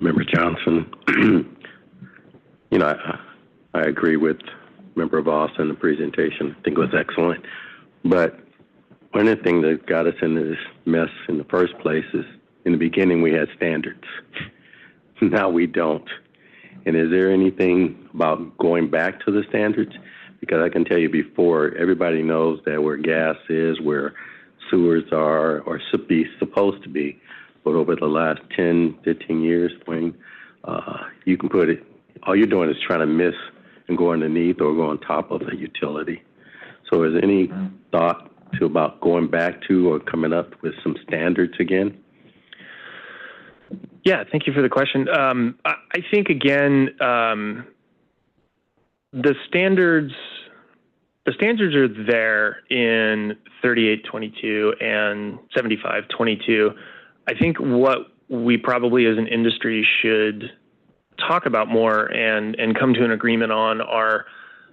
Member Johnson, I agree with Member Voss in the presentation. I think it was excellent. But one of the things that got us into this mess in the first place is in the beginning we had standards. Now we don't. And is there anything about going back to the standards? Because I can tell you before, everybody knows that where gas is, where sewers are, or should be supposed to be. But over the last 10, 15 years, Wayne, you can put it, all you're doing is trying to miss and go underneath or go on top of a utility. So is there any thought to about going back to or coming up with some standards again? Yeah, thank you for the question. I think, again, the standards are there in 3822 and 7522. I think what we probably as an industry should talk about more and come to an agreement on are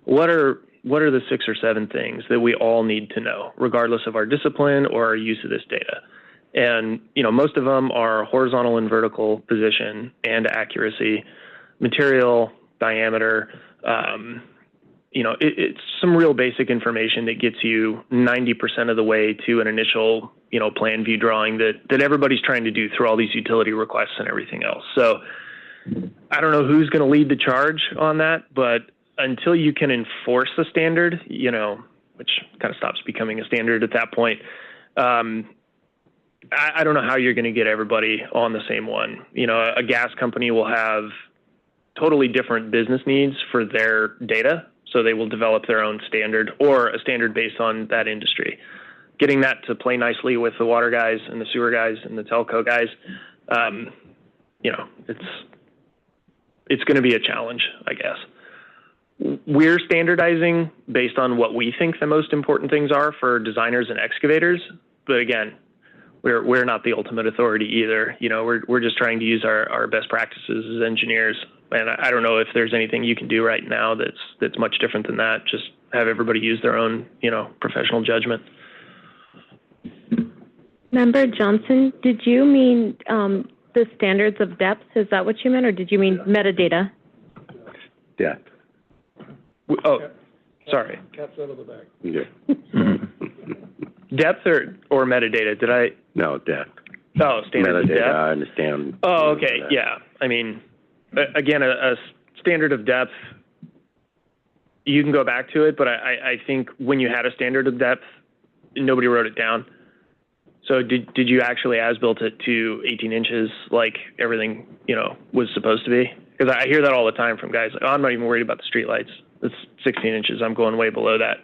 what are the 6 or 7 things that we all need to know, regardless of our discipline or our use of this data. And, most of them are horizontal and vertical position and accuracy, material, diameter. It's some real basic information that gets you 90% of the way to an initial, plan view drawing that everybody's trying to do through all these utility requests and everything else. So I don't know who's going to lead the charge on that, but until you can enforce the standard, which kind of stops becoming a standard at that point, I don't know how you're going to get everybody on the same one. A gas company will have totally different business needs for their data, so they will develop their own standard or a standard based on that industry. Getting that to play nicely with the water guys and the sewer guys and the telco guys, it's going to be a challenge, I guess. We're standardizing based on what we think the most important things are for designers and excavators, but again, we're not the ultimate authority either. We're just trying to use our best practices as engineers. And I don't know if there's anything you can do right now that's much different than that. Just have everybody use their own, professional judgment. Member Johnson, did you mean the standards of depth? Is that what you meant, or did you mean metadata? Depth. Oh, sorry. Cat's out of the bag. Yeah. Depth or metadata? Did I? No, depth. Oh, standard metadata, of depth. I understand. Oh, okay. Yeah. I mean, again, a standard of depth, you can go back to it, but I think when you had a standard of depth, nobody wrote it down. So did you actually as-built it to 18 inches like everything, was supposed to be? Because I hear that all the time from guys like, oh, I'm not even worried about the streetlights. it's 16 inches. I'm going way below that.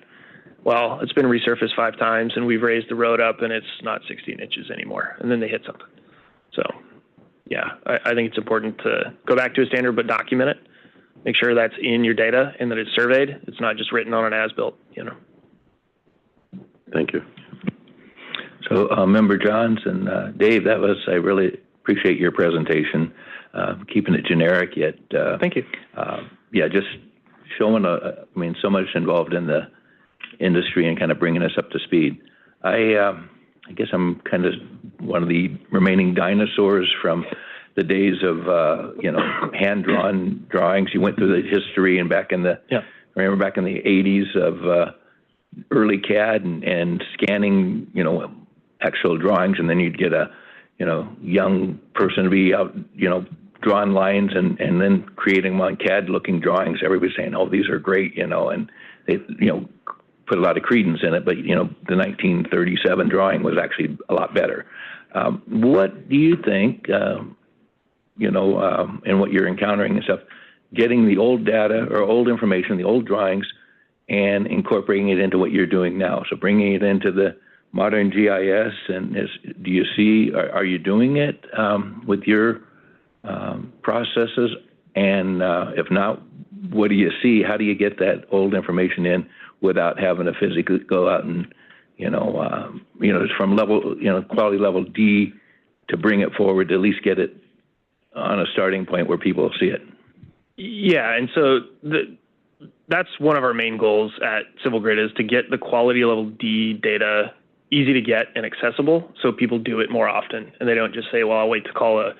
Well, it's been resurfaced 5 times, and we've raised the road up, and it's not 16 inches anymore. And then they hit something. So, yeah, I think it's important to go back to a standard, but document it. Make sure that's in your data and that it's surveyed. It's not just written on an as-built, you know. Thank you. So, Member Johns and Dave, I really appreciate your presentation, keeping it generic yet. Thank you. Yeah, just showing, so much involved in the industry and kind of bringing us up to speed. I guess I'm kind of one of the remaining dinosaurs from the days of, hand-drawn drawings. You went through the history and I remember back in the 80s of early CAD and scanning, actual drawings, and then you'd get a, young person to be out, drawing lines and then creating them on CAD-looking drawings. Everybody's saying, oh, these are great, and they, put a lot of credence in it, but, the 1937 drawing was actually a lot better. What do you think, and what you're encountering and stuff, getting the old data or old information, the old drawings, and incorporating it into what you're doing now? So bringing it into the modern GIS, and do you see, are you doing it with your processes? And if not, what do you see? How do you get that old information in without having to physically go out and, from level, quality level D to bring it forward, to at least get it on a starting point where people see it? Yeah, and so that's one of our main goals at Civil Grid, is to get the quality level D data easy to get and accessible, so people do it more often, and they don't just say, well, I'll wait to call a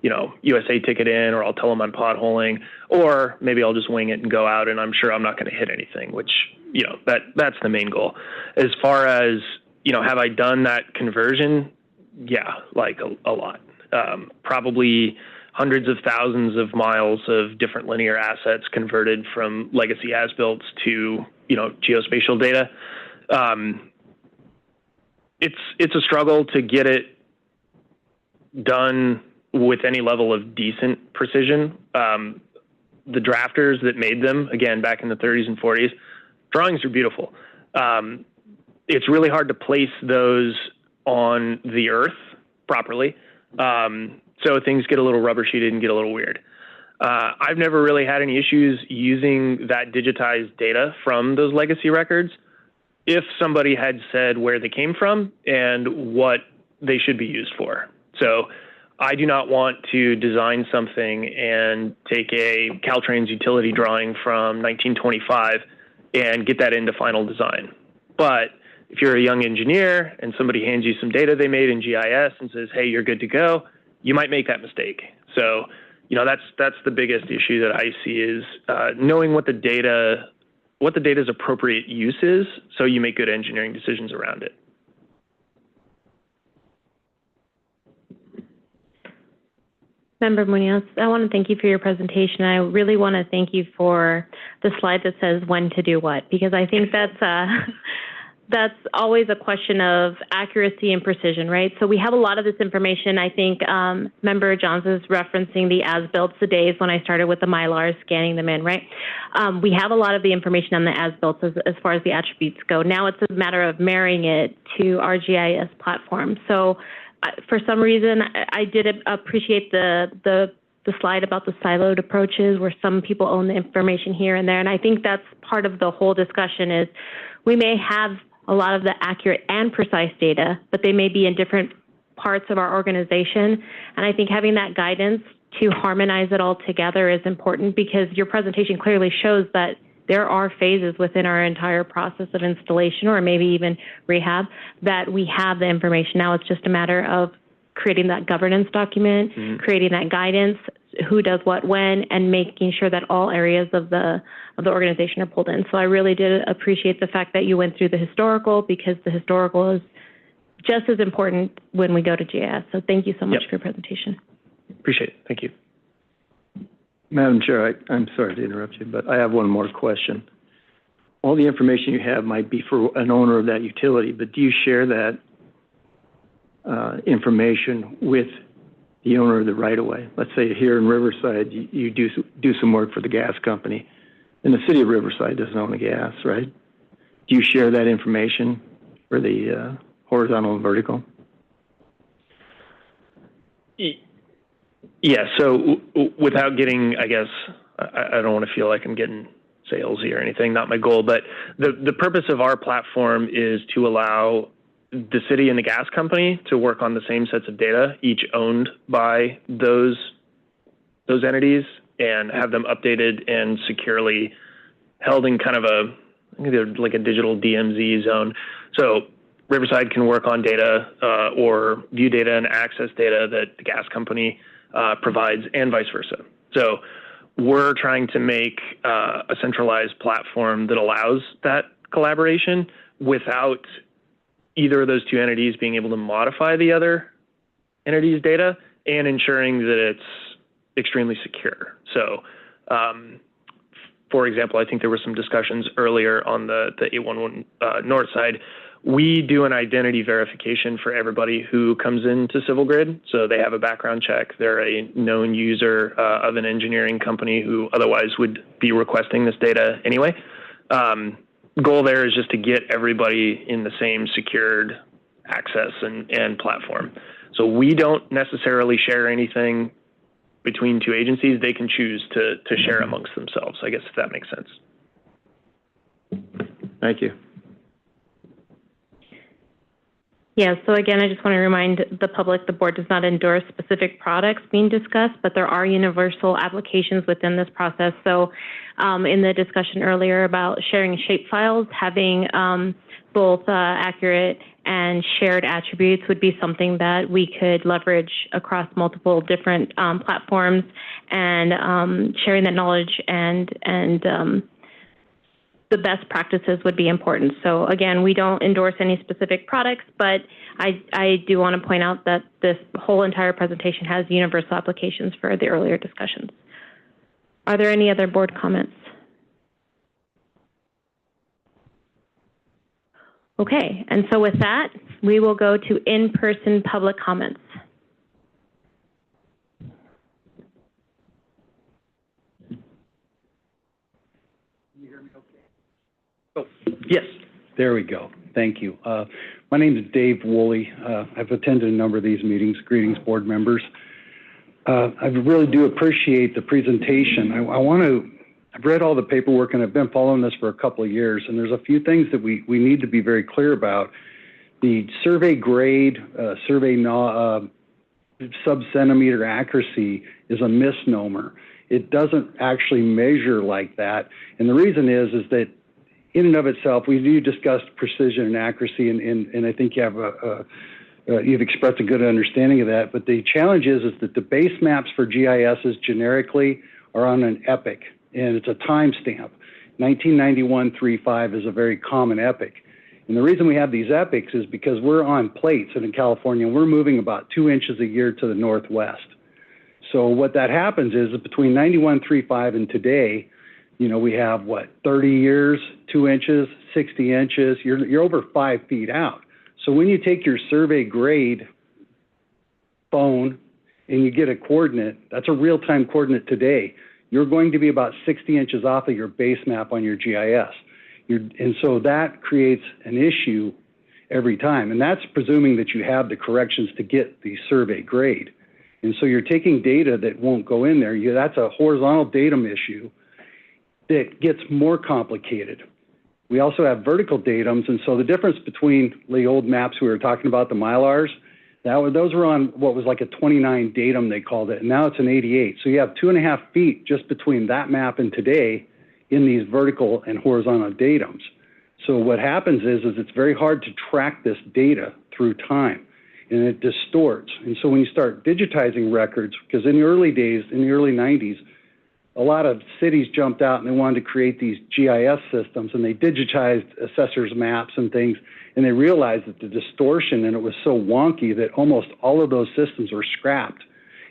USA ticket in, or I'll tell them I'm potholing, or maybe I'll just wing it and go out, and I'm sure I'm not going to hit anything, which, that's the main goal. As far as, have I done that conversion? Yeah, like a lot. Probably hundreds of thousands of miles of different linear assets converted from legacy as-builts to, geospatial data. It's a struggle to get it done with any level of decent precision. The drafters that made them, again, back in the 30s and 40s, drawings are beautiful. It's really hard to place those on the earth properly. So things get a little rubber sheeted and get a little weird. I've never really had any issues using that digitized data from those legacy records if somebody had said where they came from and what they should be used for. So I do not want to design something and take a Caltrains utility drawing from 1925 and get that into final design. But if you're a young engineer and somebody hands you some data they made in GIS and says, hey, you're good to go, you might make that mistake. So, that's the biggest issue that I see, is knowing what the data's appropriate use is, so you make good engineering decisions around it. Member Munoz, I want to thank you for your presentation. I really want to thank you for the slide that says when to do what, because I think that's always a question of accuracy and precision, right? So we have a lot of this information. I think Member Johns is referencing the as-builts, the days when I started with the Mylar, scanning them in, right? We have a lot of the information on the as-builts as far as the attributes go. Now it's a matter of marrying it to our GIS platform. So for some reason, I did appreciate the slide about the siloed approaches, where some people own the information here and there. And I think that's part of the whole discussion, is we may have a lot of the accurate and precise data, but they may be in different parts of our organization. And I think having that guidance to harmonize it all together is important, because your presentation clearly shows that there are phases within our entire process of installation, or maybe even rehab, that we have the information. Now it's just a matter of creating that governance document, creating that guidance, who does what when, and making sure that all areas of the organization are pulled in. So I really did appreciate the fact that you went through the historical, because the historical is just as important when we go to GIS. So thank you so much for your presentation. Appreciate it. Thank you. Madam Chair, I'm sorry to interrupt you, but I have one more question. All the information you have might be for an owner of that utility, but do you share that information with the owner of the right-of-way? Let's say here in Riverside, you do some work for the gas company. And the city of Riverside doesn't own the gas, right? Do you share that information for the horizontal and vertical? Yeah, so without getting, I guess, I don't want to feel like I'm getting salesy or anything, not my goal, but the purpose of our platform is to allow the city and the gas company to work on the same sets of data, each owned by those entities, and have them updated and securely held in kind of like a digital DMZ zone. So Riverside can work on data or view data and access data that the gas company provides, and vice versa. So we're trying to make a centralized platform that allows that collaboration without either of those two entities being able to modify the other entity's data, and ensuring that it's extremely secure. So, for example, I think there were some discussions earlier on the 811 North side. We do an identity verification for everybody who comes into Civil Grid. So they have a background check. They're a known user of an engineering company who otherwise would be requesting this data anyway. Goal there is just to get everybody in the same secured access and platform. So we don't necessarily share anything between two agencies. They can choose to share amongst themselves, I guess, if that makes sense. Thank you. Yeah, so again, I just want to remind the public, the board does not endorse specific products being discussed, but there are universal applications within this process. So in the discussion earlier about sharing shapefiles, having both accurate and shared attributes would be something that we could leverage across multiple different platforms, and sharing that knowledge and the best practices would be important. So again, we don't endorse any specific products, but I do want to point out that this whole entire presentation has universal applications for the earlier discussions. Are there any other board comments? Okay, and so with that, we will go to in-person public comments. Yes, there we go. Thank you. My name is Dave Woolley. I've attended a number of these meetings. Greetings, board members. I really do appreciate the presentation. I've read all the paperwork, and I've been following this for a couple of years, and there's a few things that we need to be very clear about. The survey grade, sub-centimeter accuracy is a misnomer. It doesn't actually measure like that, and the reason is that in and of itself, we do discuss precision and accuracy, and I think you have you've expressed a good understanding of that. But the challenge is that the base maps for GISs generically are on an epoch, and it's a timestamp. 1991-35 is a very common epoch. And the reason we have these epochs is because we're on plates, and in California, we're moving about 2 inches a year to the northwest. So what that happens is that between 91-35 and today, we have, 30 years, 2 inches, 60 inches, you're over 5 feet out. So when you take your survey grade phone and you get a coordinate, that's a real-time coordinate today, you're going to be about 60 inches off of your base map on your GIS. And so that creates an issue every time. And that's presuming that you have the corrections to get the survey grade. And so you're taking data that won't go in there. That's a horizontal datum issue that gets more complicated. We also have vertical datums, and so the difference between the old maps we were talking about, the Mylars, those were on what was like a 29 datum, they called it, and now it's an 88. So you have 2.5 feet just between that map and today in these vertical and horizontal datums. So what happens is it's very hard to track this data through time, and it distorts. And so when you start digitizing records, because in the early days, in the early 90s, a lot of cities jumped out and they wanted to create these GIS systems, and they digitized assessors' maps and things, and they realized that the distortion, and it was so wonky that almost all of those systems were scrapped,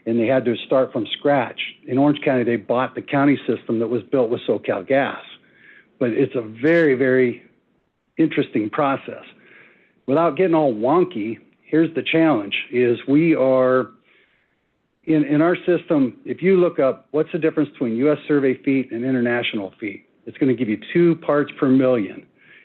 and they had to start from scratch. In Orange County, they bought the county system that was built with SoCalGas, but it's a very, very interesting process. Without getting all wonky, here's the challenge, is we are in our system, if you look up what's the difference between U.S. survey feet and international feet, It's going to give you 2 parts per million.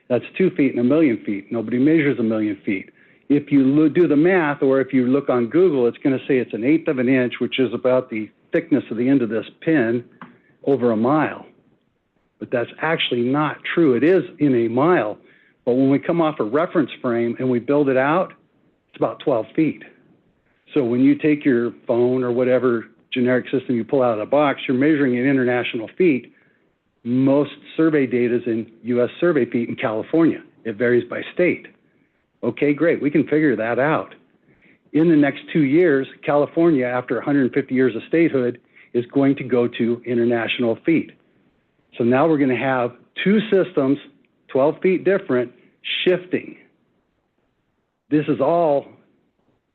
That's 2 feet in a million feet. Nobody measures a million feet. If you do the math, or if you look on Google, it's going to say it's 1/8 of an inch, which is about the thickness of the end of this pin, over a mile. But that's actually not true. It is in a mile. But when we come off a reference frame and we build it out, it's about 12 feet. So when you take your phone or whatever generic system you pull out of the box, you're measuring in international feet. Most survey data is in U.S. survey feet in California. It varies by state. Okay, great. We can figure that out. In the next 2 years, California, after 150 years of statehood, is going to go to international feet. So now we're going to have 2 systems, 12 feet different, shifting. This is all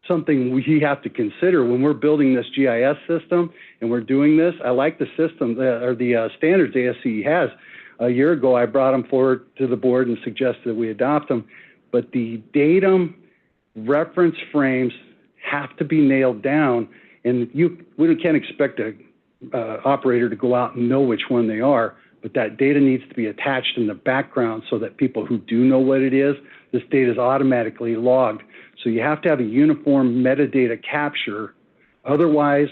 something we have to consider when we're building this GIS system and we're doing this. I like the system or the standards ASCE has. A year ago, I brought them forward to the board and suggested that we adopt them. But the datum reference frames have to be nailed down, and we can't expect an operator to go out and know which one they are, but that data needs to be attached in the background so that people who do know what it is, this data is automatically logged. So you have to have a uniform metadata capture. Otherwise,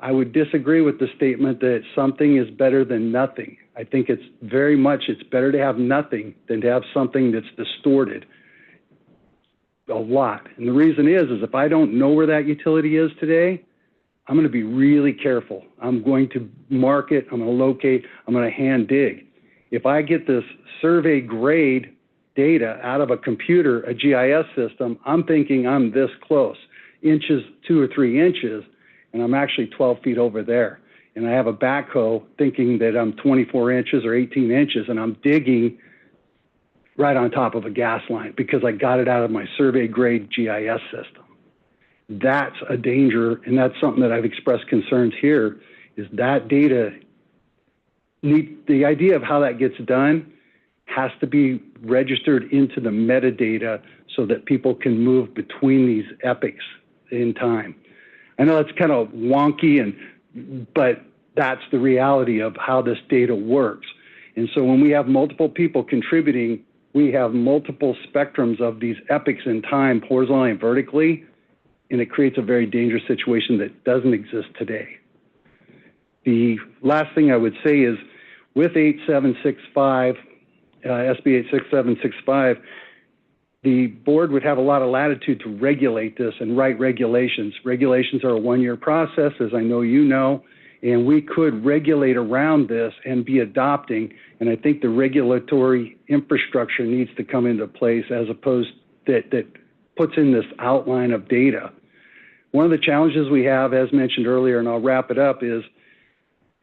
I would disagree with the statement that something is better than nothing. I think it's better to have nothing than to have something that's distorted a lot. And the reason is if I don't know where that utility is today, I'm going to be really careful. I'm going to mark it, I'm going to locate, I'm going to hand dig. If I get this survey grade data out of a computer, a GIS system, I'm thinking I'm this close, inches, 2 or 3 inches, and I'm actually 12 feet over there. And I have a backhoe thinking that I'm 24 inches or 18 inches, and I'm digging right on top of a gas line because I got it out of my survey grade GIS system. That's a danger, and that's something that I've expressed concerns here, is that data, the idea of how that gets done has to be registered into the metadata so that people can move between these epochs in time. I know it's kind of wonky, but that's the reality of how this data works. And so when we have multiple people contributing, we have multiple spectrums of these epochs in time, horizontally and vertically, and it creates a very dangerous situation that doesn't exist today. The last thing I would say is with 8765, SB 86765, the board would have a lot of latitude to regulate this and write regulations. Regulations are a 1-year process, as I know you know, and we could regulate around this and be adopting, and I think the regulatory infrastructure needs to come into place as opposed that puts in this outline of data. One of the challenges we have, as mentioned earlier, and I'll wrap it up, is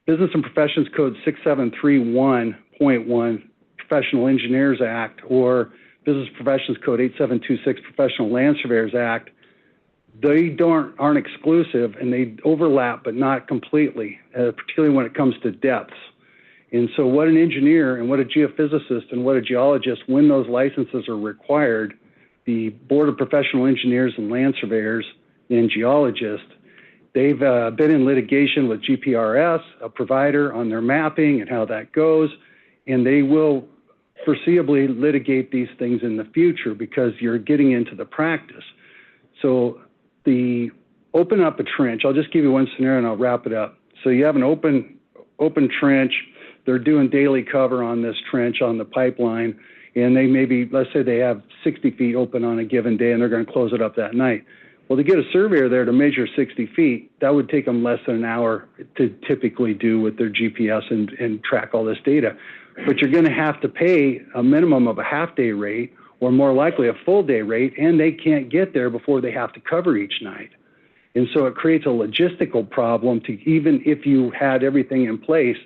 Business and Professions Code 6731.1, Professional Engineers Act, or Business Professions Code 8726, Professional Land Surveyors Act. They aren't exclusive, and they overlap, but not completely, particularly when it comes to depths. And so what an engineer and what a geophysicist and what a geologist, when those licenses are required, the Board of Professional Engineers and Land Surveyors and Geologists, they've been in litigation with GPRS, a provider, on their mapping and how that goes, and they will foreseeably litigate these things in the future because you're getting into the practice. So the open up a trench, I'll just give you one scenario and I'll wrap it up. So you have an open trench, they're doing daily cover on this trench on the pipeline, and they maybe, let's say they have 60 feet open on a given day and they're going to close it up that night. Well, to get a surveyor there to measure 60 feet, that would take them less than an hour to typically do with their GPS and track all this data. But you're going to have to pay a minimum of a half-day rate or more likely a full-day rate, and they can't get there before they have to cover each night. And so it creates a logistical problem to, even if you had everything in place,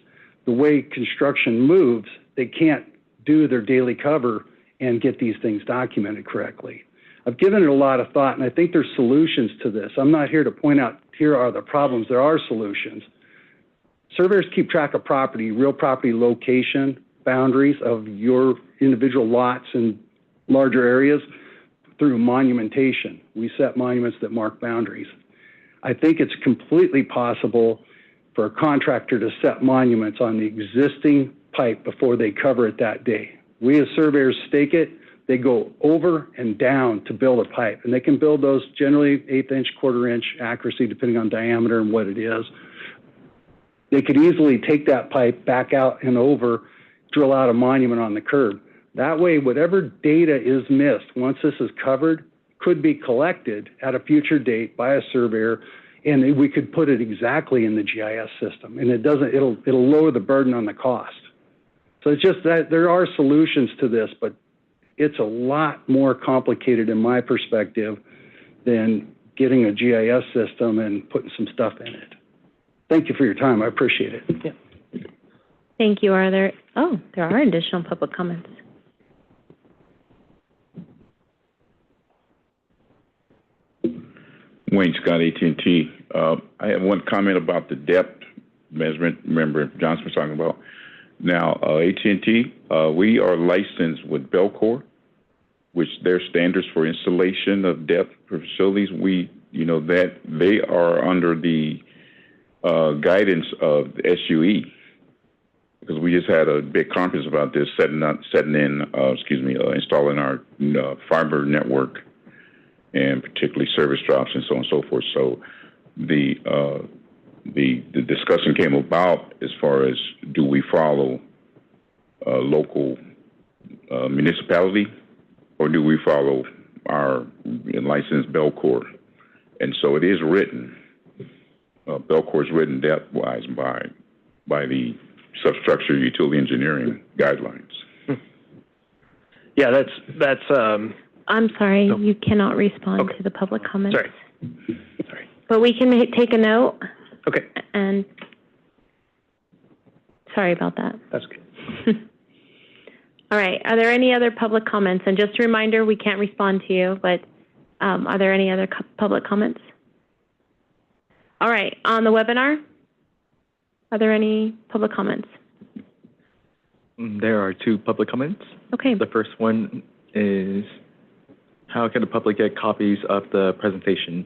the way construction moves, they can't do their daily cover and get these things documented correctly. I've given it a lot of thought, and I think there's solutions to this. I'm not here to point out, here are the problems. There are solutions. Surveyors keep track of property, real property location, boundaries of your individual lots and larger areas through monumentation. We set monuments that mark boundaries. I think it's completely possible for a contractor to set monuments on the existing pipe before they cover it that day. We as surveyors stake it. They go over and down to build a pipe, and they can build those generally 1/8 inch, 1/4 inch accuracy, depending on diameter and what it is. They could easily take that pipe back out and over, drill out a monument on the curb. That way, whatever data is missed, once this is covered, could be collected at a future date by a surveyor, and we could put it exactly in the GIS system. And it'll lower the burden on the cost. So it's just that there are solutions to this, but it's a lot more complicated in my perspective than getting a GIS system and putting some stuff in it. Thank you for your time. I appreciate it. Yeah. Thank you. There are additional public comments. Wayne Scott, AT&T. I have one comment about the depth measurement. Remember Johnson was talking about. Now, AT&T, we are licensed with Belcor, which their standards for installation of depth for facilities. That they are under the guidance of the SUE, because we just had a big conference about this, installing our fiber network, and particularly service drops and so on and so forth. So the discussion came about as far as, do we follow local municipality, or do we follow our licensed Belcor? And so it is written. Belcor is written depth-wise by the substructure utility engineering guidelines. Yeah, that's. I'm sorry, you cannot respond to the public comments. Sorry. But we can take a note. Okay. And sorry about that. That's good. All right. Are there any other public comments? And just a reminder, we can't respond to you, but are there any other public comments? All right. On the webinar, are there any public comments? There are 2 public comments. Okay. The first one is, how can the public get copies of the presentation?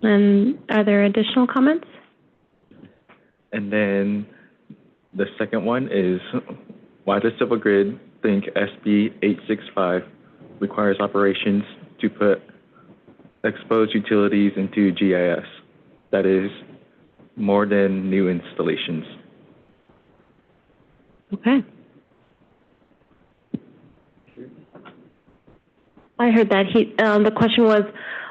And are there additional comments? And then the second one is, why does Civil Grid think SB 865 requires operations to put exposed utilities into GIS? That is more than new installations. Okay. I heard that. The question was,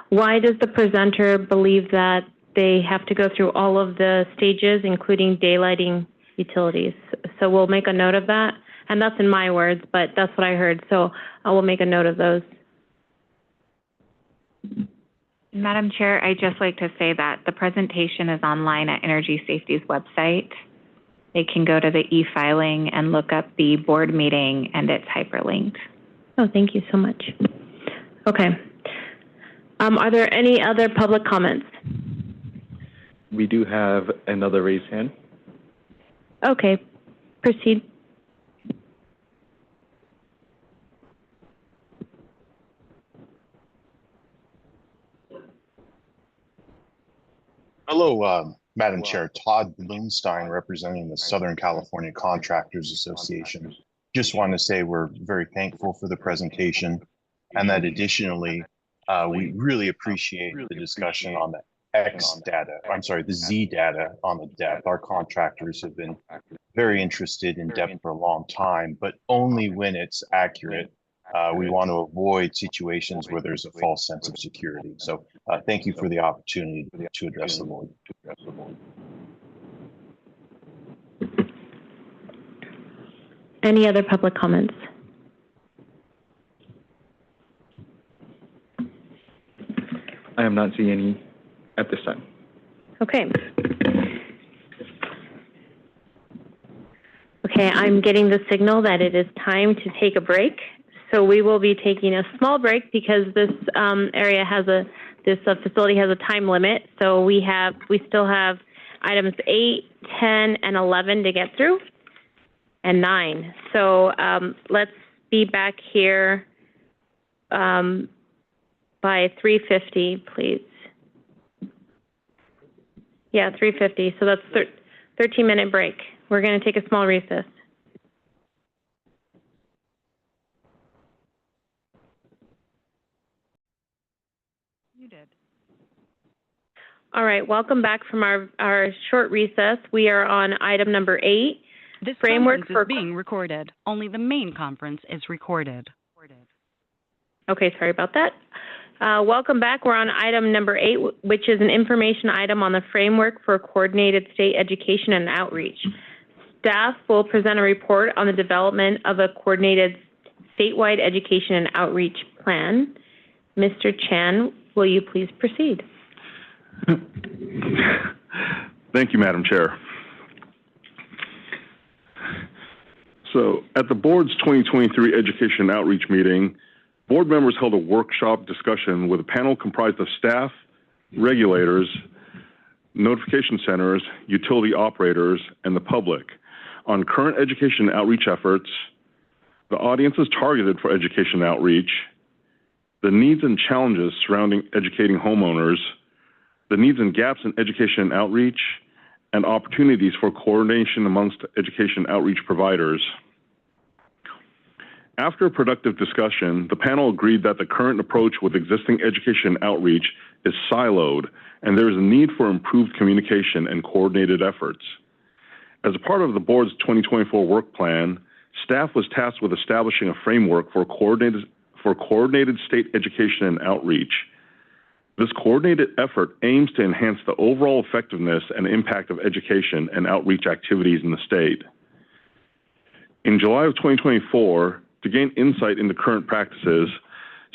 why does the presenter believe that they have to go through all of the stages, including daylighting utilities? So we'll make a note of that. And that's in my words, but that's what I heard. So I will make a note of those. Madam Chair, I'd just like to say that the presentation is online at Energy Safety's website. They can go to the e-filing and look up the board meeting, and it's hyperlinked. Oh, thank you so much. Okay. Are there any other public comments? We do have another raised hand. Okay, proceed. Hello, Madam Chair. Todd Bloomstein, representing the Southern California Contractors Association. Just want to say we're very thankful for the presentation, and that additionally, we really appreciate the discussion on the the Z data on the depth. Our contractors have been very interested in depth for a long time, but only when it's accurate. We want to avoid situations where there's a false sense of security. So thank you for the opportunity to address the board. Any other public comments? I am not seeing any at this time. Okay. Okay, I'm getting the signal that it is time to take a break. So we will be taking a small break because this area has this facility has a time limit. So we still have items 8, 10, and 11 to get through, and 9. So let's be back here by 3:50, please. Yeah, 3:50. So that's 13-minute break. We're going to take a small recess. You did. All right, welcome back from our short recess. We are on item number 8. This framework conference is being recorded. Only the main conference is recorded. Okay, sorry about that. Welcome back. We're on item number 8, which is an information item on the framework for coordinated state education and outreach. Staff will present a report on the development of a coordinated statewide education and outreach plan. Mr. Chan, will you please proceed? Thank you, Madam Chair. So, at the board's 2023 Education and Outreach meeting, board members held a workshop discussion with a panel comprised of staff, regulators, notification centers, utility operators, and the public on current education and outreach efforts, the audiences targeted for education and outreach, the needs and challenges surrounding educating homeowners, the needs and gaps in education and outreach, and opportunities for coordination amongst education and outreach providers. After a productive discussion, the panel agreed that the current approach with existing education and outreach is siloed, and there is a need for improved communication and coordinated efforts. As a part of the board's 2024 work plan, staff was tasked with establishing a framework for coordinated state education and outreach. This coordinated effort aims to enhance the overall effectiveness and impact of education and outreach activities in the state. In July of 2024, to gain insight into current practices,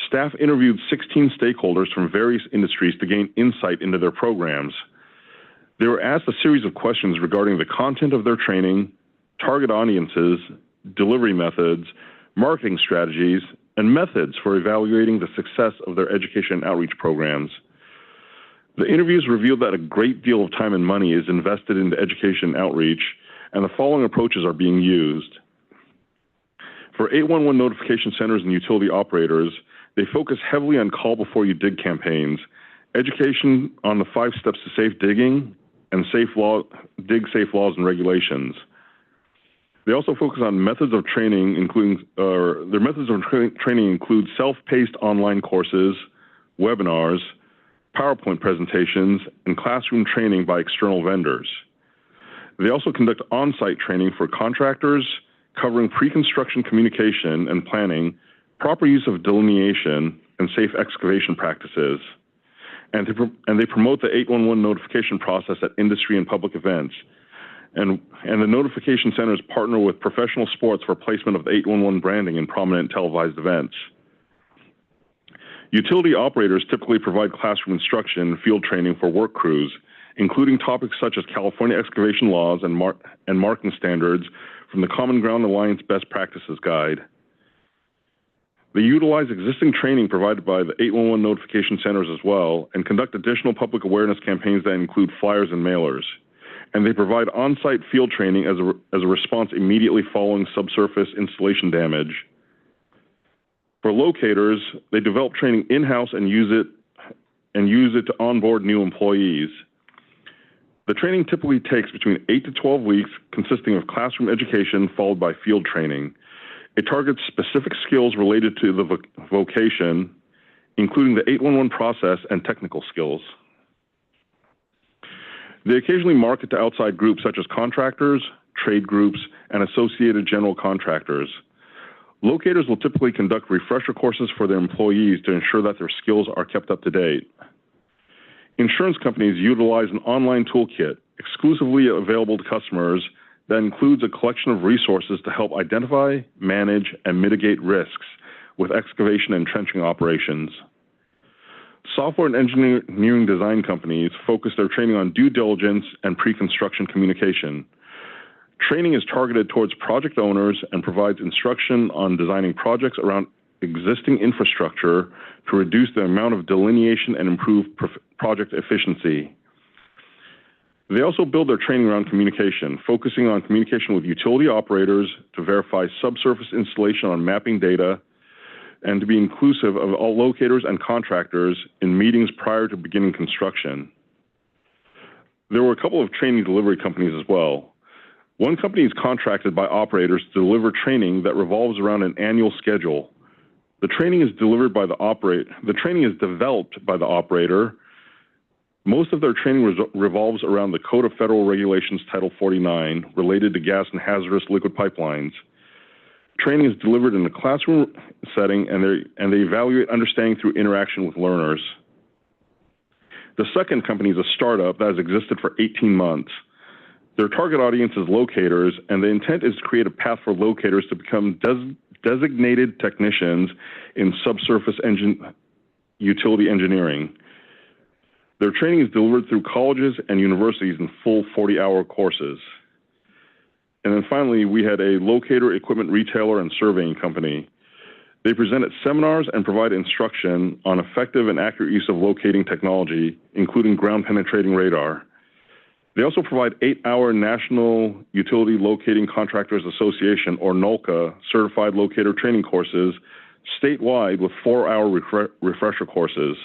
staff interviewed 16 stakeholders from various industries to gain insight into their programs. They were asked a series of questions regarding the content of their training, target audiences, delivery methods, marketing strategies, and methods for evaluating the success of their education and outreach programs. The interviews revealed that a great deal of time and money is invested into education and outreach, and the following approaches are being used. For 811 notification centers and utility operators, they focus heavily on call before you dig campaigns, education on the 5 steps to safe digging, and dig safe laws and regulations. They also focus on methods of training, including their methods of training include self-paced online courses, webinars, PowerPoint presentations, and classroom training by external vendors. They also conduct on-site training for contractors, covering pre-construction communication and planning, proper use of delineation, and safe excavation practices. And they promote the 811 notification process at industry and public events. And the notification centers partner with professional sports for placement of the 811 branding in prominent televised events. Utility operators typically provide classroom instruction and field training for work crews, including topics such as California excavation laws and marking standards from the Common Ground Alliance Best Practices Guide. They utilize existing training provided by the 811 notification centers as well, and conduct additional public awareness campaigns that include flyers and mailers. And they provide on-site field training as a response immediately following subsurface installation damage. For locators, they develop training in-house and use it to onboard new employees. The training typically takes between 8 to 12 weeks, consisting of classroom education followed by field training. It targets specific skills related to the vocation, including the 811 process and technical skills. They occasionally market to outside groups such as contractors, trade groups, and associated general contractors. Locators will typically conduct refresher courses for their employees to ensure that their skills are kept up to date. Insurance companies utilize an online toolkit exclusively available to customers that includes a collection of resources to help identify, manage, and mitigate risks with excavation and trenching operations. Software and engineering design companies focus their training on due diligence and pre-construction communication. Training is targeted towards project owners and provides instruction on designing projects around existing infrastructure to reduce the amount of delineation and improve project efficiency. They also build their training around communication, focusing on communication with utility operators to verify subsurface installation on mapping data, and to be inclusive of all locators and contractors in meetings prior to beginning construction. There were a couple of training delivery companies as well. One company is contracted by operators to deliver training that revolves around an annual schedule. The training is delivered by the The training is developed by the operator. Most of their training revolves around the Code of Federal Regulations Title 49 related to gas and hazardous liquid pipelines. Training is delivered in a classroom setting, and they evaluate understanding through interaction with learners. The second company is a startup that has existed for 18 months. Their target audience is locators, and the intent is to create a path for locators to become designated technicians in subsurface utility engineering. Their training is delivered through colleges and universities in full 40-hour courses. And then finally, we had a locator equipment retailer and surveying company. They present at seminars and provide instruction on effective and accurate use of locating technology, including ground-penetrating radar. They also provide 8-hour National Utility Locating Contractors Association, or NOLCA, certified locator training courses statewide with 4-hour refresher courses.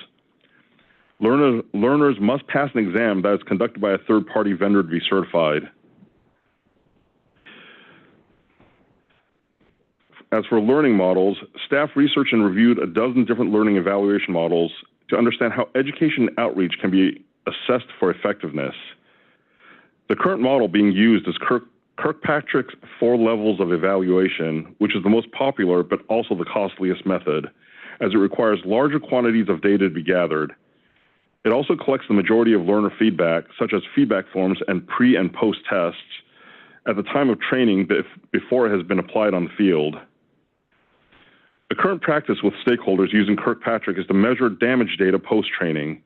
Learners must pass an exam that is conducted by a third-party vendor to be certified. As for learning models, staff researched and reviewed a dozen different learning evaluation models to understand how education outreach can be assessed for effectiveness. The current model being used is Kirkpatrick's 4 levels of evaluation, which is the most popular but also the costliest method, as it requires larger quantities of data to be gathered. It also collects the majority of learner feedback, such as feedback forms and pre- and post-tests, at the time of training before it has been applied on the field. The current practice with stakeholders using Kirkpatrick is to measure damage data post-training.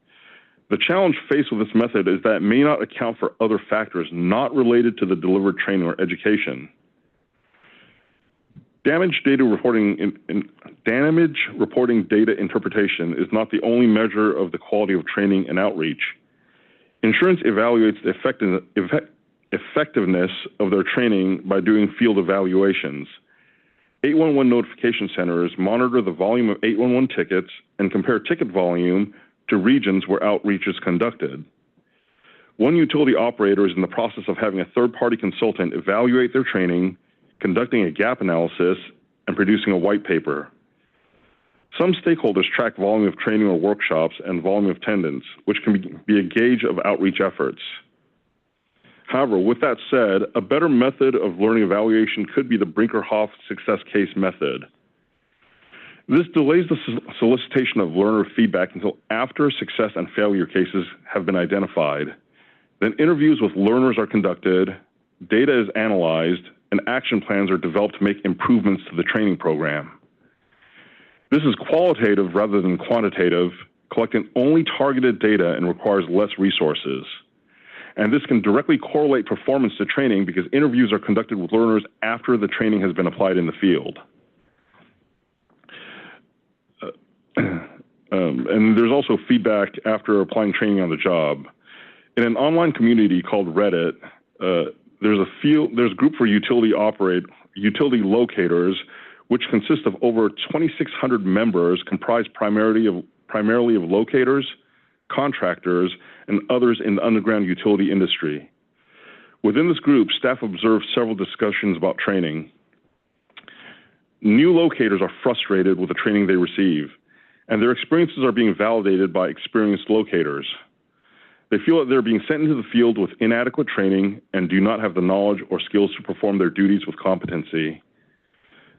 The challenge faced with this method is that it may not account for other factors not related to the delivered training or education. Damage reporting data interpretation is not the only measure of the quality of training and outreach. Insurance evaluates the effectiveness of their training by doing field evaluations. 811 notification centers monitor the volume of 811 tickets and compare ticket volume to regions where outreach is conducted. One utility operator is in the process of having a third-party consultant evaluate their training, conducting a gap analysis, and producing a white paper. Some stakeholders track volume of training or workshops and volume of attendance, which can be a gauge of outreach efforts. However, with that said, a better method of learning evaluation could be the Brinkerhoff success case method. This delays the solicitation of learner feedback until after success and failure cases have been identified. Then interviews with learners are conducted, data is analyzed, and action plans are developed to make improvements to the training program. This is qualitative rather than quantitative, collecting only targeted data and requires less resources. And this can directly correlate performance to training because interviews are conducted with learners after the training has been applied in the field. And there's also feedback after applying training on the job. In an online community called Reddit, there's a group for utility locators, which consists of over 2,600 members comprised primarily of locators, contractors, and others in the underground utility industry. Within this group, staff observed several discussions about training. New locators are frustrated with the training they receive, and their experiences are being validated by experienced locators. They feel that they're being sent into the field with inadequate training and do not have the knowledge or skills to perform their duties with competency.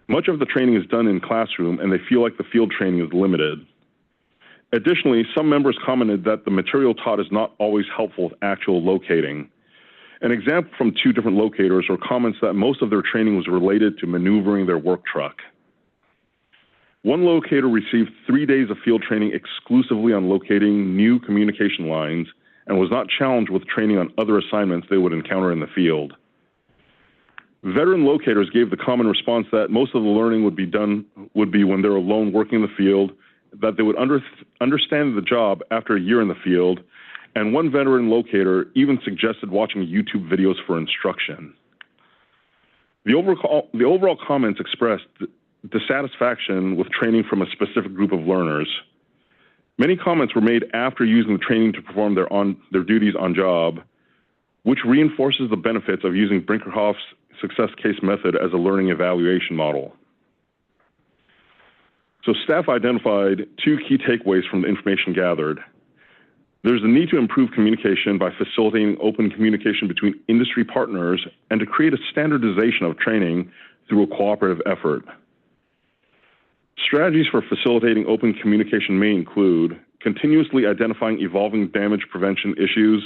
Much of the training is done in classroom, and they feel like the field training is limited. Additionally, some members commented that the material taught is not always helpful with actual locating. An example from 2 different locators were comments that most of their training was related to maneuvering their work truck. One locator received 3 days of field training exclusively on locating new communication lines and was not challenged with training on other assignments they would encounter in the field. Veteran locators gave the common response that most of the learning would be when they're alone working in the field, that they would understand the job after a year in the field, and one veteran locator even suggested watching YouTube videos for instruction. The overall comments expressed dissatisfaction with training from a specific group of learners. Many comments were made after using the training to perform their duties on job, which reinforces the benefits of using Brinkerhoff's success case method as a learning evaluation model. So staff identified 2 key takeaways from the information gathered. There's a need to improve communication by facilitating open communication between industry partners and to create a standardization of training through a cooperative effort. Strategies for facilitating open communication may include continuously identifying evolving damage prevention issues,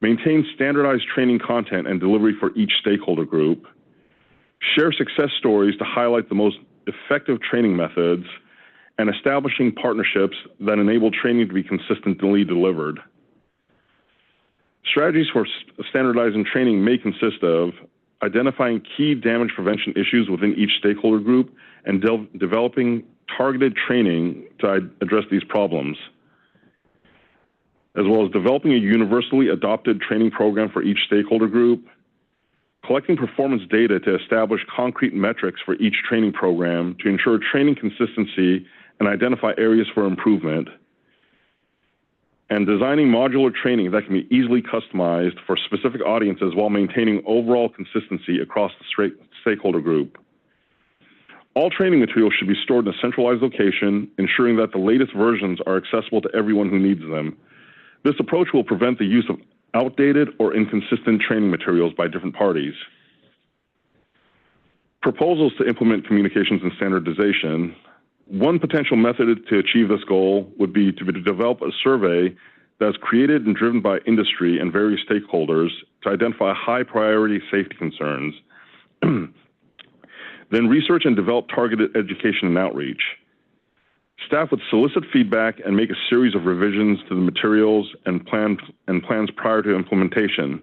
maintain standardized training content and delivery for each stakeholder group, share success stories to highlight the most effective training methods, and establishing partnerships that enable training to be consistently delivered. Strategies for standardizing training may consist of identifying key damage prevention issues within each stakeholder group and developing targeted training to address these problems, as well as developing a universally adopted training program for each stakeholder group, collecting performance data to establish concrete metrics for each training program to ensure training consistency and identify areas for improvement, and designing modular training that can be easily customized for specific audiences while maintaining overall consistency across the stakeholder group. All training materials should be stored in a centralized location, ensuring that the latest versions are accessible to everyone who needs them. This approach will prevent the use of outdated or inconsistent training materials by different parties. Proposals to implement communications and standardization. One potential method to achieve this goal would be to develop a survey that's created and driven by industry and various stakeholders to identify high priority safety concerns. Then research and develop targeted education and outreach. Staff would solicit feedback and make a series of revisions to the materials and plans prior to implementation.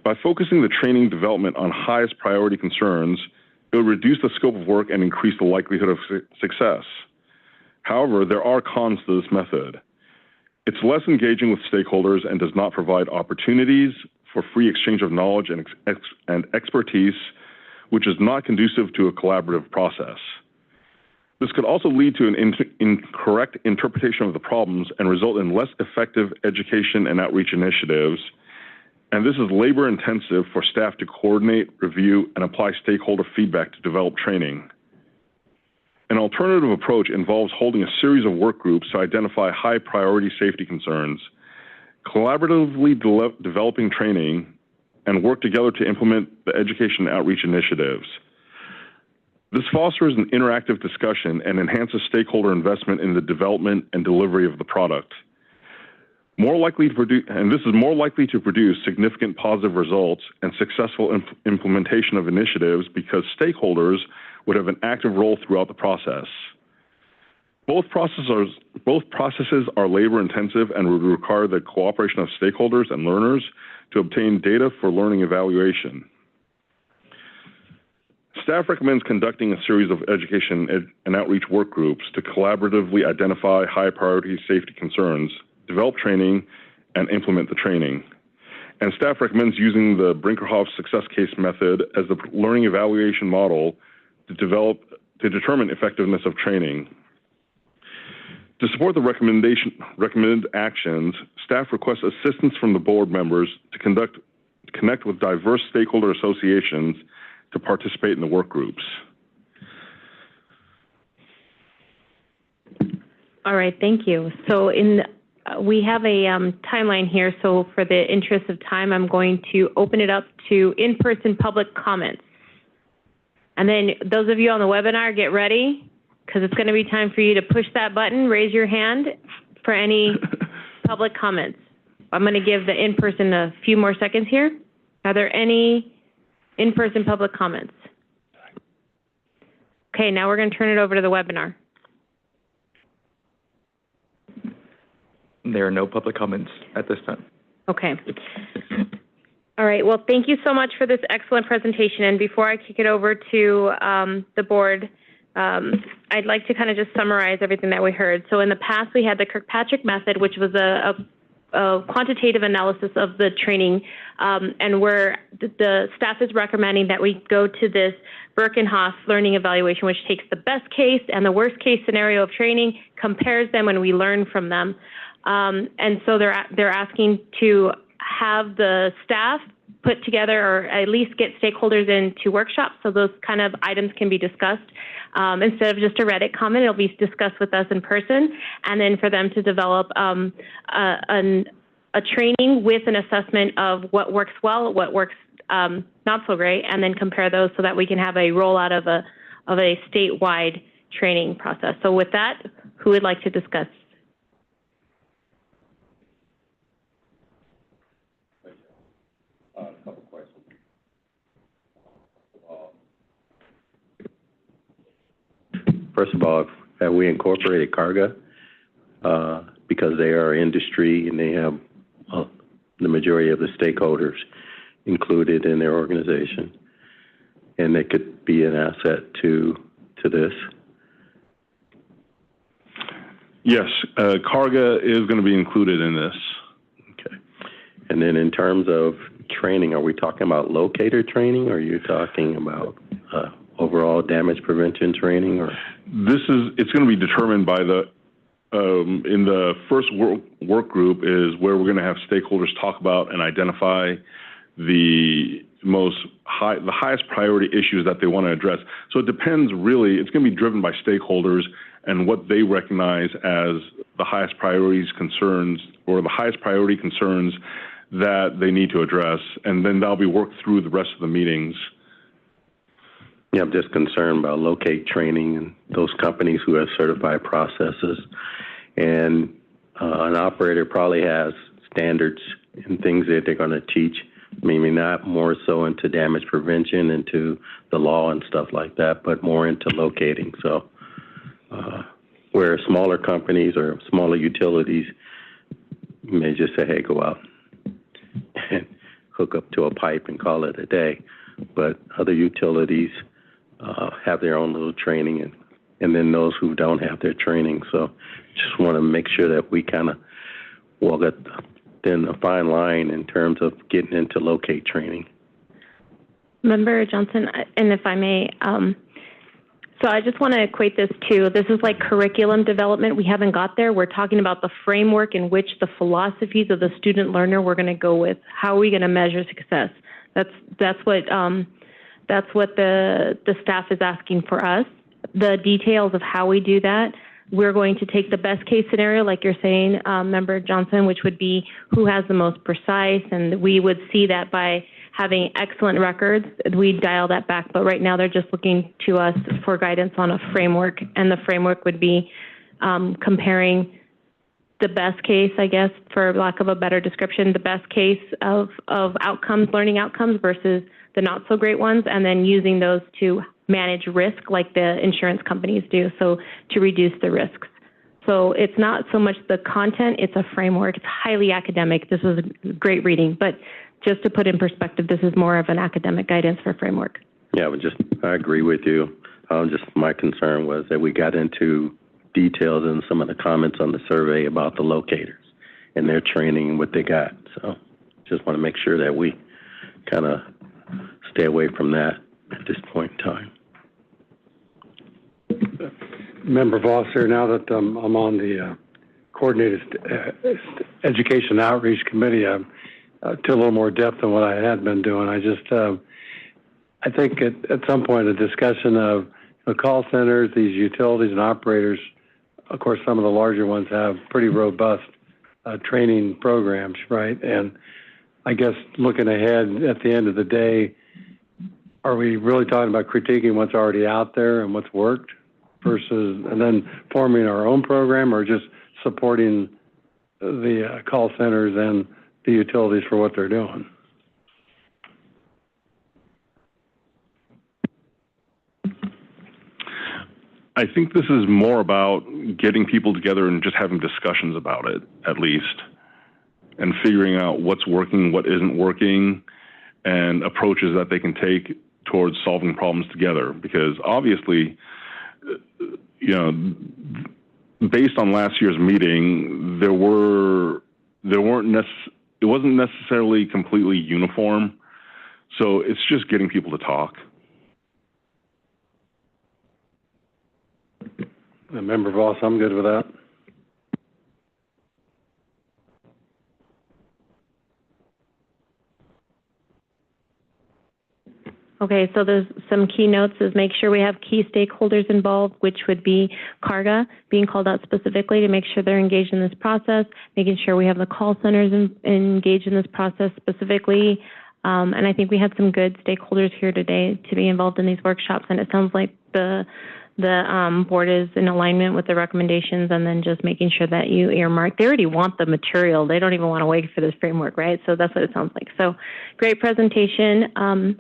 By focusing the training development on highest priority concerns, it will reduce the scope of work and increase the likelihood of success. However, there are cons to this method. It's less engaging with stakeholders and does not provide opportunities for free exchange of knowledge and expertise, which is not conducive to a collaborative process. This could also lead to an incorrect interpretation of the problems and result in less effective education and outreach initiatives. And this is labor intensive for staff to coordinate, review, and apply stakeholder feedback to develop training. An alternative approach involves holding a series of work groups to identify high priority safety concerns, collaboratively developing training, and work together to implement the education and outreach initiatives. This fosters an interactive discussion and enhances stakeholder investment in the development and delivery of the product. This is more likely to produce significant positive results and successful implementation of initiatives because stakeholders would have an active role throughout the process. Both processes are labor intensive and would require the cooperation of stakeholders and learners to obtain data for learning evaluation. Staff recommends conducting a series of education and outreach work groups to collaboratively identify high priority safety concerns, develop training, and implement the training. And staff recommends using the Brinkerhoff success case method as the learning evaluation model to determine effectiveness of training. To support the recommended actions, staff requests assistance from the board members to connect with diverse stakeholder associations to participate in the work groups. All right, thank you. So we have a timeline here, so for the interest of time, I'm going to open it up to in-person public comments. And then those of you on the webinar, get ready, because it's going to be time for you to push that button, raise your hand for any public comments. I'm going to give the in-person a few more seconds here. Are there any in-person public comments? Okay, now we're going to turn it over to the webinar. There are no public comments at this time. Okay. All right, well, thank you so much for this excellent presentation. And before I kick it over to the board, I'd like to kind of just summarize everything that we heard. So in the past, we had the Kirkpatrick method, which was a quantitative analysis of the training, and where the staff is recommending that we go to this Brinkerhoff learning evaluation, which takes the best case and the worst case scenario of training, compares them, and we learn from them. And so they're asking to have the staff put together or at least get stakeholders into workshops so those kind of items can be discussed. Instead of just a Reddit comment, it'll be discussed with us in person, and then for them to develop a training with an assessment of what works well, what works not so great, and then compare those so that we can have a rollout of a statewide training process. So with that, who would like to discuss? A couple questions. First of all, have we incorporated Carga because they are industry and they have the majority of the stakeholders included in their organization, and they could be an asset to this? Yes, Carga is going to be included in this. Okay. And then in terms of training, are we talking about locator training, or are you talking about overall damage prevention training? Or It's going to be determined by the in the first work group is where we're going to have stakeholders talk about and identify the highest priority issues that they want to address. So it depends really, it's going to be driven by stakeholders and what they recognize as the highest priorities concerns or the highest priority concerns that they need to address. And then that'll be worked through the rest of the meetings. Yeah, I'm just concerned about locate training and those companies who have certified processes. And an operator probably has standards and things that they're going to teach, maybe not more so into damage prevention, into the law and stuff like that, but more into locating. So where smaller companies or smaller utilities may just say, hey, go out and hook up to a pipe and call it a day. But other utilities have their own little training, and then those who don't have their training. So just want to make sure that we kind of walk in a fine line in terms of getting into locate training. Member Johnson, and if I may, so I just want to equate this this is like curriculum development. We haven't got there. We're talking about the framework in which the philosophies of the student learner we're going to go with. How are we going to measure success? That's what the staff is asking for us. The details of how we do that, we're going to take the best case scenario, like you're saying, Member Johnson, which would be who has the most precise, and we would see that by having excellent records. We dial that back, but right now they're just looking to us for guidance on a framework, and the framework would be comparing the best case, I guess, for lack of a better description, the best case of outcomes, learning outcomes versus the not so great ones, and then using those to manage risk like the insurance companies do, so to reduce the risks. So it's not so much the content, it's a framework. It's highly academic. This was a great reading, but just to put in perspective, this is more of an academic guidance for framework. Yeah, I agree with you. My concern was that we got into details in some of the comments on the survey about the locators and their training and what they got. So just want to make sure that we kind of stay away from that at this point in time. Member Voss here, now that I'm on the Coordinated Education Outreach Committee, to a little more depth than what I had been doing. I think at some point a discussion of the call centers, these utilities and operators, of course, some of the larger ones have pretty robust training programs, right? And I guess looking ahead at the end of the day, are we really talking about critiquing what's already out there and what's worked versus, and then forming our own program, or just supporting the call centers and the utilities for what they're doing? I think this is more about getting people together and just having discussions about it, at least, and figuring out what's working, what isn't working, and approaches that they can take towards solving problems together. Because obviously, based on last year's meeting, it wasn't necessarily completely uniform. So it's just getting people to talk. Member Voss, I'm good with that. Okay, so there's some key notes is make sure we have key stakeholders involved, which would be CARGA being called out specifically to make sure they're engaged in this process, making sure we have the call centers engaged in this process specifically. And I think we had some good stakeholders here today to be involved in these workshops, and it sounds like the board is in alignment with the recommendations, and then just making sure that you earmark. They already want the material. They don't even want to wait for this framework, right? So that's what it sounds like. So great presentation.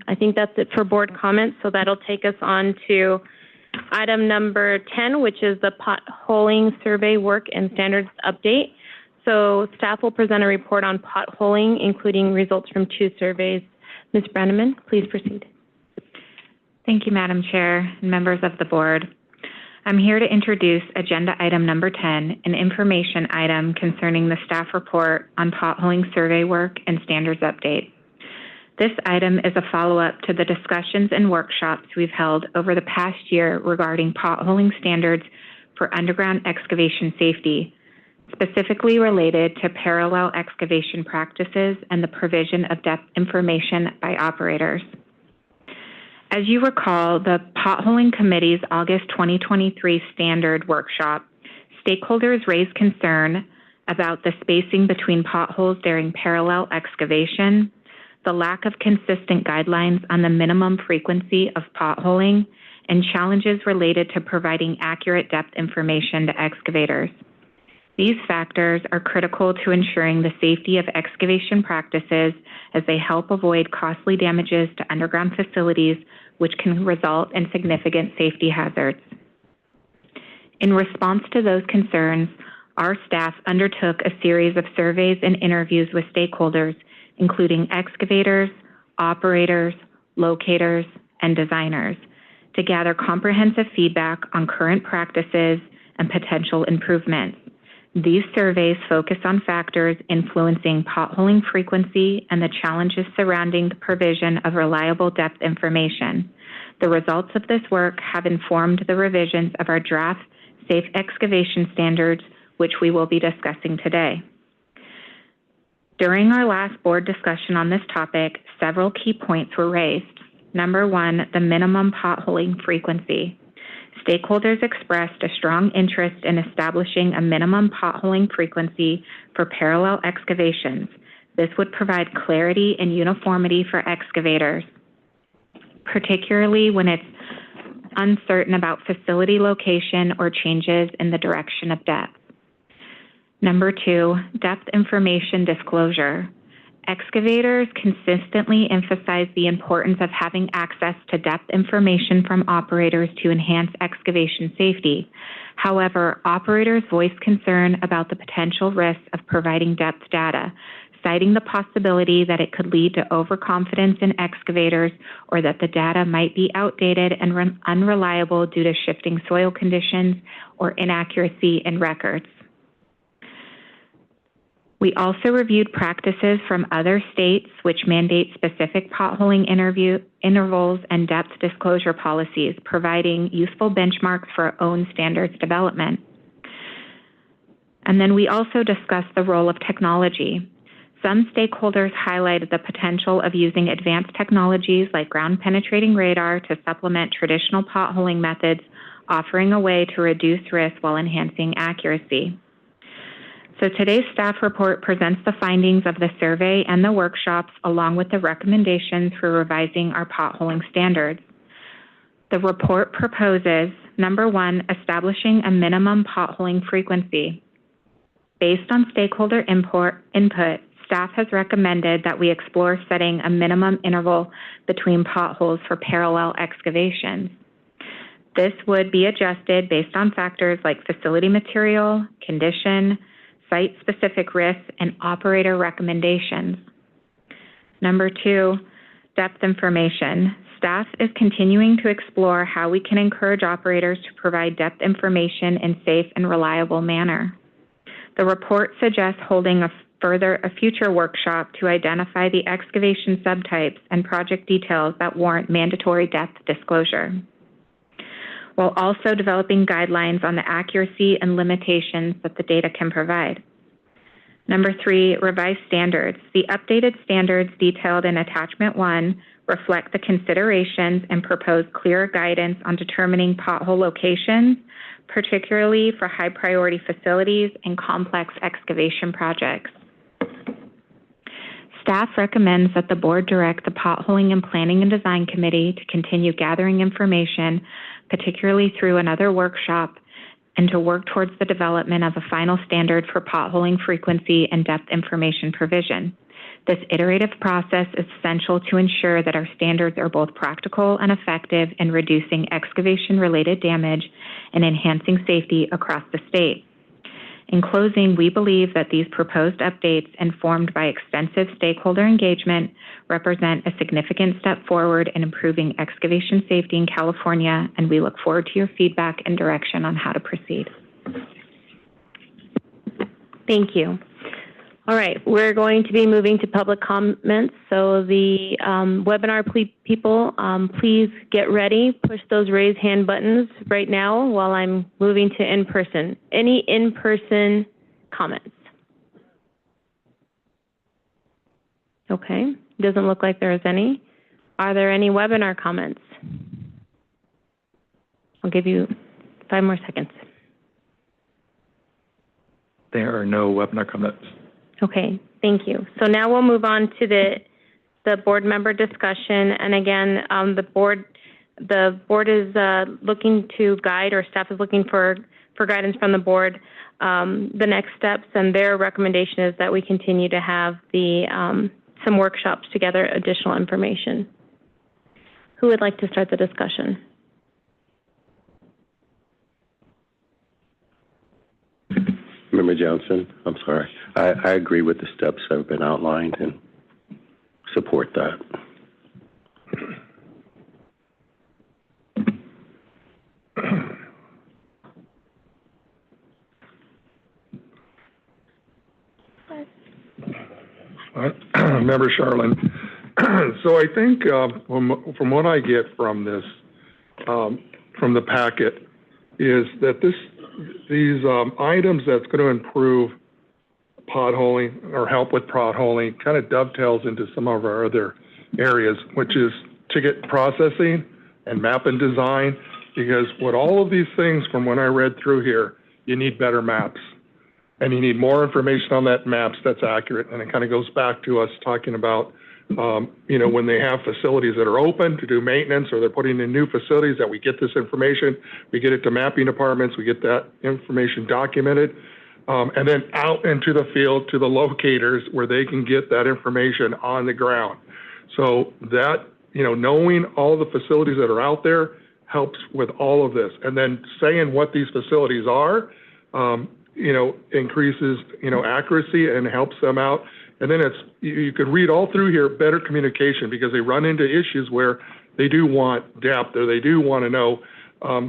I think that's it for board comments. So that'll take us on to item number 10, which is the potholing survey work and standards update. So staff will present a report on potholing, including results from 2 surveys. Ms. Branneman, please proceed. Thank you, Madam Chair and members of the board. I'm here to introduce agenda item number 10, an information item concerning the staff report on potholing survey work and standards update. This item is a follow-up to the discussions and workshops we've held over the past year regarding potholing standards for underground excavation safety, specifically related to parallel excavation practices and the provision of depth information by operators. As you recall, the Potholing Committee's August 2023 standard workshop, stakeholders raised concern about the spacing between potholes during parallel excavation, the lack of consistent guidelines on the minimum frequency of potholing, and challenges related to providing accurate depth information to excavators. These factors are critical to ensuring the safety of excavation practices as they help avoid costly damages to underground facilities, which can result in significant safety hazards. In response to those concerns, our staff undertook a series of surveys and interviews with stakeholders, including excavators, operators, locators, and designers, to gather comprehensive feedback on current practices and potential improvements. These surveys focus on factors influencing potholing frequency and the challenges surrounding the provision of reliable depth information. The results of this work have informed the revisions of our draft safe excavation standards, which we will be discussing today. During our last board discussion on this topic, several key points were raised. Number 1, the minimum potholing frequency. Stakeholders expressed a strong interest in establishing a minimum potholing frequency for parallel excavations. This would provide clarity and uniformity for excavators, particularly when it's uncertain about facility location or changes in the direction of depth. Number 2, depth information disclosure. Excavators consistently emphasize the importance of having access to depth information from operators to enhance excavation safety. However, operators voice concern about the potential risks of providing depth data, citing the possibility that it could lead to overconfidence in excavators or that the data might be outdated and unreliable due to shifting soil conditions or inaccuracy in records. We also reviewed practices from other states which mandate specific potholing intervals and depth disclosure policies, providing useful benchmarks for our own standards development. And then we also discussed the role of technology. Some stakeholders highlighted the potential of using advanced technologies like ground-penetrating radar to supplement traditional potholing methods, offering a way to reduce risk while enhancing accuracy. So today's staff report presents the findings of the survey and the workshops, along with the recommendations for revising our potholing standards. The report proposes, number 1, establishing a minimum potholing frequency. Based on stakeholder input, staff has recommended that we explore setting a minimum interval between potholes for parallel excavations. This would be adjusted based on factors like facility material, condition, site-specific risks, and operator recommendations. Number 2, depth information. Staff is continuing to explore how we can encourage operators to provide depth information in a safe and reliable manner. The report suggests holding a future workshop to identify the excavation subtypes and project details that warrant mandatory depth disclosure, while also developing guidelines on the accuracy and limitations that the data can provide. Number 3, revised standards. The updated standards detailed in Attachment 1 reflect the considerations and propose clearer guidance on determining pothole locations, particularly for high-priority facilities and complex excavation projects. Staff recommends that the board direct the Potholing and Planning and Design Committee to continue gathering information, particularly through another workshop, and to work towards the development of a final standard for potholing frequency and depth information provision. This iterative process is essential to ensure that our standards are both practical and effective in reducing excavation-related damage and enhancing safety across the state. In closing, we believe that these proposed updates, informed by extensive stakeholder engagement, represent a significant step forward in improving excavation safety in California, and we look forward to your feedback and direction on how to proceed. Thank you. All right, we're going to be moving to public comments. So the webinar people, please get ready. Push those raise hand buttons right now while I'm moving to in-person. Any in-person comments? Okay, doesn't look like there's any. Are there any webinar comments? I'll give you 5 more seconds. There are no webinar comments. Okay, thank you. So now we'll move on to the board member discussion. And again, the board is looking to guide, or staff is looking for guidance from the board, the next steps, and their recommendation is that we continue to have some workshops to gather additional information. Who would like to start the discussion? Member Johnson, I'm sorry. I agree with the steps that have been outlined and support that. Member Sharlin. So I think from what I get from this, from the packet, is that these items that's going to improve potholing or help with potholing kind of dovetails into some of our other areas, which is ticket processing and map and design, because with all of these things from when I read through here, you need better maps. And you need more information on that maps that's accurate. And it kind of goes back to us talking about, when they have facilities that are open to do maintenance, or they're putting in new facilities, that we get this information, we get it to mapping departments, we get that information documented, and then out into the field to the locators where they can get that information on the ground. So that, knowing all the facilities that are out there helps with all of this. And then saying what these facilities are, increases, accuracy and helps them out. And then you could read all through here, better communication, because they run into issues where they do want depth, or they do want to know.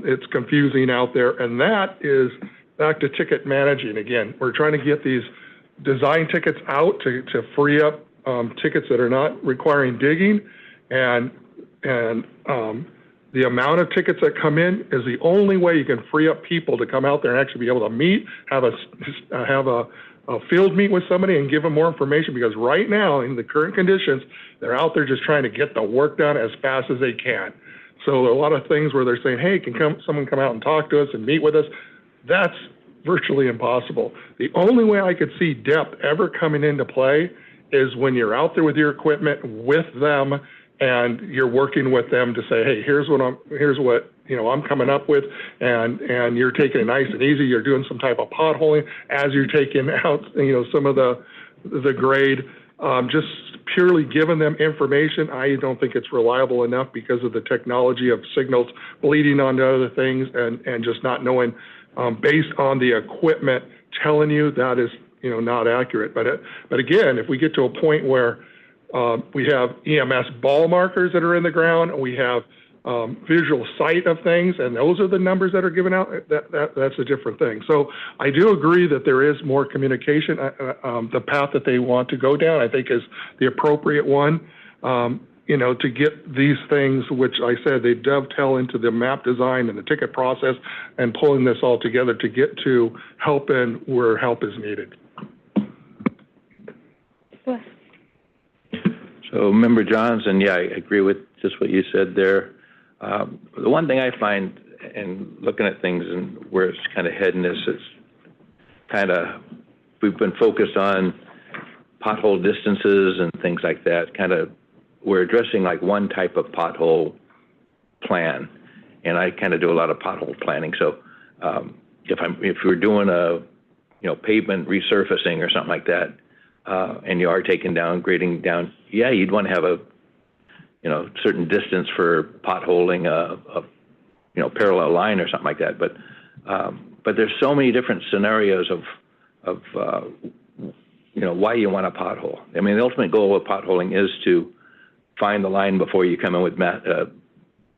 It's confusing out there. And that is back to ticket managing. Again, we're trying to get these design tickets out to free up tickets that are not requiring digging. And the amount of tickets that come in is the only way you can free up people to come out there and actually be able to meet, have a field meet with somebody and give them more information, because right now in the current conditions, they're out there just trying to get the work done as fast as they can. So a lot of things where they're saying, hey, someone come out and talk to us and meet with us? That's virtually impossible. The only way I could see depth ever coming into play is when you're out there with your equipment with them, and you're working with them to say, hey, here's what I'm coming up with, and you're taking it nice and easy. You're doing some type of potholing as you're taking out, some of the grade. Just purely giving them information, I don't think it's reliable enough because of the technology of signals bleeding onto other things, and just not knowing, based on the equipment telling you, that is, not accurate. But again, if we get to a point where we have EMS ball markers that are in the ground, and we have visual sight of things, and those are the numbers that are given out, that's a different thing. So I do agree that there is more communication. The path that they want to go down, I think, is the appropriate one, to get these things, which I said, they dovetail into the map design and the ticket process, and pulling this all together to get to help in where help is needed. So Member Johnson, yeah, I agree with just what you said there. The one thing I find in looking at things and where it's kind of heading is it's kind of, we've been focused on pothole distances and things like that. Kind of, we're addressing like one type of pothole plan. And I kind of do a lot of pothole planning. So if we're doing a, pavement resurfacing or something like that, and you are taking down, grading down, yeah, you'd want to have a, certain distance for potholing a parallel line or something like that. But there's so many different scenarios of why you want a pothole. I mean, the ultimate goal of potholing is to find the line before you come in with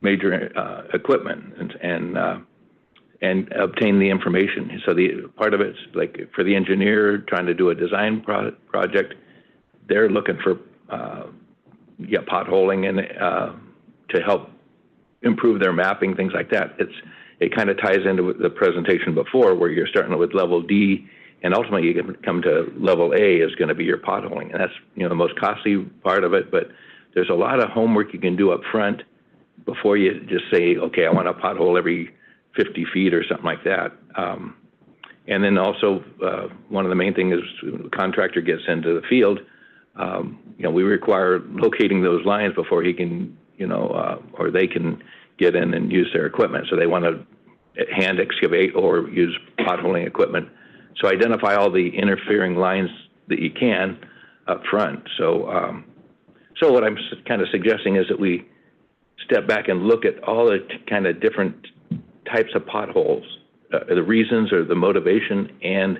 major equipment and obtain the information. So the part of it's like for the engineer trying to do a design project, they're looking for potholing and to help improve their mapping, things like that. It kind of ties into the presentation before where you're starting with level D and ultimately you can come to level A is going to be your potholing. And that's, the most costly part of it, but there's a lot of homework you can do up front before you just say, okay, I want a pothole every 50 feet or something like that. And then also, one of the main things is when the contractor gets into the field, we require locating those lines before he can, or they can get in and use their equipment. So they want to hand excavate or use potholing equipment. So identify all the interfering lines that you can up front. So, so what I'm kind of suggesting is that we step back and look at all the kind of different types of potholes, the reasons or the motivation, and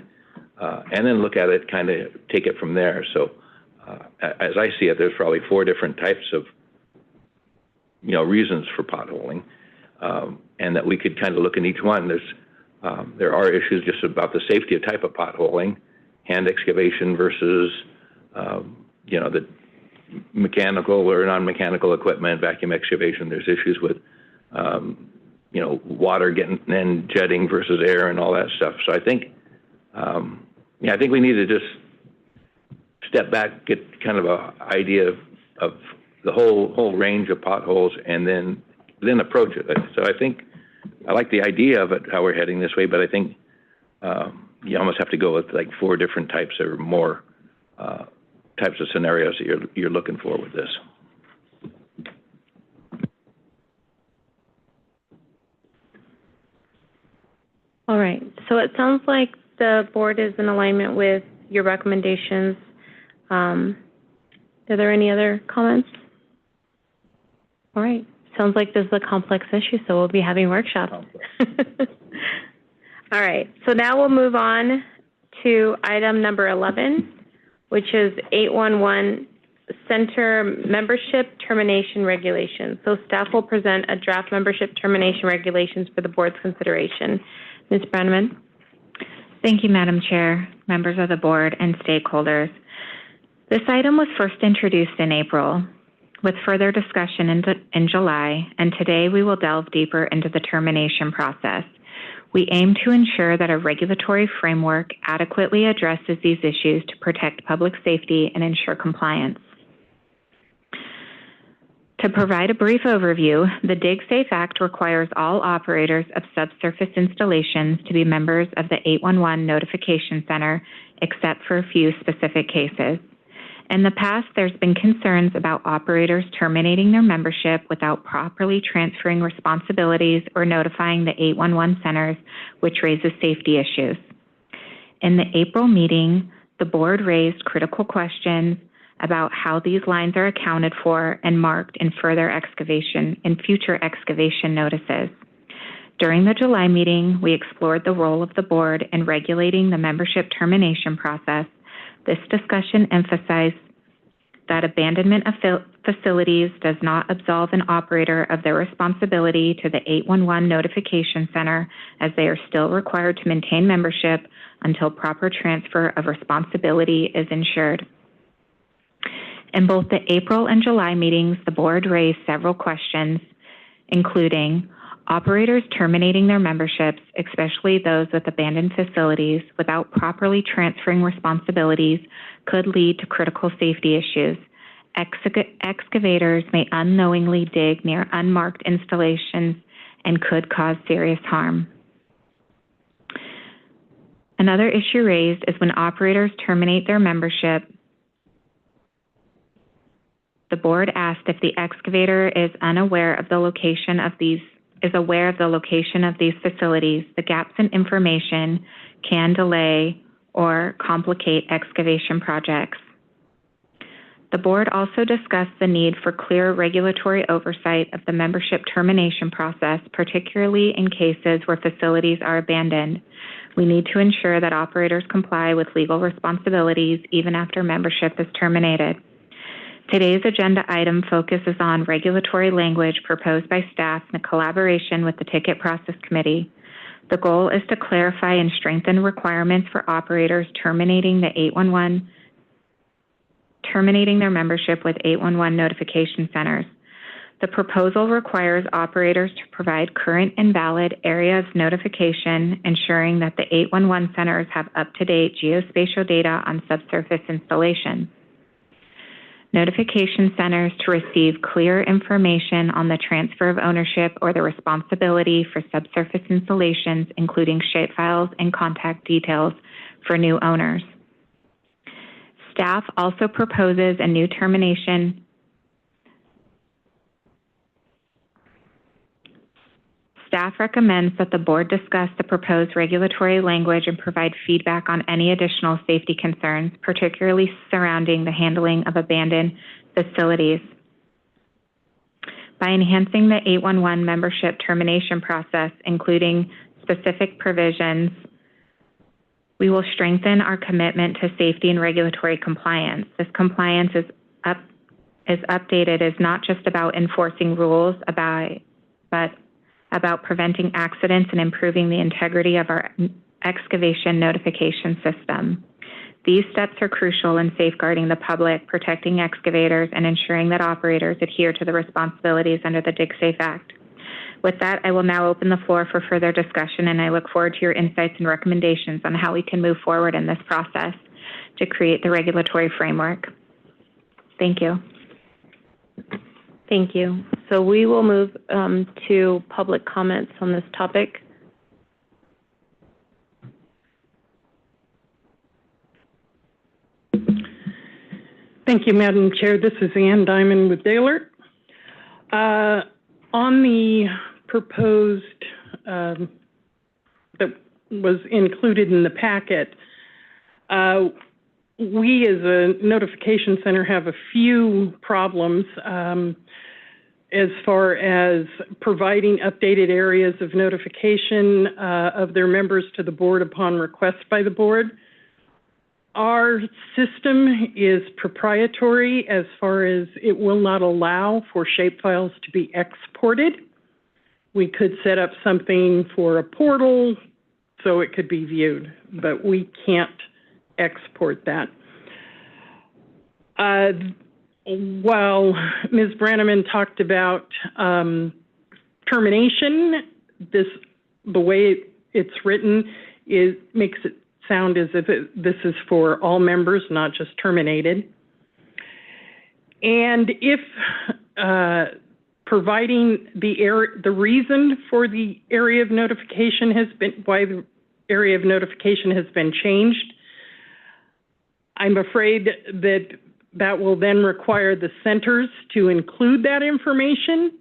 then look at it, kind of take it from there. So as I see it, there's probably 4 different types of, reasons for potholing, and that we could kind of look in each one. There are issues just about the safety of type of potholing, hand excavation versus, the mechanical or non-mechanical equipment, vacuum excavation. There's issues with, water getting and jetting versus air and all that stuff. So I think, I think we need to just step back, get kind of a idea of the whole range of potholes, and then approach it. So I think I like the idea of it, how we're heading this way, but I think you almost have to go with like 4 different types or more types of scenarios that you're looking for with this. All right. So it sounds like the board is in alignment with your recommendations. Are there any other comments? All right. Sounds like this is a complex issue, so we'll be having workshops. All right. So now we'll move on to item number 11, which is 811 Center Membership Termination Regulations. So staff will present a draft membership termination regulations for the board's consideration. Ms. Brenneman. Thank you, Madam Chair, members of the board, and stakeholders. This item was first introduced in April, with further discussion in July, and today we will delve deeper into the termination process. We aim to ensure that a regulatory framework adequately addresses these issues to protect public safety and ensure compliance. To provide a brief overview, the DigSafe Act requires all operators of subsurface installations to be members of the 811 Notification Center, except for a few specific cases. In the past, there's been concerns about operators terminating their membership without properly transferring responsibilities or notifying the 811 centers, which raises safety issues. In the April meeting, the board raised critical questions about how these lines are accounted for and marked in future excavation notices. During the July meeting, we explored the role of the board in regulating the membership termination process. This discussion emphasized that abandonment of facilities does not absolve an operator of their responsibility to the 811 Notification Center, as they are still required to maintain membership until proper transfer of responsibility is ensured. In both the April and July meetings, the board raised several questions, including operators terminating their memberships, especially those with abandoned facilities, without properly transferring responsibilities could lead to critical safety issues, excavators may unknowingly dig near unmarked installations and could cause serious harm. Another issue raised is when operators terminate their membership. The board asked if the excavator is aware of the location of these facilities. The gaps in information can delay or complicate excavation projects. The board also discussed the need for clear regulatory oversight of the membership termination process, particularly in cases where facilities are abandoned. We need to ensure that operators comply with legal responsibilities even after membership is terminated. Today's agenda item focuses on regulatory language proposed by staff in collaboration with the Ticket Process Committee. The goal is to clarify and strengthen requirements for operators terminating their membership with 811 notification centers. The proposal requires operators to provide current and valid area of notification, ensuring that the 811 centers have up-to-date geospatial data on subsurface installations. Notification centers to receive clear information on the transfer of ownership or the responsibility for subsurface installations, including shapefiles and contact details for new owners. Staff also proposes a new termination. Staff recommends that the board discuss the proposed regulatory language and provide feedback on any additional safety concerns, particularly surrounding the handling of abandoned facilities. By enhancing the 811 membership termination process, including specific provisions, we will strengthen our commitment to safety and regulatory compliance. This compliance is updated is not just about enforcing rules, but about preventing accidents and improving the integrity of our excavation notification system. These steps are crucial in safeguarding the public, protecting excavators, and ensuring that operators adhere to the responsibilities under the DigSafe Act. With that, I will now open the floor for further discussion, and I look forward to your insights and recommendations on how we can move forward in this process to create the regulatory framework. Thank you. Thank you. So we will move to public comments on this topic. Thank you, Madam Chair. This is Ann Diamond with Daylert. On the proposed that was included in the packet, we as a notification center have a few problems as far as providing updated areas of notification of their members to the board upon request by the board. Our system is proprietary as far as it will not allow for shapefiles to be exported. We could set up something for a portal so it could be viewed, but we can't export that. While Ms. Brannaman talked about termination, the way it's written makes it sound as if this is for all members, not just terminated. And if providing the reason for the area of notification why the area of notification has been changed, I'm afraid that will then require the centers to include that information.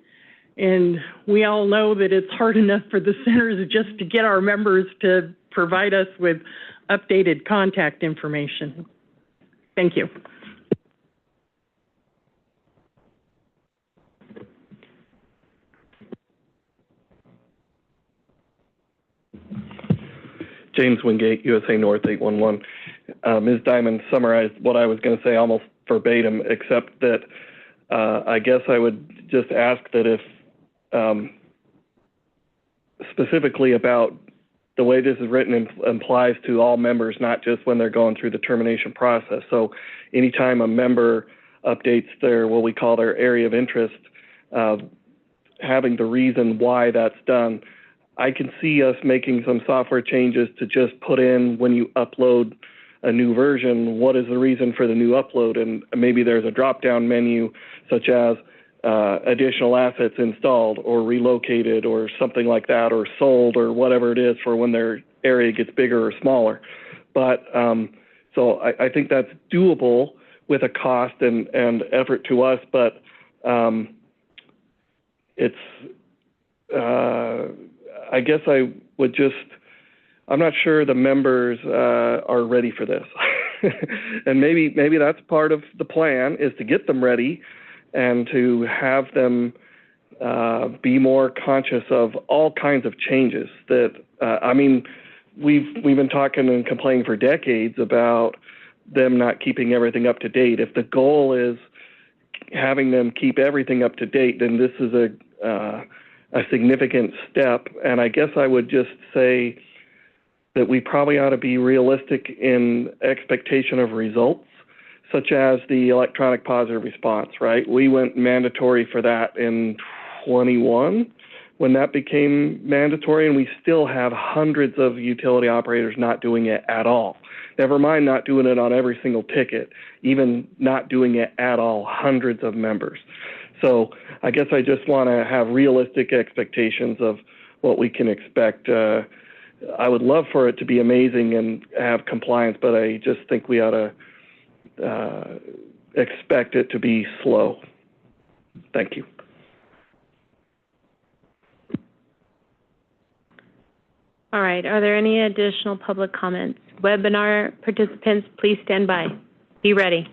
And we all know that it's hard enough for the centers just to get our members to provide us with updated contact information. Thank you. James Wingate, USA North 811. Ms. Diamond summarized what I was going to say almost verbatim, except that I guess I would just ask that if specifically about the way this is written implies to all members, not just when they're going through the termination process. So anytime a member updates their, what we call their area of interest, having the reason why that's done, I can see us making some software changes to just put in when you upload a new version, what is the reason for the new upload? And maybe there's a drop-down menu such as additional assets installed or relocated or something like that, or sold, or whatever it is for when their area gets bigger or smaller. But so I think that's doable with a cost and effort to us, but it's, I guess I would just, I'm not sure the members are ready for this. And maybe that's part of the plan, is to get them ready and to have them be more conscious of all kinds of changes that, I mean, we've been talking and complaining for decades about them not keeping everything up to date. If the goal is having them keep everything up to date, then this is a significant step. And I guess I would just say that we probably ought to be realistic in expectation of results, such as the electronic positive response, right? We went mandatory for that in 21 when that became mandatory, and we still have hundreds of utility operators not doing it at all. Never mind not doing it on every single ticket, even not doing it at all, hundreds of members. So I guess I just want to have realistic expectations of what we can expect. I would love for it to be amazing and have compliance, but I just think we ought to expect it to be slow. Thank you. All right, are there any additional public comments? Webinar participants, please stand by. Be ready.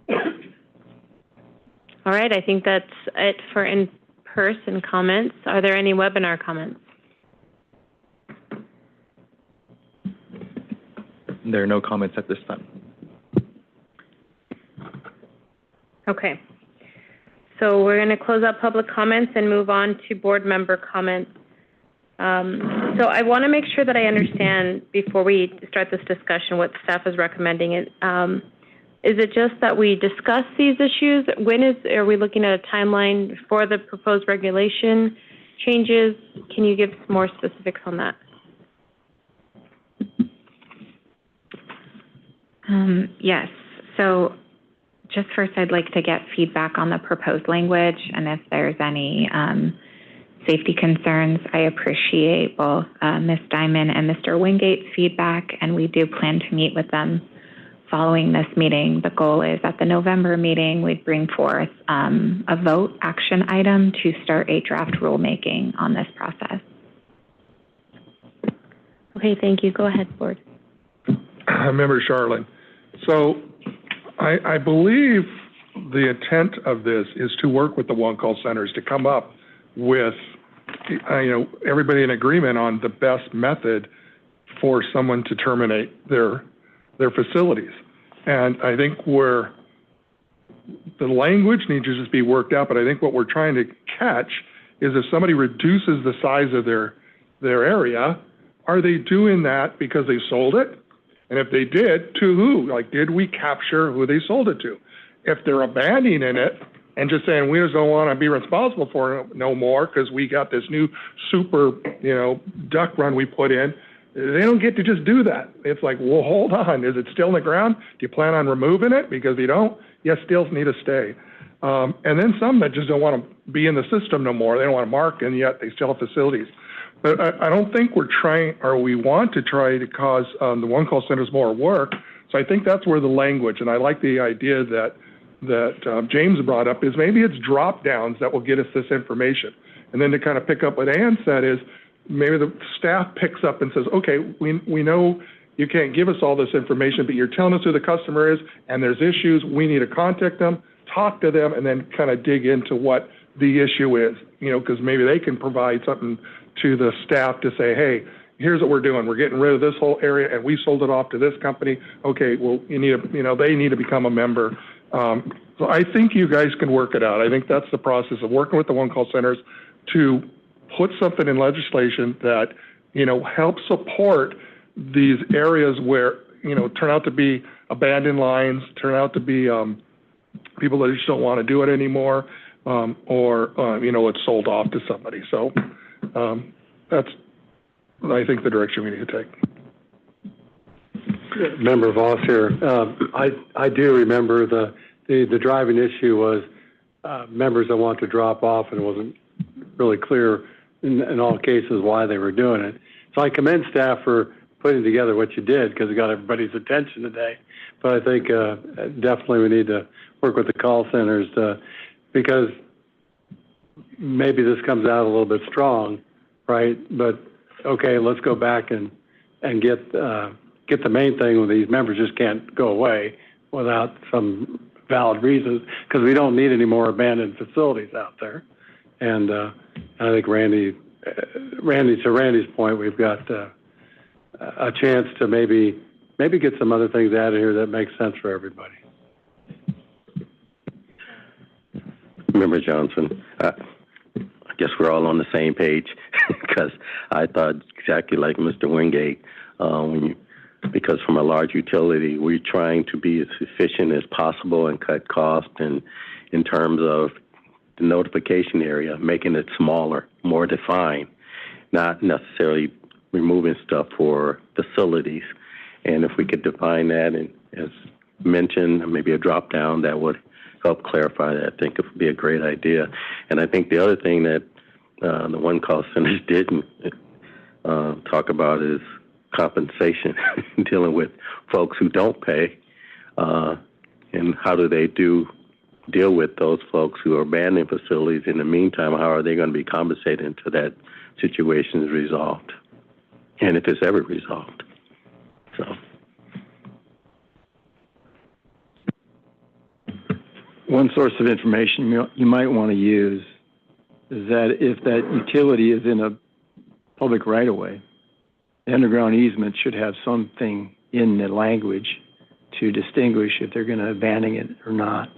All right, I think that's it for in-person comments. Are there any webinar comments? There are no comments at this time. Okay. So we're going to close out public comments and move on to board member comments. So I want to make sure that I understand before we start this discussion what staff is recommending. Is it just that we discuss these issues? Are we looking at a timeline for the proposed regulation changes? Can you give some more specifics on that? Yes. So just first, I'd like to get feedback on the proposed language, and if there's any safety concerns. I appreciate both Ms. Diamond and Mr. Wingate's feedback, and we do plan to meet with them following this meeting. The goal is at the November meeting, we'd bring forth a vote action item to start a draft rulemaking on this process. Okay, thank you. Go ahead, board. Member Charlin. So I believe the intent of this is to work with the one-call centers to come up with, everybody in agreement on the best method for someone to terminate their facilities. And I think the language needs to just be worked out, but I think what we're trying to catch is if somebody reduces the size of their area, are they doing that because they sold it? And if they did, to who? Like, did we capture who they sold it to? If they're abandoning it and just saying, we just don't want to be responsible for it no more because we got this new super, duck run we put in, they don't get to just do that. It's like, well, hold on. Is it still in the ground? Do you plan on removing it? Because if you don't, you still need to stay. And then some that just don't want to be in the system no more. They don't want to mark, and yet they still have facilities. But I don't think we're trying, or we want to try to cause the one-call centers more work. So I think that's where the language, and I like the idea that James brought up, is maybe it's drop-downs that will get us this information. And then to kind of pick up what Ann said is, maybe the staff picks up and says, okay, we know you can't give us all this information, but you're telling us who the customer is, and there's issues. We need to contact them, talk to them, and then kind of dig into what the issue is, because maybe they can provide something to the staff to say, hey, here's what we're doing. We're getting rid of this whole area, and we sold it off to this company. Okay, well, they need to become a member. So I think you guys can work it out. I think that's the process of working with the one-call centers to put something in legislation that, helps support these areas where, turn out to be abandoned lines, turn out to be people that just don't want to do it anymore, or it's sold off to somebody. So that's, I think, the direction we need to take. Member Voss here. I do remember the driving issue was members that want to drop off, and it wasn't really clear in all cases why they were doing it. So I commend staff for putting together what you did because it got everybody's attention today. But I think definitely we need to work with the call centers because maybe this comes out a little bit strong, right? But okay, let's go back and get the main thing when these members just can't go away without some valid reasons because we don't need any more abandoned facilities out there. And I think to Randy's point, we've got a chance to maybe get some other things out of here that make sense for everybody. Member Johnson, I guess we're all on the same page because I thought exactly like Mr. Wingate. Because from a large utility, we're trying to be as efficient as possible and cut costs. And in terms of the notification area, making it smaller, more defined, not necessarily removing stuff for facilities. And if we could define that, and as mentioned, maybe a drop down that would help clarify that, I think it would be a great idea. And I think the other thing that the one call centers didn't talk about is compensation, dealing with folks who don't pay, and how do they deal with those folks who are abandoning facilities. In the meantime, how are they going to be compensated until that situation is resolved, and if it's ever resolved? So. One source of information you might want to use is that if that utility is in a public right-of-way, the underground easement should have something in the language to distinguish if they're going to abandon it or not.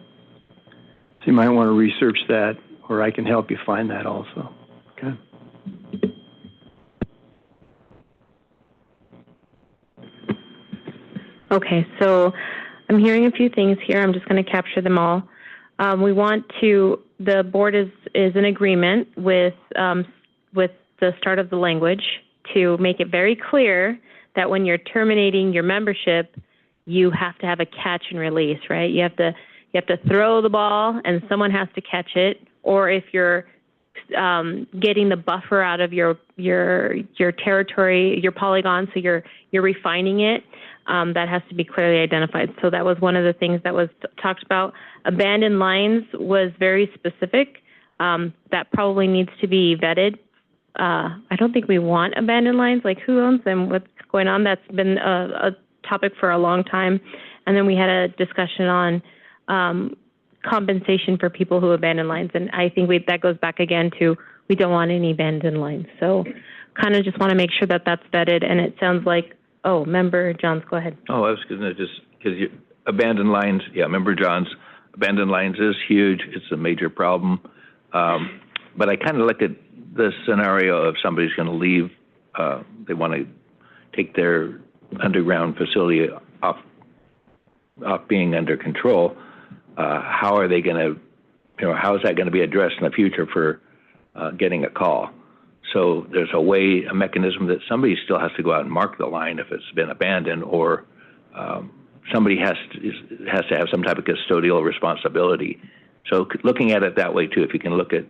So you might want to research that, or I can help you find that also. Okay. Okay, so I'm hearing a few things here. I'm just going to capture them all. The board is in agreement with the start of the language to make it very clear that when you're terminating your membership, you have to have a catch and release, right? You have to throw the ball and someone has to catch it, or if you're getting the buffer out of your territory, your polygon, so you're refining it, that has to be clearly identified. So that was one of the things that was talked about. Abandoned lines was very specific. That probably needs to be vetted. I don't think we want abandoned lines, like who owns them, what's going on. That's been a topic for a long time. And then we had a discussion on compensation for people who abandon lines. And I think that goes back again to we don't want any abandoned lines. So kind of just want to make sure that that's vetted. And it sounds like, Member Johns, go ahead. Oh, I was going to just, because abandoned lines, Member Johns, abandoned lines is huge. It's a major problem. But I kind of look at the scenario of somebody's going to leave, they want to take their underground facility off being under control. How are they going to, how is that going to be addressed in the future for getting a call? So there's a mechanism that somebody still has to go out and mark the line if it's been abandoned, or somebody has to have some type of custodial responsibility. So looking at it that way too, if you can look at,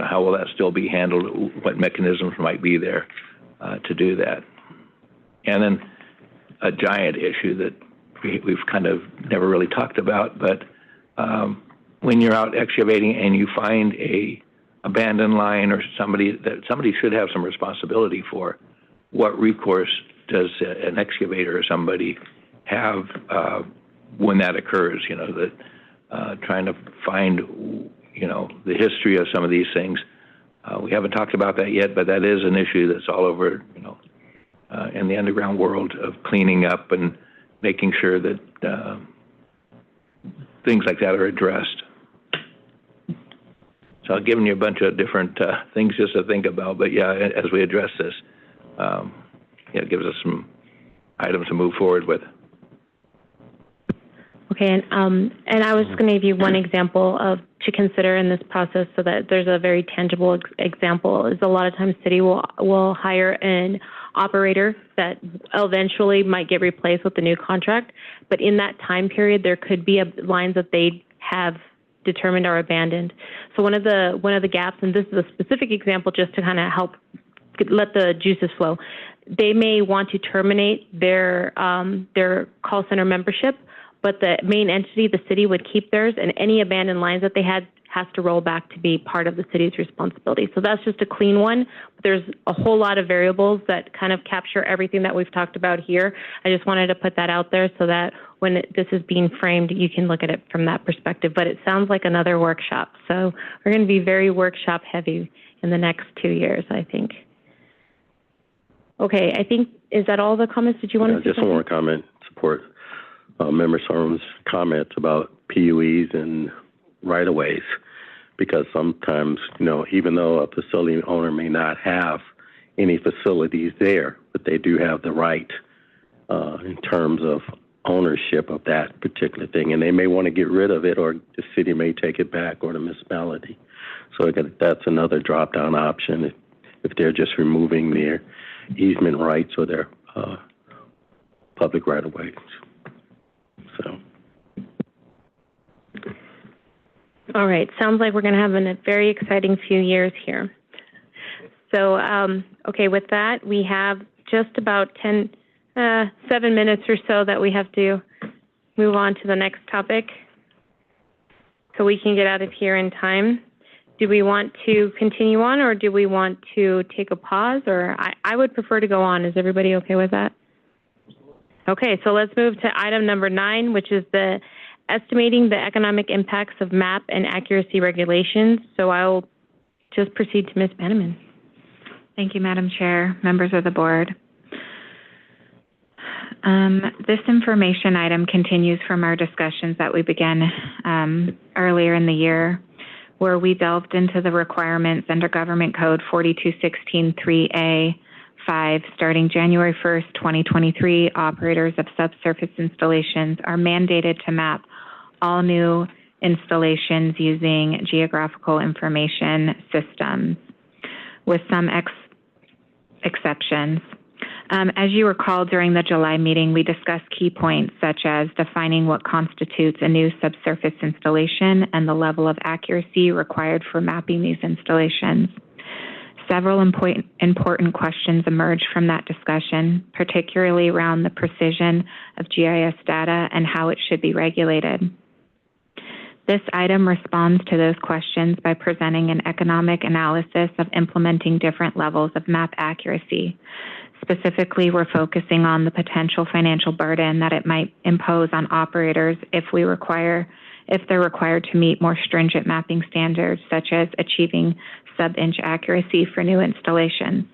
how will that still be handled? What mechanisms might be there to do that? And then a giant issue that we've kind of never really talked about, but when you're out excavating and you find a abandoned line or somebody should have some responsibility for, what recourse does an excavator or somebody have when that occurs? Trying to find, the history of some of these things. We haven't talked about that yet, but that is an issue that's all over, in the underground world of cleaning up and making sure that things like that are addressed. So I've given you a bunch of different things just to think about, but as we address this, it gives us some items to move forward with. Okay, and I was just going to give you one example to consider in this process so that there's a very tangible example. Is a lot of times city will hire an operator that eventually might get replaced with the new contract. But in that time period, there could be lines that they have determined are abandoned. So one of the gaps, and this is a specific example just to kind of help let the juices flow, they may want to terminate their call center membership, but the main entity, the city, would keep theirs, and any abandoned lines that they had has to roll back to be part of the city's responsibility. So that's just a clean one. But there's a whole lot of variables that kind of capture everything that we've talked about here. I just wanted to put that out there so that when this is being framed, you can look at it from that perspective. But it sounds like another workshop. So we're going to be very workshop heavy in the next 2 years, I think. Okay, I think, is that all the comments? Did you want to say just one more comment, support Member Sorum's comments about PUEs and right-of-ways, because sometimes, even though a facility owner may not have any facilities there, but they do have the right in terms of ownership of that particular thing, and they may want to get rid of it, or the city may take it back, or the municipality. So that's another drop-down option if they're just removing their easement rights or their public right-of-ways. So. All right, sounds like we're going to have a very exciting few years here. So, okay, with that, we have just about 7 minutes or so that we have to move on to the next topic so we can get out of here in time. Do we want to continue on, or do we want to take a pause? Or I would prefer to go on. Is everybody okay with that? Okay, so let's move to item number 9, which is the estimating the economic impacts of MAP and accuracy regulations. So I'll just proceed to Ms. Banneman. Thank you, Madam Chair, members of the board. This information item continues from our discussions that we began earlier in the year, where we delved into the requirements under Government Code 42163A5. Starting January 1st, 2023, operators of subsurface installations are mandated to map all new installations using geographical information systems, with some exceptions. As you recall, during the July meeting, we discussed key points such as defining what constitutes a new subsurface installation and the level of accuracy required for mapping these installations. Several important questions emerged from that discussion, particularly around the precision of GIS data and how it should be regulated. This item responds to those questions by presenting an economic analysis of implementing different levels of map accuracy. Specifically, we're focusing on the potential financial burden that it might impose on operators if they're required to meet more stringent mapping standards, such as achieving sub-inch accuracy for new installations.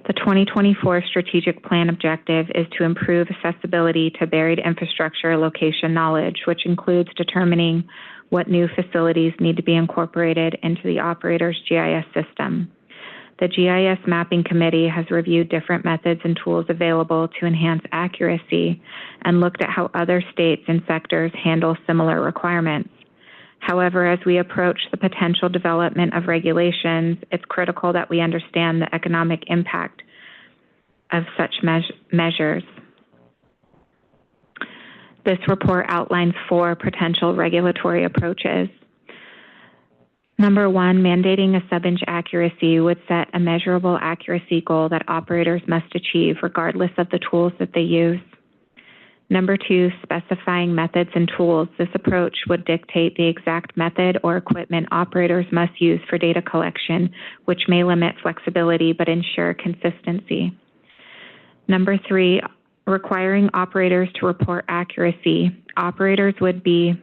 The 2024 strategic plan objective is to improve accessibility to buried infrastructure location knowledge, which includes determining what new facilities need to be incorporated into the operator's GIS system. The GIS Mapping Committee has reviewed different methods and tools available to enhance accuracy and looked at how other states and sectors handle similar requirements. However, as we approach the potential development of regulations, it's critical that we understand the economic impact of such measures. This report outlines 4 potential regulatory approaches. Number 1, mandating a sub-inch accuracy would set a measurable accuracy goal that operators must achieve regardless of the tools that they use. Number 2, specifying methods and tools. This approach would dictate the exact method or equipment operators must use for data collection, which may limit flexibility but ensure consistency. Number 3, requiring operators to report accuracy. Operators would be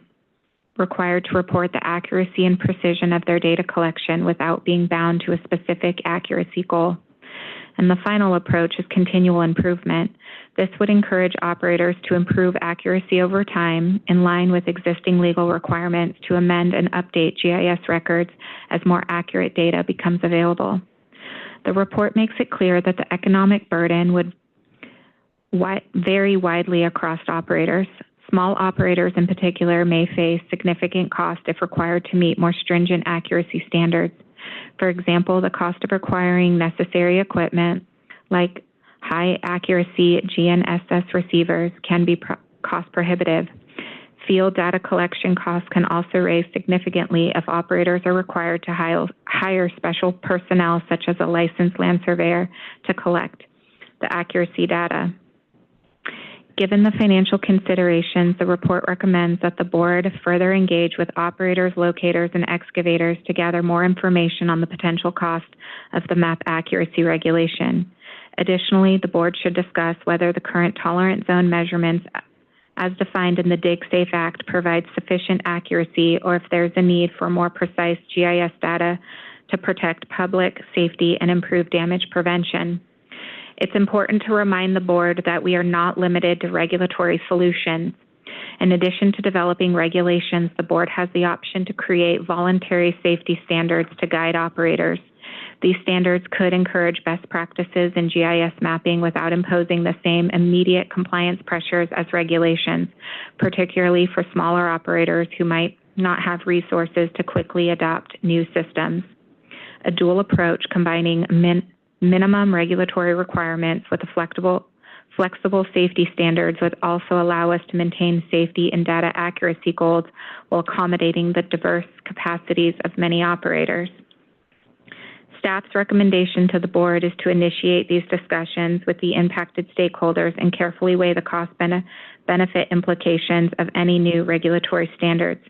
required to report the accuracy and precision of their data collection without being bound to a specific accuracy goal. And the final approach is continual improvement. This would encourage operators to improve accuracy over time in line with existing legal requirements to amend and update GIS records as more accurate data becomes available. The report makes it clear that the economic burden would vary widely across operators. Small operators in particular may face significant cost if required to meet more stringent accuracy standards. For example, the cost of acquiring necessary equipment, like high accuracy GNSS receivers can be cost prohibitive. Field data collection costs can also raise significantly if operators are required to hire special personnel, such as a licensed land surveyor, to collect the accuracy data. Given the financial considerations, the report recommends that the board further engage with operators, locators, and excavators to gather more information on the potential cost of the map accuracy regulation. Additionally, the board should discuss whether the current tolerant zone measurements as defined in the DigSafe Act provide sufficient accuracy, or if there's a need for more precise GIS data to protect public safety and improve damage prevention. It's important to remind the board that we are not limited to regulatory solutions. In addition to developing regulations, the board has the option to create voluntary safety standards to guide operators. These standards could encourage best practices in GIS mapping without imposing the same immediate compliance pressures as regulations, particularly for smaller operators who might not have resources to quickly adopt new systems. A dual approach combining minimum regulatory requirements with a flexible safety standards would also allow us to maintain safety and data accuracy goals while accommodating the diverse capacities of many operators. Staff's recommendation to the board is to initiate these discussions with the impacted stakeholders and carefully weigh the cost-benefit implications of any new regulatory standards.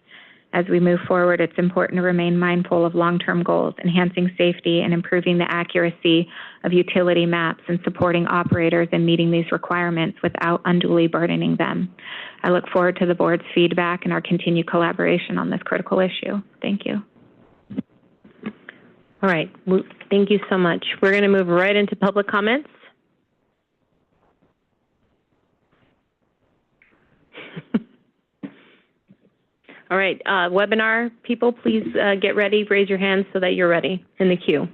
As we move forward, it's important to remain mindful of long-term goals, enhancing safety and improving the accuracy of utility maps and supporting operators in meeting these requirements without unduly burdening them. I look forward to the board's feedback and our continued collaboration on this critical issue. Thank you. All right, thank you so much. We're going to move right into public comments. All right, webinar people, please get ready, raise your hands so that you're ready in the queue.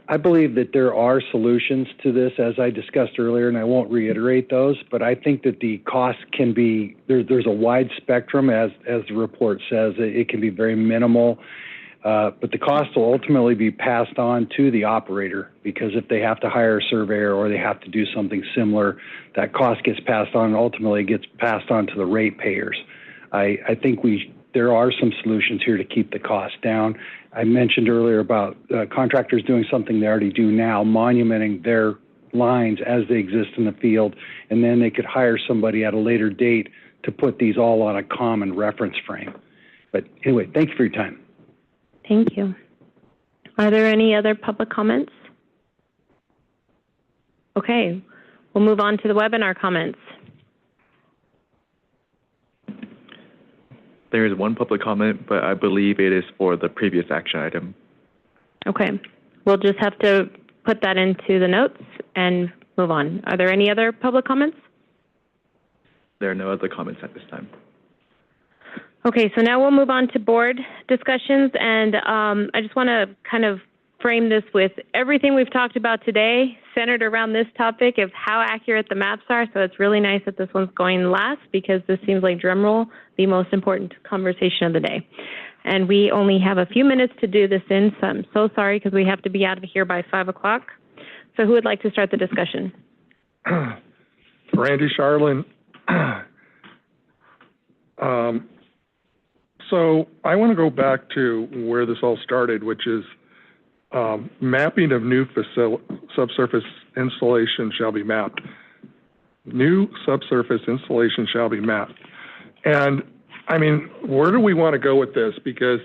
I believe that there are solutions to this, as I discussed earlier, and I won't reiterate those, but I think that the cost can be, there's a wide spectrum, as the report says. It can be very minimal. But the cost will ultimately be passed on to the operator, because if they have to hire a surveyor or they have to do something similar, that cost gets passed on and ultimately gets passed on to the ratepayers. I think there are some solutions here to keep the cost down. I mentioned earlier about contractors doing something they already do now, monumenting their lines as they exist in the field, and then they could hire somebody at a later date to put these all on a common reference frame. But anyway, thank you for your time. Thank you. Are there any other public comments? Okay, we'll move on to the webinar comments. There is one public comment, but I believe it is for the previous action item. Okay, we'll just have to put that into the notes and move on. Are there any other public comments? There are no other comments at this time. Okay, so now we'll move on to board discussions, and I just want to kind of frame this with everything we've talked about today centered around this topic of how accurate the maps are. So it's really nice that this one's going last, because this seems like, drum roll, the most important conversation of the day. And we only have a few minutes to do this in, so I'm so sorry, because we have to be out of here by 5 o'clock. So who would like to start the discussion? Randy Charlin. So I want to go back to where this all started, which is mapping of new subsurface installation shall be mapped. New subsurface installation shall be mapped. And I mean, where do we want to go with this? Because,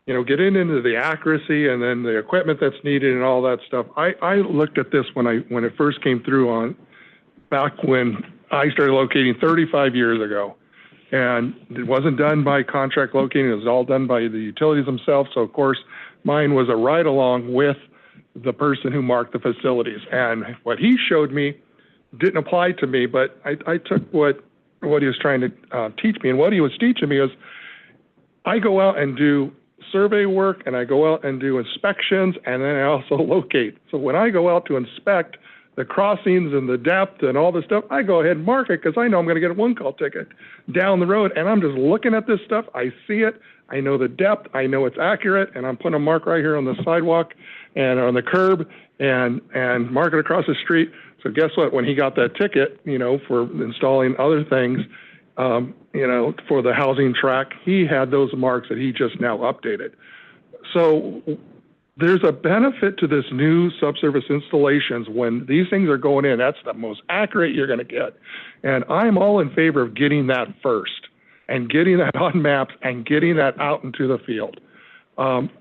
you know, getting into the accuracy and then the equipment that's needed and all that stuff. I looked at this when it first came through back when I started locating 35 years ago. And it wasn't done by contract locating, it was all done by the utilities themselves. So of course, mine was a ride along with the person who marked the facilities. And what he showed me didn't apply to me, but I took what he was trying to teach me. And what he was teaching me is, I go out and do survey work, and I go out and do inspections, and then I also locate. So when I go out to inspect, the crossings and the depth and all this stuff, I go ahead and mark it because I know I'm going to get a one-call ticket down the road. And I'm just looking at this stuff. I see it. I know the depth. I know it's accurate. And I'm putting a mark right here on the sidewalk and on the curb and mark it across the street. So guess what? When he got that ticket, you know, for installing other things, you know, for the housing track, he had those marks that he just now updated. So there's a benefit to this new subsurface installations when these things are going in. That's the most accurate you're going to get. And I'm all in favor of getting that first and getting that on maps and getting that out into the field.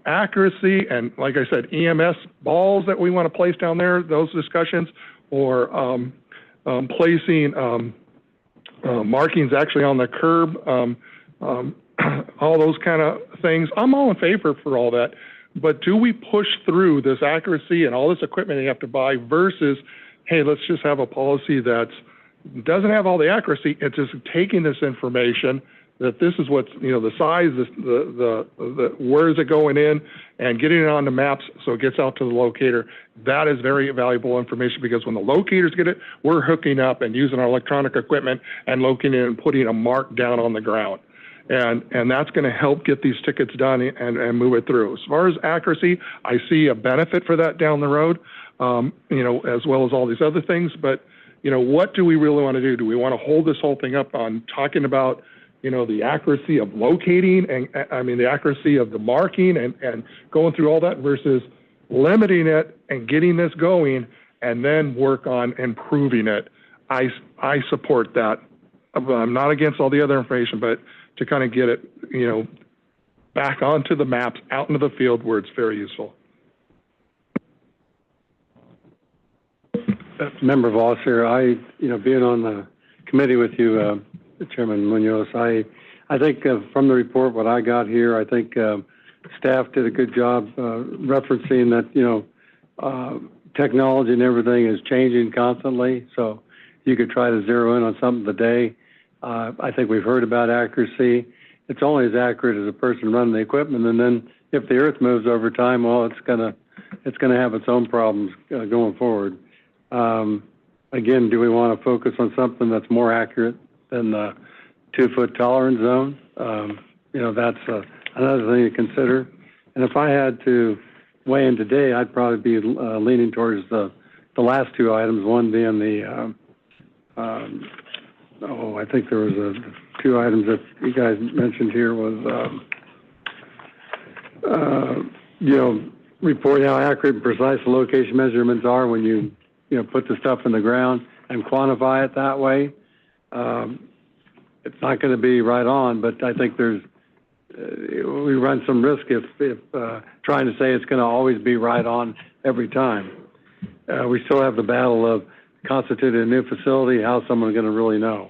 Accuracy and, like I said, EMS balls that we want to place down there, those discussions, or placing markings actually on the curb, all those kind of things. I'm all in favor for all that. But do we push through this accuracy and all this equipment you have to buy versus, hey, let's just have a policy that doesn't have all the accuracy. It's just taking this information that this is what's, you know, the size, the where is it going in, and getting it on the maps so it gets out to the locator. That is very valuable information because when the locators get it, we're hooking up and using our electronic equipment and locating it and putting a mark down on the ground. And that's going to help get these tickets done and move it through. As far as accuracy, I see a benefit for that down the road, you know, as well as all these other things. But, you know, what do we really want to do? Do we want to hold this whole thing up on talking about, you know, the accuracy of locating and, I mean, the accuracy of the marking and going through all that versus limiting it and getting this going and then work on improving it? I support that. I'm not against all the other information, but to kind of get it, you know, back onto the maps, out into the field where it's very useful. Member Voss here, you know, being on the committee with you, Chairman Munoz, I think from the report, what I got here, I think staff did a good job referencing that, you know, technology and everything is changing constantly. So you could try to zero in on something today. I think we've heard about accuracy. It's only as accurate as a person running the equipment, and then if the earth moves over time, well, it's gonna have its own problems going forward. Again, do we want to focus on something that's more accurate than the 2-foot tolerance zone? You know, that's another thing to consider. And if I had to weigh in today, I'd probably be leaning towards the last two items. One being the I think there was two items that you guys mentioned here was, you know, reporting how accurate and precise the location measurements are when you know, put the stuff in the ground and quantify it that way. It's not going to be right on, but I think we run some risk if trying to say it's going to always be right on every time. We still have the battle of constituting a new facility, how someone's going to really know.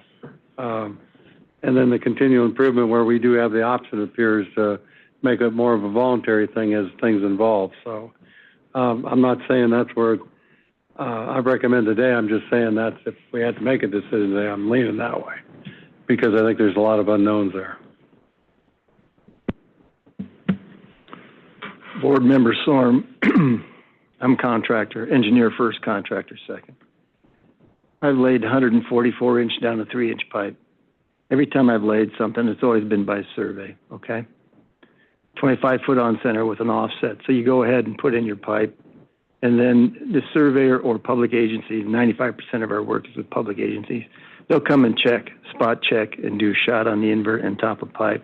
And then the continual improvement where we do have the option appears to make it more of a voluntary thing as things involve. So I'm not saying that's where I recommend today. I'm just saying that if we had to make a decision today, I'm leaning that way because I think there's a lot of unknowns there. Board Member Sorm, I'm contractor, engineer first, contractor second. I've laid 144-inch down to 3-inch pipe. Every time I've laid something, it's always been by survey, okay? 25-foot on center with an offset. So you go ahead and put in your pipe, and then the surveyor or public agency, 95% of our work is with public agencies, they'll come and check, spot check, and do a shot on the invert and top of pipe.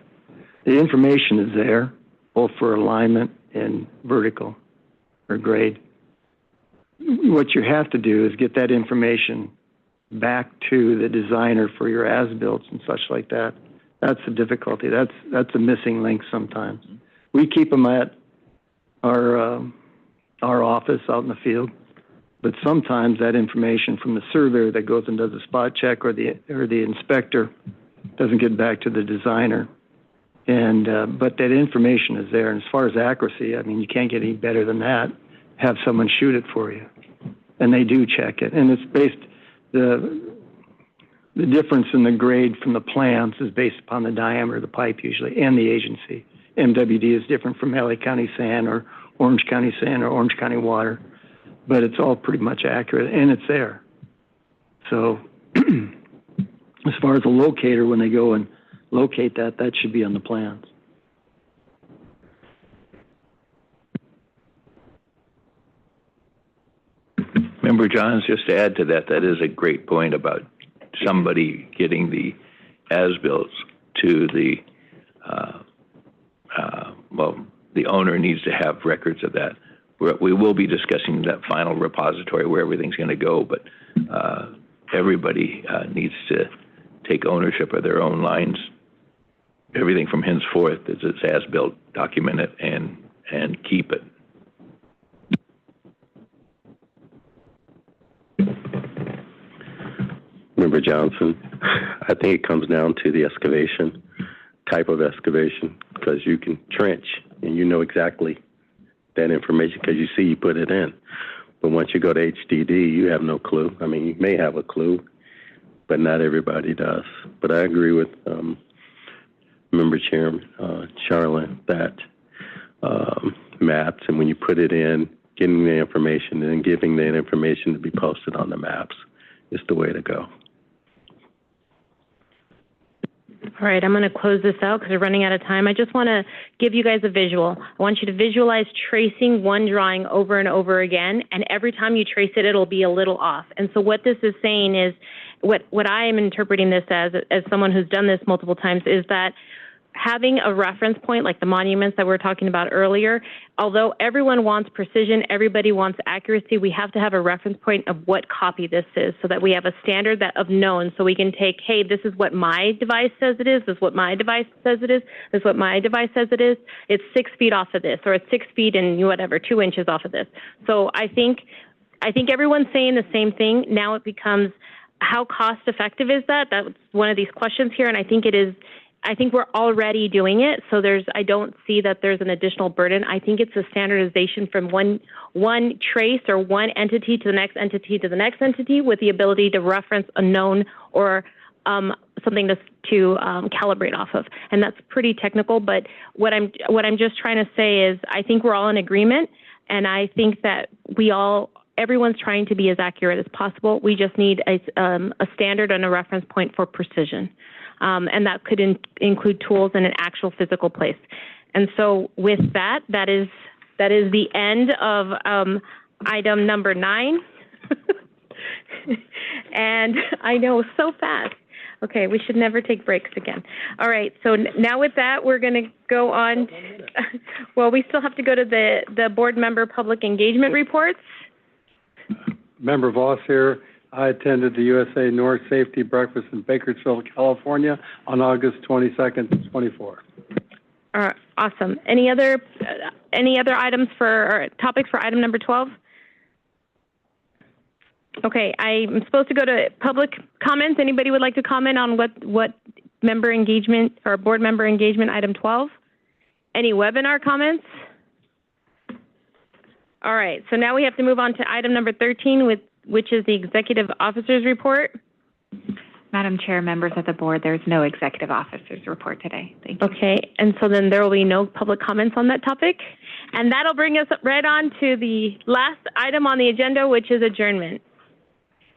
The information is there, both for alignment and vertical or grade. What you have to do is get that information back to the designer for your as-built and such like that. That's the difficulty. That's a missing link sometimes. We keep them at our office out in the field, but sometimes that information from the surveyor that goes and does a spot check or the inspector doesn't get back to the designer. And but that information is there. And as far as accuracy, I mean, you can't get any better than that. Have someone shoot it for you, and they do check it. And it's based the difference in the grade from the plans is based upon the diameter of the pipe usually and the agency. MWD is different from LA County Sand or Orange County Sand or Orange County Water. but it's all pretty much accurate, and it's there. So as far as a locator, when they go and locate that, that should be on the plans. Member Johns, just to add to that, that is a great point about somebody getting the as-bills to the, the owner needs to have records of that. We will be discussing that final repository where everything's going to go, but everybody needs to take ownership of their own lines. Everything from henceforth is it's as-built, document it, and keep it. Member Johnson, I think it comes down to the excavation, type of excavation, because you can trench and you know exactly that information because you see you put it in. But once you go to HDD, you have no clue. I mean, you may have a clue, but not everybody does. But I agree with Member Chairman Charlin that maps, and when you put it in, getting the information and giving that information to be posted on the maps is the way to go. All right, I'm going to close this out because we're running out of time. I just want to give you guys a visual. I want you to visualize tracing one drawing over and over again, and every time you trace it, it'll be a little off. And so what this is saying is, what I am interpreting this as someone who's done this multiple times, is that having a reference point like the monuments that we were talking about earlier, although everyone wants precision, everybody wants accuracy, we have to have a reference point of what copy this is so that we have a standard of known, so we can take, hey, this is what my device says it is, this is what my device says it is, this is what my device says it is. It's 6 feet off of this, or it's 6 feet and whatever, 2 inches off of this. So I think everyone's saying the same thing. Now it becomes, how cost effective is that? That's one of these questions here, and I think it is. I think we're already doing it, so I don't see that there's an additional burden. I think it's a standardization from one trace or one entity to the next entity to the next entity, with the ability to reference a known or something to calibrate off of. And that's pretty technical, but what I'm just trying to say is I think we're all in agreement, and I think that everyone's trying to be as accurate as possible. We just need a standard and a reference point for precision. And that could include tools in an actual physical place. And so with that, that is the end of item number 9. And I know, so fast. Okay, we should never take breaks again. All right, so now with that, we're going to go on. Well, we still have to go to the board member public engagement reports. Member Voss here. I attended the USA North Safety Breakfast in Bakersfield, California on August 22nd to 24. Awesome. Any other items or topics for item number 12? Okay, I'm supposed to go to public comments. Anybody would like to comment on what member engagement or board member engagement item 12? Any webinar comments? All right, so now we have to move on to item number 13, which is the executive officer's report. Madam Chair, members of the board, there's no executive officer's report today. Thank you. Okay, and so then there will be no public comments on that topic. And that'll bring us right on to the last item on the agenda, which is adjournment.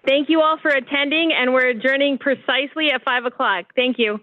Thank you all for attending, and we're adjourning precisely at 5 o'clock. Thank you.